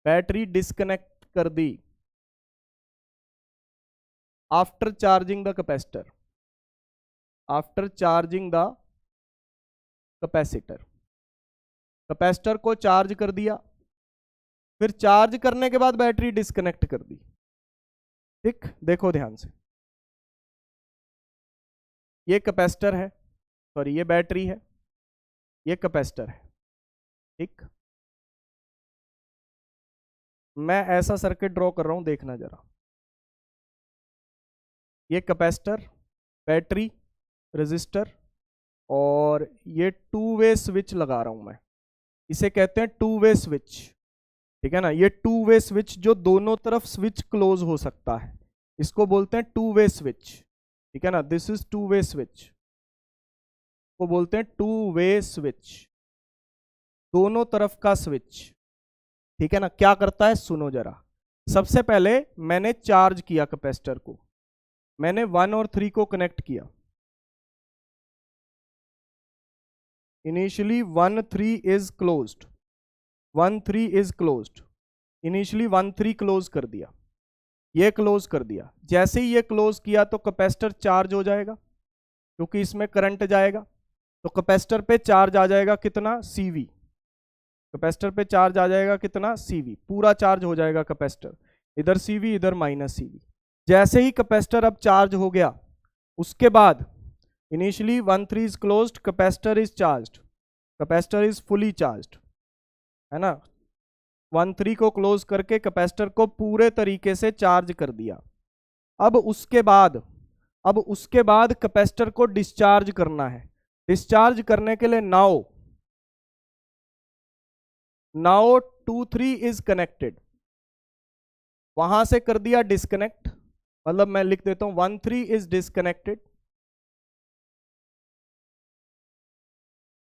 battery disconnect कर दी after charging the capacitor, after charging the capacitor. Capacitor को चार्ज कर दिया, फिर चार्ज करने के बाद बैटरी डिस्कनेक्ट कर दी। ठीक, देखो ध्यान से, ये कैपेसिटर है, सॉरी ये बैटरी है, ये कैपेसिटर है। ठीक, मैं ऐसा सर्किट ड्रॉ कर रहा हूं, देखना जरा। ये कैपेसिटर, बैटरी, रेजिस्टर, और ये टू वे स्विच लगा रहा हूं मैं, इसे कहते हैं टू वे स्विच। ठीक है ना, ये टू वे स्विच जो दोनों तरफ स्विच क्लोज हो सकता है, इसको बोलते हैं टू वे स्विच। ठीक है ना, this is two way switch, को बोलते हैं टू वे स्विच, दोनों तरफ का स्विच। ठीक है ना, क्या करता है सुनो जरा। सबसे पहले मैंने चार्ज किया कैपेसिटर को, मैंने 1 और 3 को कनेक्ट किया। Initially 1 3 is closed, 1 3 is closed, initially 1 3 close कर दिया, ये क्लोज कर दिया। जैसे ही ये क्लोज किया तो कैपेसिटर चार्ज हो जाएगा, क्योंकि इसमें करंट जाएगा, तो कैपेसिटर पे चार्ज आ जाएगा कितना, CV। कैपेसिटर पे चार्ज आ जाएगा कितना, CV, पूरा चार्ज हो जाएगा कैपेसिटर, इधर CV इधर -CV। जैसे ही कैपेसिटर अब चार्ज हो गया, उसके बाद initially 1 3 is closed, capacitor is charged, capacitor is fully charged, है ना। 1 3 को क्लोज करके कैपेसिटर को पूरे तरीके से चार्ज कर दिया। अब उसके बाद कैपेसिटर को डिस्चार्ज करना है। डिस्चार्ज करने के लिए नाउ 2 3 इज कनेक्टेड, वहां से कर दिया डिस्कनेक्ट, मतलब मैं लिख देता हूं 1 3 is disconnected,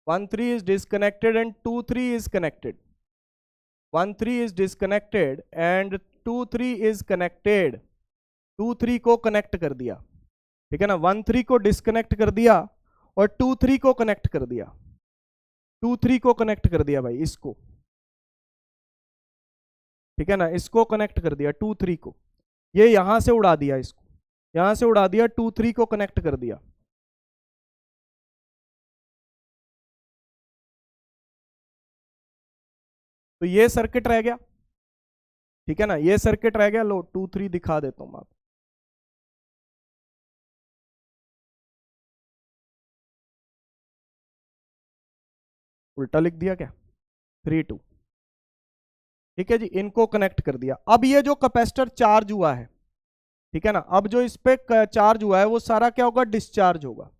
1 3 is disconnected and 2 3 is connected, 1 3 is disconnected and 2 3 is connected, 2 3 को कनेक्ट कर दिया। ठीक है ना, 1 3 को डिस्कनेक्ट कर दिया और 2 3 को कनेक्ट कर दिया, 2 3 को कनेक्ट कर दिया भाई, इसको। ठीक है ना, इसको कनेक्ट कर दिया 2 3 को, ये यहां से उड़ा दिया, इसको यहां से उड़ा दिया, 2 3 को कनेक्ट कर दिया। तो ये सर्किट रह गया। ठीक है ना, ये सर्किट रह गया। लो 2 3 दिखा देता हूं आप, उल्टा लिख दिया क्या, 3 2। ठीक है जी, इनको कनेक्ट कर दिया। अब ये जो कैपेसिटर चार्ज हुआ है, ठीक है ना, अब जो इस पे चार्ज हुआ है वो सारा क्या होगा, डिस्चार्ज होगा।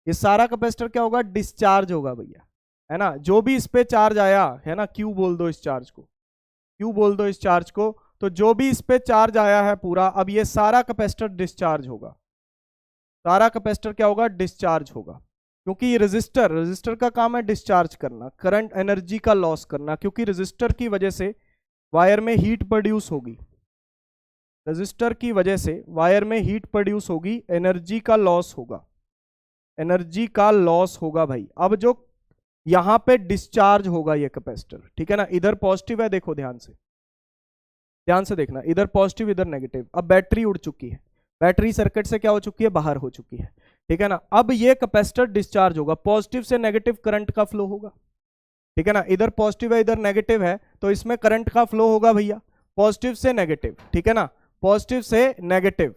ये सारा कैपेसिटर क्या होगा, डिस्चार्ज होगा भैया, है ना। जो भी इस पे चार्ज आया है ना, क्यू बोल दो इस चार्ज को, क्यू बोल दो इस चार्ज को। तो जो भी इस पे चार्ज आया है पूरा, अब ये सारा कैपेसिटर डिस्चार्ज होगा, सारा कैपेसिटर क्या होगा, डिस्चार्ज होगा। क्योंकि ये रेजिस्टर का काम है डिस्चार्ज करना, करंट एनर्जी का लॉस करना, क्योंकि रेजिस्टर की वजह से वायर में हीट प्रोड्यूस होगी, रेजिस्टर की वजह से वायर में हीट प्रोड्यूस होगी, एनर्जी का लॉस होगा, एनर्जी का लॉस होगा भाई। अब जो यहां पे डिस्चार्ज होगा ये कैपेसिटर, ठीक है ना, इधर पॉजिटिव है, देखो ध्यान से देखना, इधर पॉजिटिव इधर नेगेटिव। अब बैटरी उड़ चुकी है, बैटरी सर्किट से क्या हो चुकी है, बाहर हो चुकी है। ठीक है ना, अब ये कैपेसिटर डिस्चार्ज होगा, पॉजिटिव से नेगेटिव करंट का फ्लो होगा। ठीक है ना, इधर पॉजिटिव है इधर नेगेटिव है, तो इसमें करंट का फ्लो होगा भैया, पॉजिटिव से नेगेटिव। ठीक है ना, पॉजिटिव से नेगेटिव,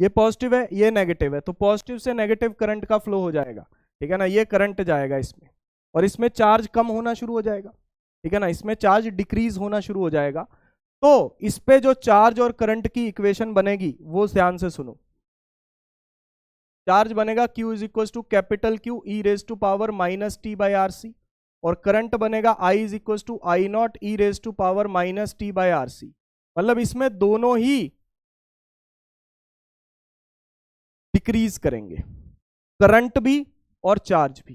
ये पॉजिटिव है ये नेगेटिव है, तो पॉजिटिव से नेगेटिव करंट का फ्लो हो जाएगा। ठीक है ना, ये करंट जाएगा इसमें, और इसमें चार्ज कम होना शुरू हो जाएगा। ठीक है ना, इसमें चार्ज डिक्रीज होना शुरू हो जाएगा। तो इस पे जो चार्ज और करंट की इक्वेशन बनेगी वो ध्यान से सुनो। चार्ज बनेगा Q is equal to capital Q e raise to power minus T by R C, और करंट बनेगा I is equal to I not E raise to power minus T by R C. मतलब इसमें दोनों ही decrease करेंगे, current भी और charge भी,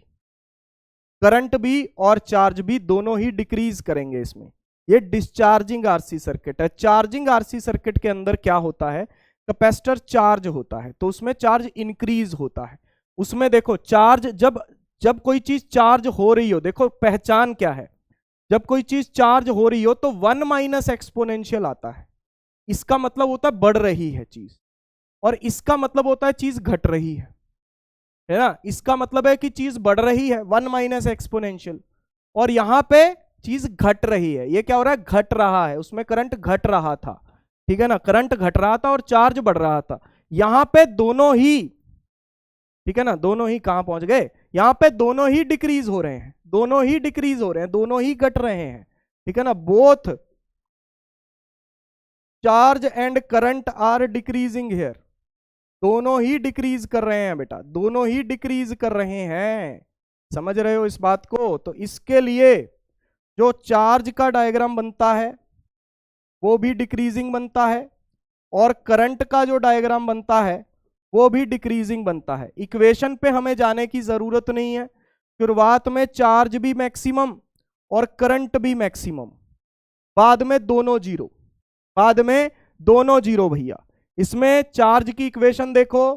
करंट भी और चार्ज भी दोनों ही डिक्रीज करेंगे इसमें। ये डिस्चार्जिंग आरसी सर्किट है। चार्जिंग आरसी सर्किट के अंदर क्या होता है, कैपेसिटर चार्ज होता है तो उसमें चार्ज इंक्रीज होता है। उसमें देखो चार्ज जब कोई चीज चार्ज हो रही हो, देखो पहचान क्या है, जब कोई चीज चार्ज हो रही हो तो 1 माइनस एक्सपोनेंशियल आता है, इसका मतलब होता है बढ़ रही है चीज, और इसका मतलब होता है चीज घट रही है ना। इसका मतलब है कि चीज बढ़ रही है 1 माइनस एक्सपोनेंशियल, और यहां पे चीज घट रही है। ये क्या हो रहा है, घट रहा है, उसमें करंट घट रहा था, ठीक है ना, करंट घट रहा था और चार्ज बढ़ रहा था। यहां पे दोनों ही, ठीक है ना, दोनों ही कहां पहुंच गए, यहां पे दोनों ही डिक्रीज हो रहे हैं, दोनों ही डिक्रीज हो रहे हैं, दोनों ही घट रहे हैं, ठीक है ना। Both charge and current are decreasing here, दोनों ही डिक्रीज कर रहे हैं बेटा, दोनों ही डिक्रीज कर रहे हैं, समझ रहे हो इस बात को। तो इसके लिए जो चार्ज का डायग्राम बनता है वो भी डिक्रीजिंग बनता है, और करंट का जो डायग्राम बनता है वो भी डिक्रीजिंग बनता है। इक्वेशन पे हमें जाने की जरूरत नहीं है, शुरुआत में चार्ज भी मैक्सिमम और करंट भी मैक्सिमम, बाद में दोनों जीरो, बाद में दोनों जीरो भैया। इसमें चार्ज की इक्वेशन देखो,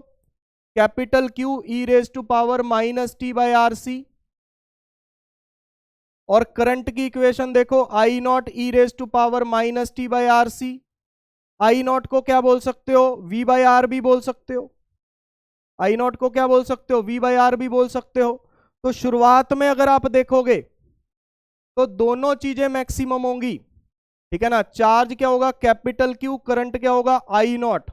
capital Q e raise to power minus T by R C, और करंट की इक्वेशन देखो I not E raise to power minus T by R C. I naught को क्या बोल सकते हो, वी बाई आर भी बोल सकते हो, आई नॉट को क्या बोल सकते हो, वी बाई आर भी बोल सकते हो। तो शुरुआत में अगर आप देखोगे तो दोनों चीजें मैक्सिमम होंगी, ठीक है ना। चार्ज क्या होगा कैपिटल Q, करंट क्या होगा आई नॉट,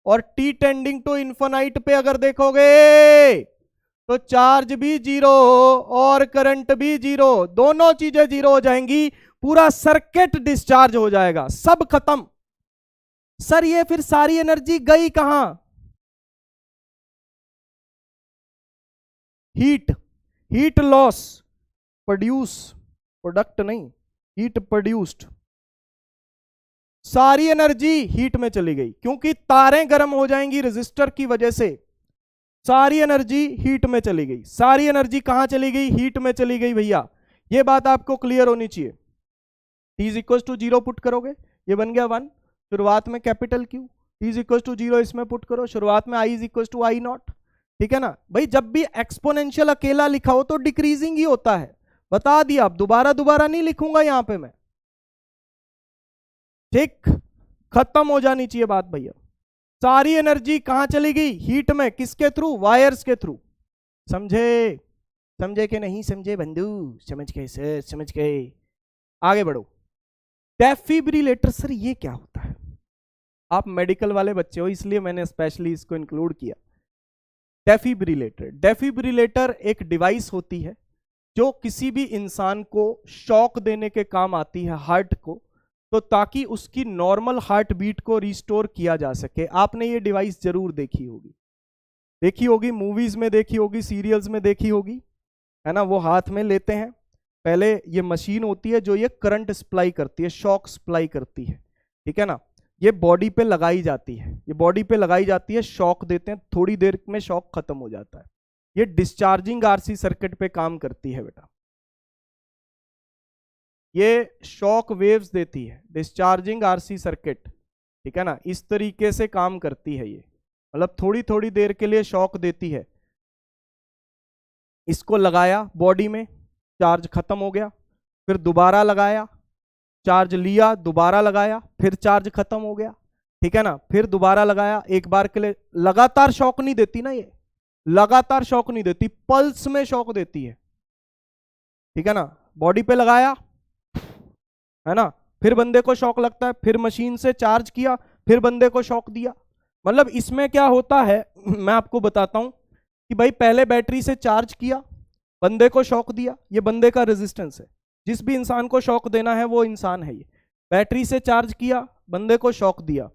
और टी टेंडिंग टू इन्फिनाइट पे अगर देखोगे तो चार्ज भी जीरो और करंट भी जीरो, दोनों चीजें जीरो हो जाएंगी, पूरा सर्किट डिस्चार्ज हो जाएगा, सब खत्म। सर ये फिर सारी एनर्जी गई कहां, हीट लॉस, प्रोडक्ट नहीं, हीट प्रोड्यूस्ड, सारी एनर्जी हीट में चली गई, क्योंकि तारें गर्म हो जाएंगी रेजिस्टर की वजह से, सारी एनर्जी हीट में चली गई। सारी एनर्जी कहां चली गई, हीट में चली गई भैया, ये बात आपको क्लियर होनी चाहिए। T is equal to zero put करोगे, ये बन गया 1, शुरुआत में capital Q, T is equal to zero इसमें पुट करो, शुरुआत में I is equal to I not, ठीक है ना भाई। जब भी एक्सपोनेंशियल अकेला लिखा हो तो डिक्रीजिंग ही होता है, बता दिया, अब दोबारा नहीं लिखूंगा यहां पे मैं, ठीक, खत्म हो जानी चाहिए बात भैया। सारी एनर्जी कहां चली गई, हीट में, किसके थ्रू, वायर्स के थ्रू, समझे, समझे कि नहीं समझे बंधु, समझ गए सर, समझ गए, आगे बढ़ो। डेफिब्रिलेटर, सर ये क्या होता है, आप मेडिकल वाले बच्चे हो इसलिए मैंने स्पेशली इसको इंक्लूड किया। डेफिब्रिलेटर एक डिवाइस होती है जो किसी भी इंसान को शॉक देने के काम आती है, हार्ट को, तो ताकि उसकी नॉर्मल हार्ट बीट को रिस्टोर किया जा सके। आपने ये डिवाइस जरूर देखी होगी, मूवीज में देखी होगी, सीरियल्स में देखी होगी, है ना। वो हाथ में लेते हैं, पहले ये मशीन होती है जो ये करंट सप्लाई करती है, शॉक सप्लाई करती है, ठीक है ना। ये बॉडी पे लगाई जाती है, ये बॉडी पे लगाई जाती है, शॉक देते हैं, थोड़ी देर में शॉक खत्म हो जाता है। ये डिस्चार्जिंग आरसी सर्किट पे काम करती है बेटा, ये शॉक वेव्स देती है, डिस्चार्जिंग आरसी सर्किट, ठीक है ना, इस तरीके से काम करती है ये, मतलब थोड़ी थोड़ी देर के लिए शॉक देती है। इसको लगाया बॉडी में, चार्ज खत्म हो गया, फिर दोबारा लगाया, चार्ज लिया, दोबारा लगाया, फिर चार्ज खत्म हो गया, ठीक है ना, फिर दोबारा लगाया, एक बार के लिए, लगातार शॉक नहीं देती ना ये, लगातार शॉक नहीं देती, पल्स में शॉक देती है, ठीक है ना। बॉडी पे लगाया, है ना, फिर बंदे को शॉक लगता है, फिर मशीन से चार्ज किया, फिर बंदे को शॉक दिया। मतलब इसमें क्या होता है मैं आपको बताता हूं कि भाई पहले बैटरी से चार्ज किया, बंदे को शॉक दिया, ये बंदे का रेजिस्टेंस है, जिस भी इंसान को शॉक देना है वो इंसान है ये। बैटरी से चार्ज किया, बंदे को शॉक दिया,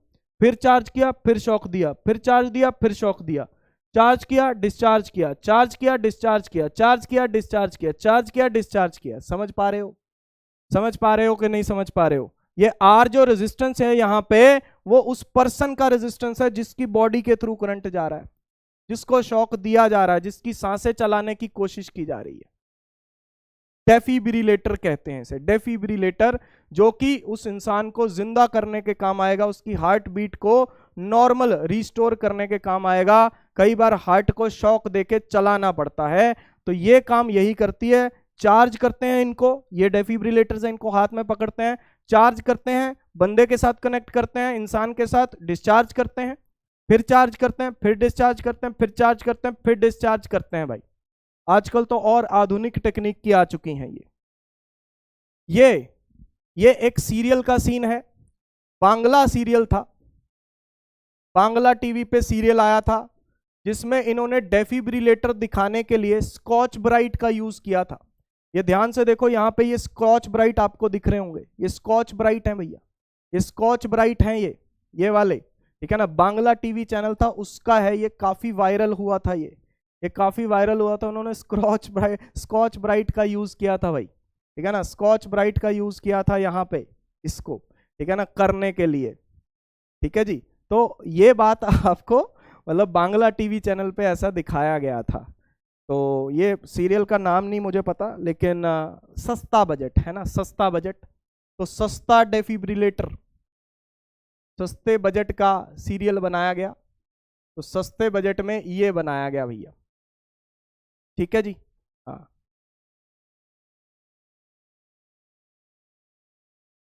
फिर चार्ज किया, फिर शॉक दिया, फिर चार्ज दिया, फिर शॉक दिया, चार्ज किया, डिस्चार्ज किया, चार्ज किया, डिस्चार्ज किया, चार्ज किया, डिस्चार्ज किया, चार्ज किया, डिस्चार्ज किया। समझ पा रहे हो, समझ पा रहे हो कि नहीं समझ पा रहे हो। ये आर जो रेजिस्टेंस है यहाँ पे, वो उस पर्सन का रेजिस्टेंस है जिसकी बॉडी के थ्रू करंट जा रहा है, जिसको शॉक दिया जा रहा है, जिसकी सांसें चलाने की कोशिश की जा रही है। डेफिब्रिलेटर कहते हैं इसे, डेफिब्रिलेटर, जो कि उस इंसान को जिंदा करने के काम आएगा, उसकी हार्ट बीट को नॉर्मल रिस्टोर करने के काम आएगा। कई बार हार्ट को शॉक देके चलाना पड़ता है, तो ये काम यही करती है। चार्ज करते हैं इनको, ये डेफिब्रिलेटर्स हैं, इनको हाथ में पकड़ते हैं, चार्ज करते हैं, बंदे के साथ कनेक्ट करते हैं, इंसान के साथ, डिस्चार्ज करते हैं, फिर चार्ज करते हैं, फिर डिस्चार्ज करते हैं, फिर चार्ज करते हैं, फिर डिस्चार्ज करते हैं। भाई आजकल तो और आधुनिक टेक्निक की आ चुकी हैं ये एक सीरियल का सीन है, बांग्ला सीरियल था, बांग्ला टीवी पे सीरियल आया था, जिसमें इन्होंने डेफिब्रिलेटर दिखाने के लिए स्कॉच ब्राइट का यूज किया था। ये ध्यान से देखो, यहाँ पे ये स्कॉच ब्राइट आपको दिख रहे होंगे, ये स्कॉच ब्राइट है भैया, ये स्कॉच ब्राइट है, ये वाले, ठीक है ना। बांग्ला टीवी चैनल था उसका है, ये काफी वायरल हुआ था, ये काफी वायरल हुआ था। उन्होंने स्कॉच ब्राइट का यूज किया था भाई, ठीक है ना, स्कॉच ब्राइट का यूज किया था यहाँ पे इसको, ठीक है ना, करने के लिए, ठीक है जी। तो ये बात आपको मतलब बांग्ला टीवी चैनल पे ऐसा दिखाया गया था। तो ये सीरियल का नाम नहीं मुझे पता, लेकिन सस्ता बजट है ना, सस्ता बजट, तो सस्ता डेफिब्रिलेटर, सस्ते बजट का सीरियल बनाया गया, तो सस्ते बजट में ये बनाया गया भैया, ठीक है जी। हाँ,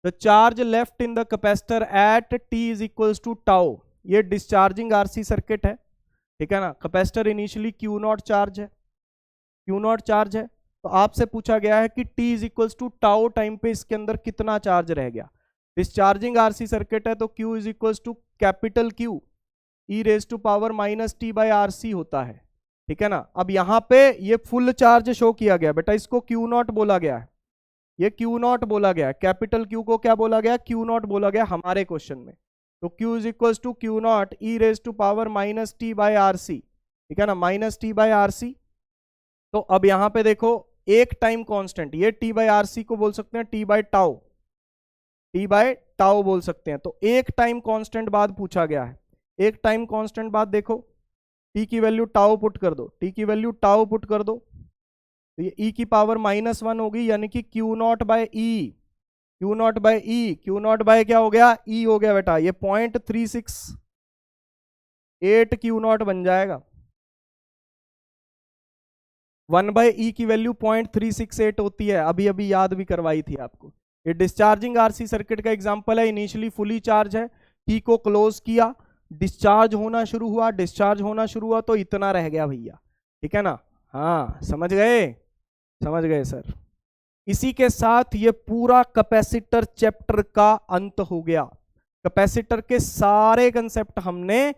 the charge left in the capacitor at T is equals to tau, ये डिस्चार्जिंग आरसी सर्किट है, ठीक है ना। Capacitor initially Q not charge है, क्यू नॉट चार्ज है, तो आपसे पूछा गया है कि T is equals to tau time पे इसके अंदर कितना चार्ज रह गया। डिस्चार्जिंग आरसी सर्किट है, तो Q is equals to capital Q E raise to power minus T by R C होता है, ठीक है ना। अब यहाँ पे ये फुल चार्ज शो किया गया बेटा, इसको क्यू नॉट बोला गया है, ये क्यू नॉट बोला गया है, कैपिटल क्यू को क्या बोला गया, क्यू नॉट बोला गया हमारे क्वेश्चन में। तो Q is equals to Q not E raise to power minus T by R C, ठीक है ना, minus T by R C. तो अब यहाँ पे देखो एक टाइम कांस्टेंट, ये टी बाई आर सी को बोल सकते हैं T by tau, T by tau बोल सकते हैं। तो एक टाइम कांस्टेंट बाद पूछा गया है, एक टाइम कांस्टेंट बाद देखो, टी की वैल्यू टाउ पुट कर दो, टी की वैल्यू टाउ पुट कर दो, तो ये ई की पावर -1 होगी, यानी कि Q not by E, Q not by E, Q not by क्या हो गया, ई हो गया बेटा, ये 0.368 क्यू नॉट बन जाएगा। 1/e की वैल्यू 0.368 होती है, अभी अभी याद भी करवाई थी आपको। ये डिस्चार्जिंग आरसी सर्किट का एग्जांपल है, इनिशियली फुली चार्ज है, की को क्लोज किया, डिस्चार्ज होना शुरू हुआ, डिस्चार्ज होना शुरू हुआ तो इतना रह गया भैया, ठीक है ना। हाँ समझ गए, समझ गए सर। इसी के साथ ये पूरा कैपेसिटर चैप्टर का अंत हो गया, कैपेसिटर के सारे कंसेप्ट हमने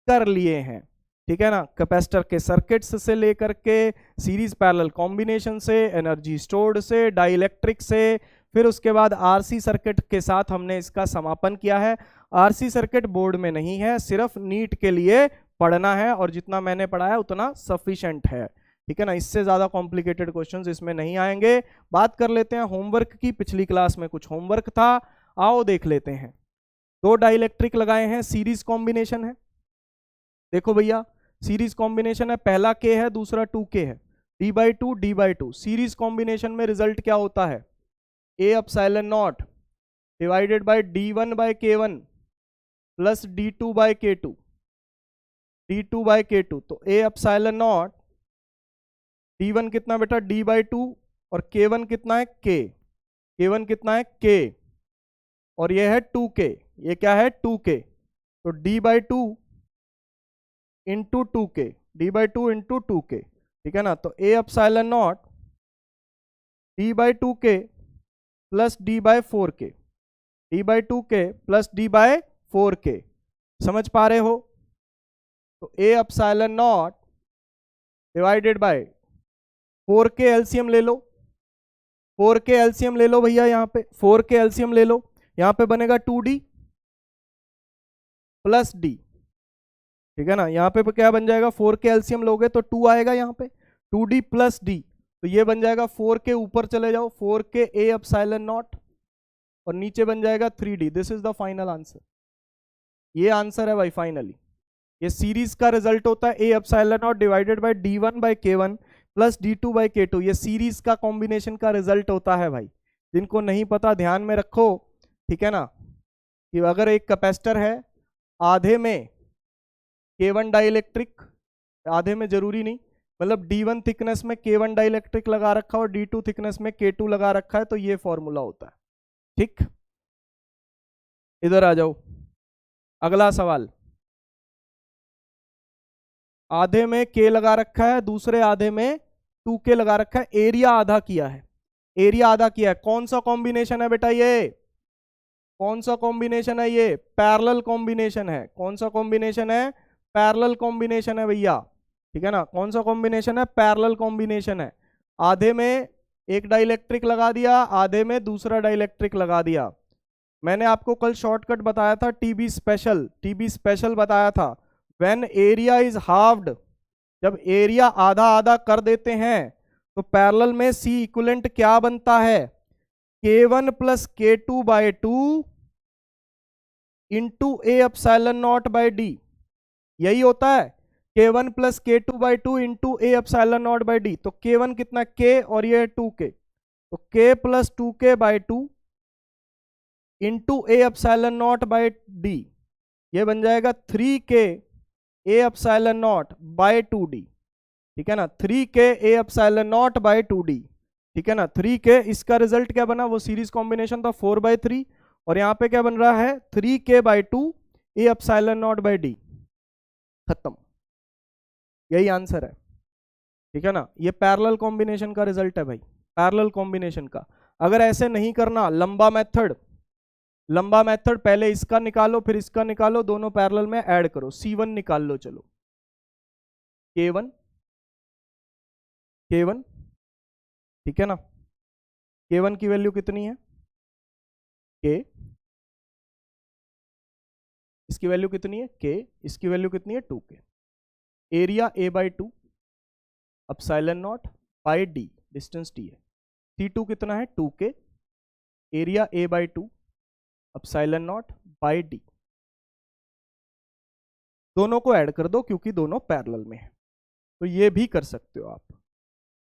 कर लिए हैं, ठीक है ना। कैपेसिटर के सर्किट्स से लेकर के सीरीज पैरेलल कॉम्बिनेशन से, एनर्जी स्टोर्ड से, डाइलेक्ट्रिक से, फिर उसके बाद आरसी सर्किट के साथ हमने इसका समापन किया है। आरसी सर्किट बोर्ड में नहीं है, सिर्फ नीट के लिए पढ़ना है, और जितना मैंने पढ़ाया उतना सफिशिएंट है, ठीक है ना। इससे ज्यादा कॉम्प्लिकेटेड क्वेश्चंस इसमें नहीं आएंगे। बात कर लेते हैं होमवर्क की, पिछली क्लास में कुछ होमवर्क था, आओ देख लेते हैं। 2 डाइलेक्ट्रिक लगाए हैं, सीरीज कॉम्बिनेशन है, देखो भैया सीरीज कॉम्बिनेशन है, पहला के है, दूसरा 2k है, d/2 d/2। सीरीज कॉम्बिनेशन में रिजल्ट क्या होता है, a epsilon not divided by d1/k1 plus d2/k2, d2/k2। तो a एप्सिलॉन नॉट, d1 कितना बेटा d/2, और k1 कितना है k, k1 कितना है k, और ये है 2k, ये क्या है 2k, तो d/2 into 2k, d/2 into 2k, ठीक है ना। तो a epsilon not d/2k plus d/4k, d/2k plus d/4k, समझ पा रहे हो। तो a epsilon not divided by 4k, LCM ले लो, 4k एलसीएम ले लो भैया, यहाँ पे 4k एलसीएम ले लो, यहाँ पे बनेगा 2d प्लस d, ठीक है ना। यहाँ पे क्या बन जाएगा, 4k एलसीएम लोगे तो 2 आएगा, यहाँ पे 2d प्लस d, तो ये बन जाएगा 4k, ऊपर चले जाओ 4k a एप्सिलॉन नॉट, और नीचे बन जाएगा 3d। This is the final answer, ये आंसर है भाई फाइनली। ये सीरीज का रिजल्ट होता है a epsilon not divided by d1/k1 plus d2/k2, ये सीरीज का कॉम्बिनेशन का रिजल्ट होता है भाई। जिनको नहीं पता ध्यान में रखो, ठीक है ना, कि अगर एक कैपेसिटर है, आधे में K1 डाइलेक्ट्रिक, आधे में जरूरी नहीं, मतलब D1 थिकनेस में K1 डाइलेक्ट्रिक लगा रखा है और D2 थिकनेस में K2 लगा रखा है, तो ये फॉर्मूला होता है। ठीक, इधर आ जाओ, अगला सवाल। आधे में K लगा रखा है, दूसरे आधे में 2K लगा रखा है, एरिया आधा किया है, एरिया आधा किया है। कौन सा कॉम्बिनेशन है बेटा ये, कौन सा कॉम्बिनेशन है ये, पैरेलल कॉम्बिनेशन है। कौन सा कॉम्बिनेशन है, पैरेलल कॉम्बिनेशन है भैया, ठीक है ना। कौन सा कॉम्बिनेशन है, पैरेलल कॉम्बिनेशन है। आधे में एक डाइलेक्ट्रिक लगा दिया, आधे में दूसरा डाइलेक्ट्रिक लगा दिया। मैंने आपको कल शॉर्टकट बताया था, टीबी स्पेशल, टीबी स्पेशल बताया था। व्हेन एरिया इज हाफ्ड, जब एरिया आधा आधा कर देते हैं तो पैरेलल में सी इक्विवेलेंट क्या बनता है, K1 plus K2/2 into A epsilon not by D, यही होता है। K1 plus K2/2 into A epsilon not by D. तो K1 कितना, K, और ये 2K, तो K plus 2K/2 into A epsilon not by D, ये बन जाएगा 3K A epsilon not by 2D, ठीक है ना, 3K A epsilon not by 2D, ठीक है ना। 3K, इसका रिजल्ट क्या बना, वो सीरीज कॉम्बिनेशन था 4/3, और यहाँ पे क्या बन रहा है 3K/2 A epsilon not by D, खत्म, यही आंसर है, ठीक है ना। ये पैरेलल कॉम्बिनेशन का रिजल्ट है भाई, पैरेलल कॉम्बिनेशन का। अगर ऐसे नहीं करना, लंबा मेथड, लंबा मेथड, पहले इसका निकालो फिर इसका निकालो, दोनों पैरेलल में ऐड करो, C1 निकाल लो, चलो K1, K1, ठीक है ना। K1 की वैल्यू कितनी है, K, इसकी वैल्यू कितनी है K, इसकी वैल्यू कितनी है 2K। Area A/2 epsilon not by D, distance D है। C2 कितना है 2K, area A/2 epsilon not by D, दोनों को ऐड कर दो क्योंकि दोनों पैरेलल में है, तो ये भी कर सकते हो आप।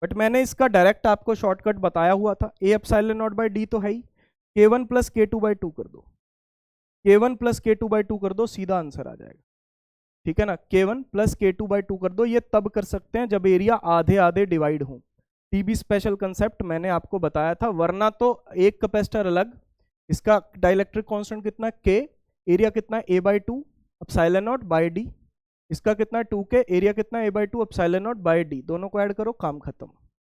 बट मैंने इसका डायरेक्ट आपको शॉर्टकट बताया हुआ था, A epsilon not by D तो है ही, K1 प्लस K2/2 कर दो, K1 प्लस K2/2 कर दो, सीधा आंसर आ जाएगा, ठीक है ना। K1 प्लस K2/2 कर दो, ये तब कर सकते हैं जब एरिया आधे आधे डिवाइड हो। टीबी स्पेशल कंसेप्ट मैंने आपको बताया था, वरना तो एक कैपेसिटर अलग, इसका डाइलेक्ट्रिक कांस्टेंट कितना K, एरिया कितना A/2 epsilon not by D, इसका कितना 2K, एरिया कितना A/2 epsilon not by D, दोनों को ऐड करो, काम खत्म,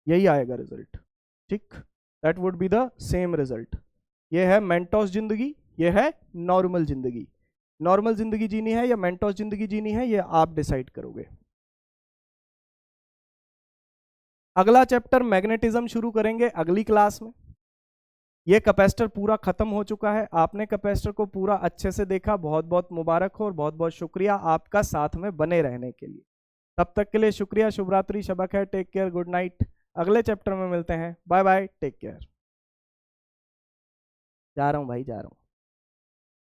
यही आएगा रिजल्ट, ठीक। That would be the same result. ये है मेंटोस जिंदगी, ये है नॉर्मल जिंदगी। नॉर्मल जिंदगी जीनी है या मेंटोस जिंदगी जीनी है, ये आप डिसाइड करोगे। अगला चैप्टर मैग्नेटिज्म शुरू करेंगे अगली क्लास में। ये कैपेसिटर पूरा खत्म हो चुका है, आपने कैपेसिटर को पूरा अच्छे से देखा, बहुत बहुत मुबारक हो और बहुत बहुत शुक्रिया आपका साथ में बने रहने के लिए। तब तक के लिए शुक्रिया, शुभ रात्रि, शब खैर, टेक केयर, गुड नाइट। अगले चैप्टर में मिलते हैं, बाय बाय, टेक केयर। जा रहा हूँ भाई, जा रहा हूँ।